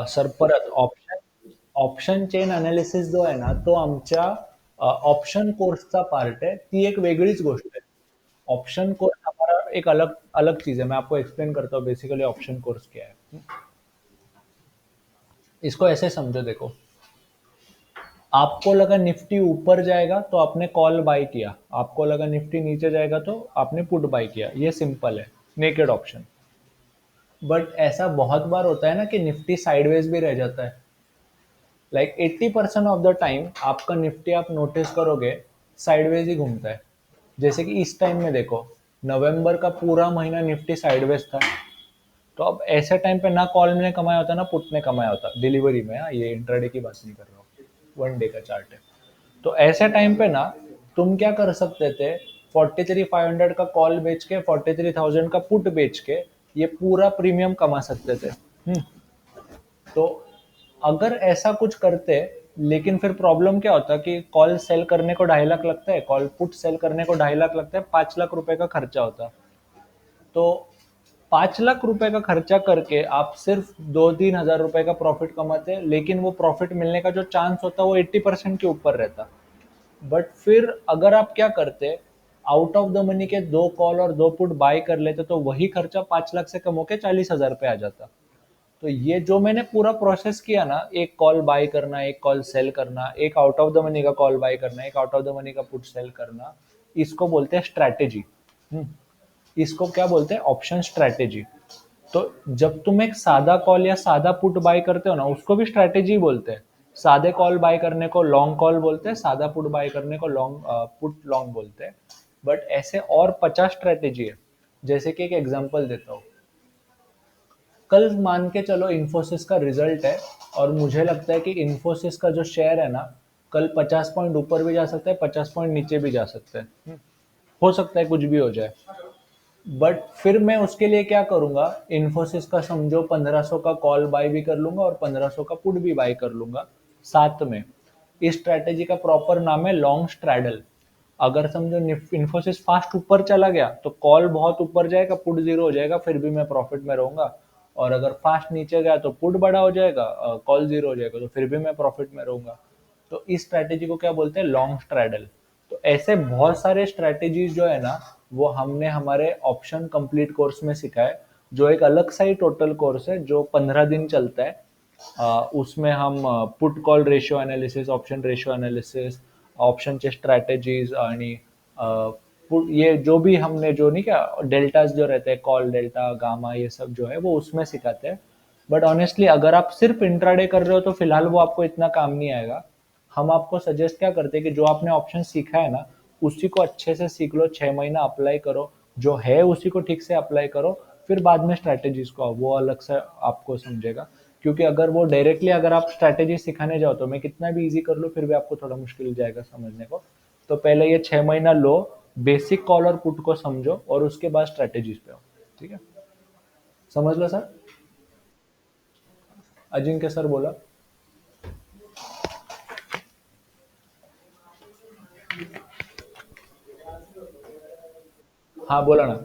सर परत ऑप्शन ऑप्शन चेन अनालिसिस जो आहे ना, तो आमच्या ऑप्शन कोर्सचा पार्ट है। ती एक वेगळीच गोष्ट है। ऑप्शन कोर्स हमारा एक अलग अलग चीज है। मैं आपको एक्सप्लेन करता हूँ बेसिकली ऑप्शन कोर्स क्या है। इसको ऐसे समझो, देखो, आपको लगा निफ्टी ऊपर जाएगा तो आपने कॉल बाय किया, आपको लगा निफ्टी नीचे जाएगा तो आपने पुट बाय किया। ये सिंपल है, नेकेड ऑप्शन। बट ऐसा बहुत बार होता है ना कि निफ्टी साइडवेज भी रह जाता है। लाइक 80% ऑफ द टाइम आपका निफ्टी आप नोटिस करोगे साइडवेज ही घूमता है। जैसे कि इस टाइम में देखो, नवंबर का पूरा महीना निफ्टी साइडवेज था। तो अब ऐसे टाइम पे ना कॉल ने कमाया होता ना पुट ने कमाया होता, डिलीवरी में। हाँ, ये इंट्राडे की बात नहीं कर रहा हूँ, वन डे का चार्ट है। तो ऐसे टाइम पे ना तुम क्या कर सकते थे, 43,500 का कॉल बेच के 43,000 का पुट बेच के ये पूरा प्रीमियम कमा सकते थे। तो अगर ऐसा कुछ करते, लेकिन फिर प्रॉब्लम क्या होता कि कॉल सेल करने को 2.5 लाख लगता है, कॉल पुट सेल करने को 2.5 लाख लगता है, 5 लाख रुपए का खर्चा होता। तो 5 लाख रुपए का खर्चा करके आप सिर्फ 2-3 हज़ार रुपए का प्रॉफिट कमाते, लेकिन वो प्रॉफिट मिलने का जो चांस होता है वो 80% के ऊपर रहता। बट फिर अगर आप क्या करते, आउट ऑफ द मनी के 2 कॉल और 2 पुट बाय कर लेते, तो वही खर्चा 5 लाख से कम होके 40 हज़ार पे आ जाता। तो ये जो मैंने पूरा प्रोसेस किया ना, एक कॉल बाय करना, एक कॉल सेल करना, एक आउट ऑफ द मनी का कॉल बाय करना, एक आउट ऑफ द मनी का पुट सेल करना, इसको बोलते हैं स्ट्रैटेजी। इसको क्या बोलते हैं? Option strategy. तो जब तुम एक सादा कॉल या सादा पुट बाय करते हो ना, उसको भी स्ट्रैटेजी बोलते हैं। सादे कॉल बाय करने को लॉन्ग कॉल बोलते हैं, सादा पुट बाय करने को लॉन्ग पुट लॉन्ग बोलते हैं। बट ऐसे और 50 स्ट्रैटेजी है। जैसे कि एक एग्जांपल देता हूँ। कल मान के चलो इन्फोसिस का रिजल्ट है, और मुझे लगता है कि इन्फोसिस का जो शेयर है ना, कल 50 पॉइंट ऊपर भी जा सकता है, 50 पॉइंट नीचे भी जा सकता है, हो सकता है कुछ भी हो जाए। बट फिर मैं उसके लिए क्या करूंगा, इन्फोसिस का समझो 1500 का कॉल बाय भी कर लूंगा और 1500 का पुट भी बाय कर लूंगा साथ में। इस स्ट्रैटेजी का प्रॉपर नाम है लॉन्ग स्ट्रैडल। अगर समझो इन्फोसिस फास्ट ऊपर चला गया तो कॉल बहुत ऊपर जाएगा, पुट जीरो हो जाएगा, फिर भी मैं प्रॉफिट में रहूंगा। और अगर फास्ट नीचे गया तो पुट बड़ा हो जाएगा, कॉल जीरो हो जाएगा, तो फिर भी मैं प्रॉफिट में रहूंगा। तो इस स्ट्रैटेजी को क्या बोलते हैं? Long straddle. तो ऐसे बहुत सारे स्ट्रैटेजीज जो है ना, वो हमने हमारे ऑप्शन कंप्लीट कोर्स में सिखाए, जो एक अलग सा ही टोटल कोर्स है जो 15 दिन चलता है। उसमें हम put call ratio analysis, option ratio analysis, ऑप्शनचे स्ट्रॅटेजीज आणि ये जो भी हमने जो नहीं क्या डेल्टाज जो रहते हैं, कॉल डेल्टा गामा, ये सब जो है वो उसमें सिखाते हैं। बट ऑनेस्टली अगर आप सिर्फ इंट्राडे कर रहे हो तो फिलहाल वो आपको इतना काम नहीं आएगा। हम आपको सजेस्ट क्या करते हैं कि जो आपने ऑप्शन सीखा है ना, उसी को अच्छे से सीख लो, 6 महीना अप्लाई करो, जो है उसी को ठीक से अप्लाई करो, फिर बाद में स्ट्रैटेजीज को आओ, वो अलग से आपको समझेगा। क्योंकि अगर वो डायरेक्टली अगर आप स्ट्रैटेजी सिखाने जाओ तो मैं कितना भी इजी कर लूँ फिर भी आपको थोड़ा मुश्किल जाएगा समझने को। तो पहले ये 6 महीना लो, बेसिक कॉल और पुट को समझो, और उसके बाद स्ट्रैटेजीज पे आओ। ठीक है, समझ लो सर। अजिंक्य सर बोला। हाँ बोला ना।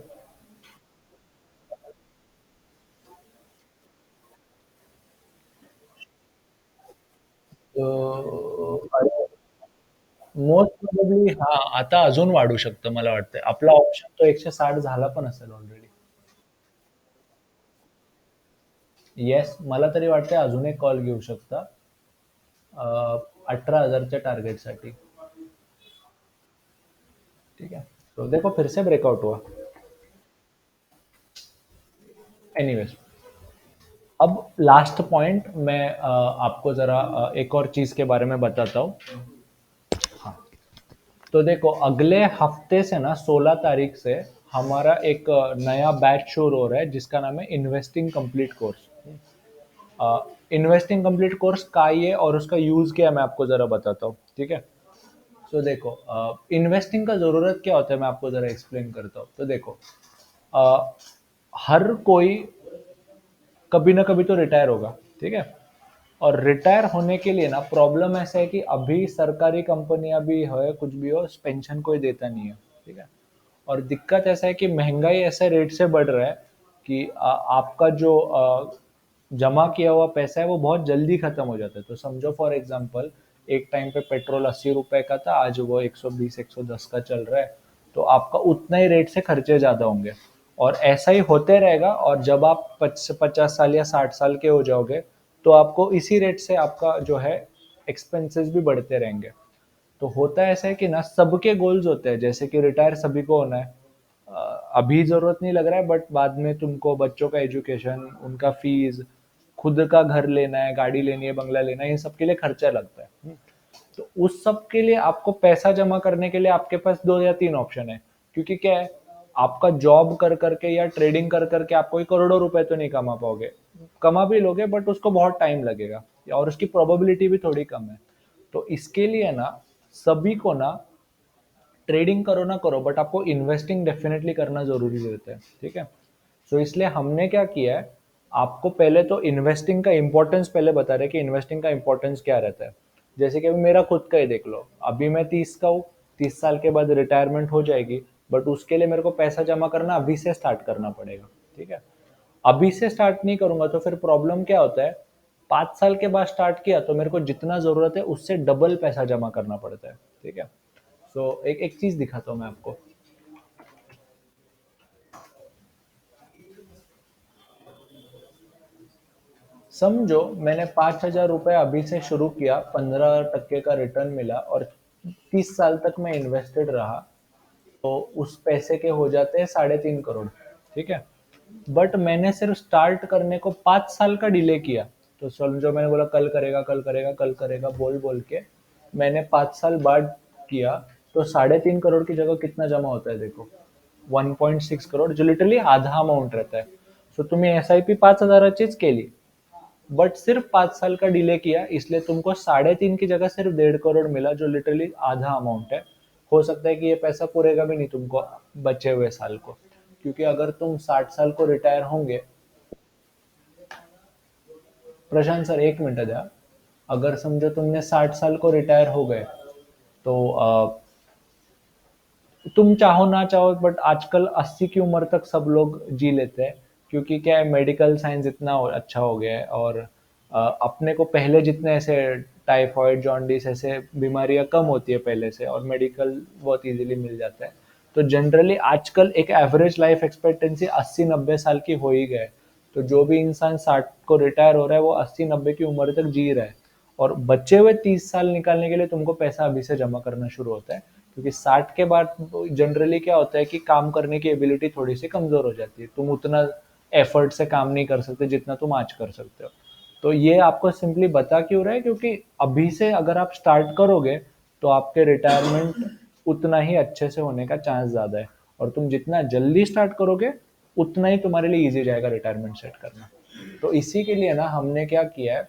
मोस्ट प्रोबेबली हा आता अजून वाढू शकतं मला वाटतंय. आपला ऑप्शन तो 160 झाला पण असेल ऑलरेडी. येस, मला तरी वाटतंय अजून एक कॉल घेऊ शकता 18,000च्या टार्गेटसाठी. ठीक है, तो देखो फिर से ब्रेकआउट हुआ। एनीवेज, अब लास्ट पॉइंट मैं आपको जरा एक और चीज के बारे में बताता हूँ। हाँ, तो देखो अगले हफ्ते से ना 16 तारीख से हमारा एक नया बैच शुरू हो रहा है जिसका नाम है investing complete course. Investing complete course का ये और उसका यूज क्या है मैं आपको जरा बताता हूँ। ठीक है, तो देखो इन्वेस्टिंग का जरूरत क्या होता है मैं आपको जरा एक्सप्लेन करता हूँ। तो देखो अ, हर कोई कभी ना कभी तो रिटायर होगा। ठीक है, और रिटायर होने के लिए ना प्रॉब्लम ऐसा है कि अभी सरकारी कंपनियां भी है, कुछ भी हो, पेंशन कोई देता नहीं है। ठीक है, और दिक्कत ऐसा है कि महंगाई ऐसे रेट से बढ़ रहा है कि आपका जो जमा किया हुआ पैसा है वो बहुत जल्दी खत्म हो जाता है। तो समझो फॉर एग्जांपल एक टाइम पे पेट्रोल 80 रुपए का था, आज वो 120 110 का चल रहा है, तो आपका उतना ही रेट से खर्चे ज्यादा होंगे। और ऐसा ही होते रहेगा, और जब आप 50 साल या 60 साल के हो जाओगे तो आपको इसी रेट से आपका जो है एक्सपेंसेस भी बढ़ते रहेंगे। तो होता है ऐसा है कि ना सबके गोल्स होते हैं, जैसे कि रिटायर सभी को होना है। अभी जरूरत नहीं लग रहा है, बट बाद में तुमको बच्चों का एजुकेशन, उनका फीस, खुद का घर लेना है, गाड़ी लेनी है, बंगला लेना है, इन सब के लिए खर्चा लगता है। तो उस सब के लिए आपको पैसा जमा करने के लिए आपके पास 2 या 3 ऑप्शन है। क्योंकि क्या है, आपका जॉब कर करके या ट्रेडिंग कर करके आप कोई करोड़ों रुपए तो नहीं कमा पाओगे। कमा भी लोगे बट उसको बहुत टाइम लगेगा, और उसकी प्रोबेबिलिटी भी थोड़ी कम है। तो इसके लिए ना सभी को ना ट्रेडिंग करो ना करो, बट आपको इन्वेस्टिंग डेफिनेटली करना जरूरी रहता है, ठीक है। सो इसलिए हमने क्या किया है, आपको पहले तो इन्वेस्टिंग का इंपॉर्टेंस पहले बता रहे कि इन्वेस्टिंग का इंपॉर्टेंस क्या रहता है। जैसे कि अभी मेरा खुद का ही देख लो, अभी मैं 30 का हूँ, 30 साल के बाद रिटायरमेंट हो जाएगी, बट उसके लिए मेरे को पैसा जमा करना अभी से स्टार्ट करना पड़ेगा, ठीक है। अभी से स्टार्ट नहीं करूंगा तो फिर प्रॉब्लम क्या होता है, 5 साल के बाद स्टार्ट किया तो मेरे को जितना जरूरत है उससे डबल पैसा जमा करना पड़ता है, ठीक है। सो एक एक चीज दिखाता हूँ मैं आपको। समझो मैंने 5,000 रुपये अभी से शुरू किया, 15% का रिटर्न मिला और 30 साल तक मैं इन्वेस्टेड रहा, तो उस पैसे के हो जाते हैं 3.5 करोड़, ठीक है। बट मैंने सिर्फ स्टार्ट करने को 5 साल का डिले किया। तो समझो मैंने बोला कल करेगा कल करेगा कल करेगा बोल बोल के मैंने 5 साल बाद किया, तो 3.5 करोड़ की जगह कितना जमा होता है देखो, 1.6 करोड़, जो लिटरली आधा अमाउंट रहता है। सो तुम्हें SIP 5,000 केली, बट सिर्फ 5 साल का डिले किया, इसलिए तुमको 3.5 की जगह सिर्फ 1.5 करोड़ मिला, जो लिटरली आधा अमाउंट है। हो सकता है कि ये पैसा पूरेगा भी नहीं तुमको बचे हुए साल को, क्योंकि अगर तुम 60 साल को रिटायर होंगे, प्रशांत सर 1 मिनट द्या, अगर समझो तुमने 60 साल को रिटायर हो गए, तो तुम चाहो ना चाहो बट आजकल 80 की उम्र तक सब लोग जी लेते हैं, क्योंकि क्या है, मेडिकल साइंस इतना अच्छा हो गया है, और अपने को पहले जितने ऐसे टाइफॉइड जॉन्डिस ऐसे बीमारियां कम होती है पहले से, और मेडिकल बहुत इजीली मिल जाता है। तो जनरली आजकल एक एवरेज लाइफ एक्सपेक्टेंसी 80-90 साल की हो ही गए। तो जो भी इंसान 60 को रिटायर हो रहा है वो 80-90 की उम्र तक जी रहा है, और बचे हुए 30 साल निकालने के लिए तुमको पैसा अभी से जमा करना शुरू होता है, क्योंकि 60 के बाद जनरली क्या होता है कि काम करने की एबिलिटी थोड़ी सी कमजोर हो जाती है, तुम उतना एफर्ट से काम नहीं कर सकते जितना तुम आज कर सकते हो। तो ये आपको सिंपली बता क्यों रहा है, क्योंकि अभी से अगर आप स्टार्ट करोगे तो आपके रिटायरमेंट उतना ही अच्छे से होने का चांस ज्यादा है, और तुम जितना जल्दी स्टार्ट करोगे उतना ही तुम्हारे लिए इजी जाएगा रिटायरमेंट सेट करना। तो इसी के लिए ना हमने क्या किया है,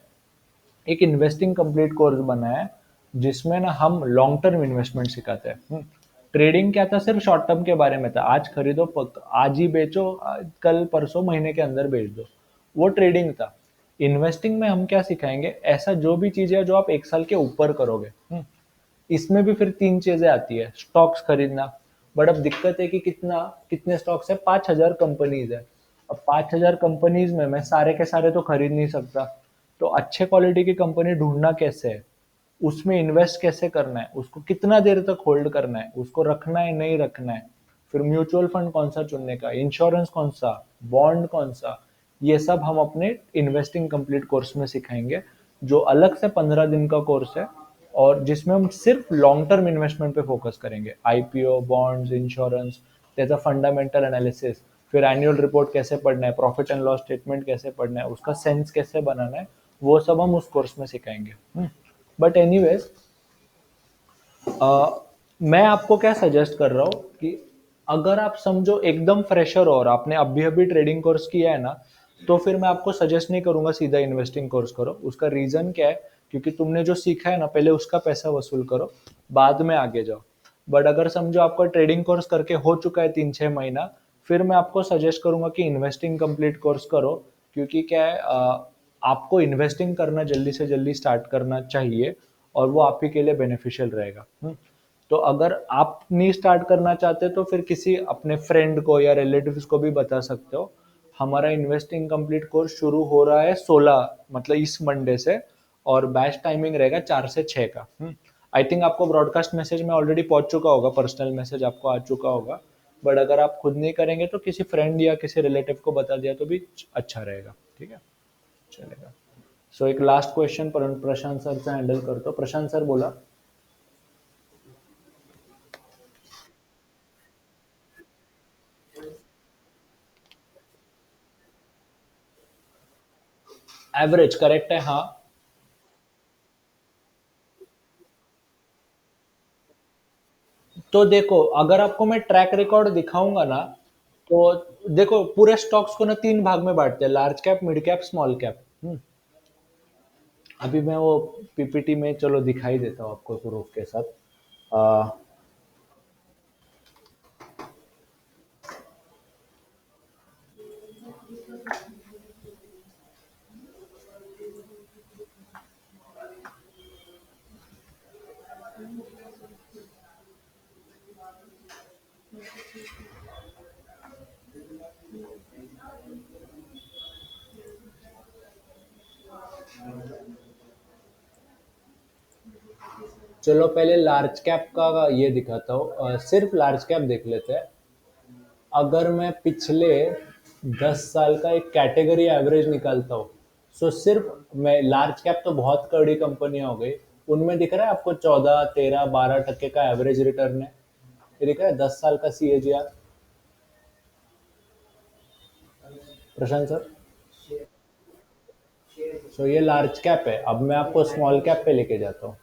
एक इन्वेस्टिंग कंप्लीट कोर्स बनाया है, जिसमें ना हम लॉन्ग टर्म इन्वेस्टमेंट सिखाते हैं। ट्रेडिंग क्या था, सिर्फ शॉर्ट टर्म के बारे में था, आज खरीदो आज ही बेचो, कल परसों महीने के अंदर बेच दो, वो ट्रेडिंग था। इन्वेस्टिंग में हम क्या सिखाएंगे, ऐसा जो भी चीज है जो आप 1 साल के ऊपर करोगे। इसमें भी फिर 3 चीजें आती है, स्टॉक्स खरीदना। बट अब दिक्कत है कि कितने स्टॉक्स है, 5,000 कंपनीज है। अब 5,000 कंपनीज में मैं सारे के सारे तो खरीद नहीं सकता, तो अच्छे क्वालिटी की कंपनी ढूंढना कैसे है, उसमें इन्वेस्ट कैसे करना है, उसको कितना देर तक होल्ड करना है, उसको रखना है नहीं रखना है, फिर म्यूचुअल फंड कौन सा चुनने का, इंश्योरेंस कौन सा, बॉन्ड कौन सा, ये सब हम अपने इन्वेस्टिंग कंप्लीट कोर्स में सिखाएंगे, जो अलग से 15 दिन का कोर्स है, और जिसमें हम सिर्फ लॉन्ग टर्म इन्वेस्टमेंट पे फोकस करेंगे, IPO बॉन्ड्स इंश्योरेंस, त्याचा फंडामेंटल एनालिसिस, फिर एनुअल रिपोर्ट कैसे पढ़ना है, प्रॉफिट एंड लॉस स्टेटमेंट कैसे पढ़ना है, उसका सेंस कैसे बनाना है, वो सब हम उस कोर्स में सिखाएंगे। बट एनीवेज, मैं आपको क्या सजेस्ट कर रहा हूँ कि अगर आप समझो एकदम फ्रेशर हो और आपने अभी अभी ट्रेडिंग कोर्स किया है ना, तो फिर मैं आपको सजेस्ट नहीं करूंगा सीधा इन्वेस्टिंग कोर्स करो। उसका रीजन क्या है, क्योंकि तुमने जो सीखा है ना, पहले उसका पैसा वसूल करो, बाद में आगे जाओ। बट अगर समझो आपका ट्रेडिंग कोर्स करके हो चुका है 3-6 महीना, फिर मैं आपको सजेस्ट करूंगा कि इन्वेस्टिंग कंप्लीट कोर्स करो, क्योंकि क्या है, आपको इन्वेस्टिंग करना जल्दी से जल्दी स्टार्ट करना चाहिए, और वो आप ही के लिए बेनिफिशियल रहेगा। तो अगर आप नहीं स्टार्ट करना चाहते तो फिर किसी अपने फ्रेंड को या रिलेटिव्स को भी बता सकते हो। हमारा इन्वेस्टिंग कंप्लीट कोर्स शुरू हो रहा है 16, मतलब इस मंडे से, और बैच टाइमिंग रहेगा 4 से 6 का। आई थिंक आपको ब्रॉडकास्ट मैसेज में ऑलरेडी पहुंच चुका होगा, पर्सनल मैसेज आपको आ चुका होगा। बट अगर आप खुद नहीं करेंगे तो किसी फ्रेंड या किसी रिलेटिव को बता दिया तो भी अच्छा रहेगा, ठीक है, चलेगा। सो एक लास्ट क्वेश्चन प्रशांत सर से हैंडल करतो। प्रशांत सर बोला। एवरेज करेक्ट है, हाँ। तो देखो, अगर आपको मैं ट्रैक रिकॉर्ड दिखाऊंगा ना, तो देखो पूरे स्टॉक्स को ना 3 भाग में बांटते हैं, large cap, mid cap, small cap. अभी मैं वो PPT में चलो दिखाई देता हूँ आपको प्रूफ के साथ। चलो पहले लार्ज कैप का ये दिखाता हूँ, सिर्फ लार्ज कैप देख लेते हैं। अगर मैं पिछले 10 साल का एक कैटेगरी एवरेज निकालता हूँ, सो सिर्फ मैं लार्ज कैप तो बहुत कड़ी कंपनियां हो गई, उनमें दिख रहा है आपको 14, 13, 12% का एवरेज रिटर्न है। ये दिख रहा है 10 साल का CAGR। प्रशांत सर, सो ये लार्ज कैप है। अब मैं आपको स्मॉल कैप पे लेके जाता हूँ।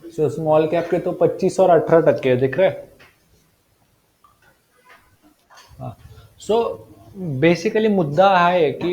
सो स्मॉल कैप के तो 25 और 18% दिख रहे हैं। हाँ, सो बेसिकली मुद्दा है कि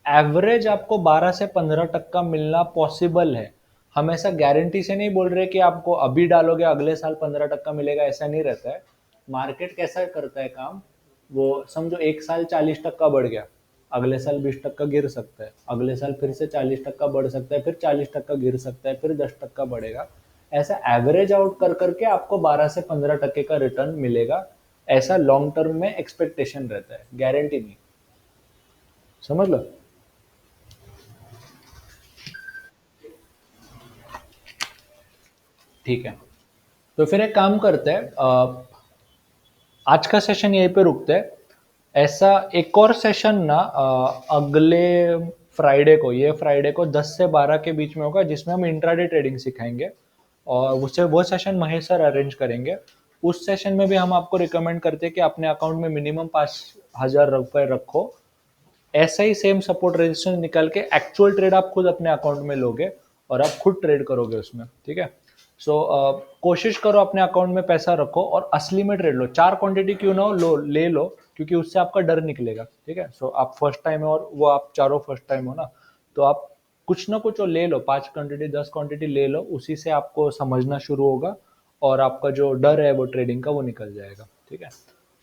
एवरेज आपको 12 से 15% मिलना पॉसिबल है। हम ऐसा गारंटी से नहीं बोल रहे कि आपको अभी डालोगे अगले साल 15% मिलेगा, ऐसा नहीं रहता है। मार्केट कैसा करता है काम, वो समझो एक साल 40% बढ़ गया, अगले साल 20% गिर सकता है, अगले साल फिर से 40% बढ़ सकता है, फिर 40% गिर सकता है, फिर 10% बढ़ेगा। ऐसा एवरेज आउट कर करके आपको 12 से 15% का रिटर्न मिलेगा। ऐसा लॉन्ग टर्म में एक्सपेक्टेशन रहता है, गारंटी नहीं। समझ लो। ठीक है, तो फिर एक काम करते हैं, आज का सेशन यहीं पे रुकते हैं। ऐसा एक और सेशन ना अगले फ्राइडे को, ये फ्राइडे को 10 से 12 के बीच में होगा, जिसमें हम इंट्राडे ट्रेडिंग सिखाएंगे, और उससे वो सेशन महेश सर अरेंज करेंगे। उस सेशन में भी हम आपको रिकमेंड करते हैं कि अपने अकाउंट में मिनिमम 5,000 रुपये रखो। ऐसा ही सेम सपोर्ट रेजिस्टेंस निकाल के एक्चुअल ट्रेड आप खुद अपने अकाउंट में लोगे और आप खुद ट्रेड करोगे उसमें। ठीक है, सो कोशिश करो अपने अकाउंट में पैसा रखो और असली में ट्रेड लो। 4 क्वांटिटी क्यों ना हो, ले लो, क्योंकि उससे आपका डर निकलेगा। ठीक है, सो आप फर्स्ट टाइम हो और वो आप चारों फर्स्ट टाइम हो ना, तो आप कुछ ना कुछ ले लो, 5 क्वांटिटी 10 क्वांटिटी ले लो, उसी से आपको समझना शुरू होगा और आपका जो डर है वो ट्रेडिंग का वो निकल जाएगा। ठीक है,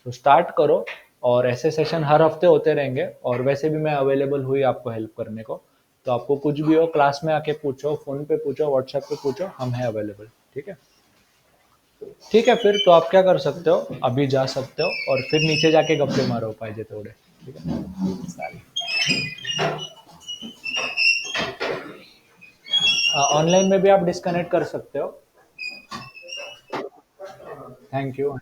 तो स्टार्ट करो, और ऐसे सेशन हर हफ्ते होते रहेंगे। और वैसे भी मैं अवेलेबल हुई आपको हेल्प करने को, तो आपको कुछ भी हो क्लास में आके पूछो, फोन पे पूछो, व्हाट्सएप पे पूछो, हम हैं अवेलेबल। ठीक है, ठीक है, फिर तो आप क्या कर सकते हो, अभी जा सकते हो और फिर नीचे जाके गप्पे मारो पाहिजे थोड़े। ठीक है, ऑनलाइन में भी आप डिस्कनेक्ट कर सकते हो। Thank you.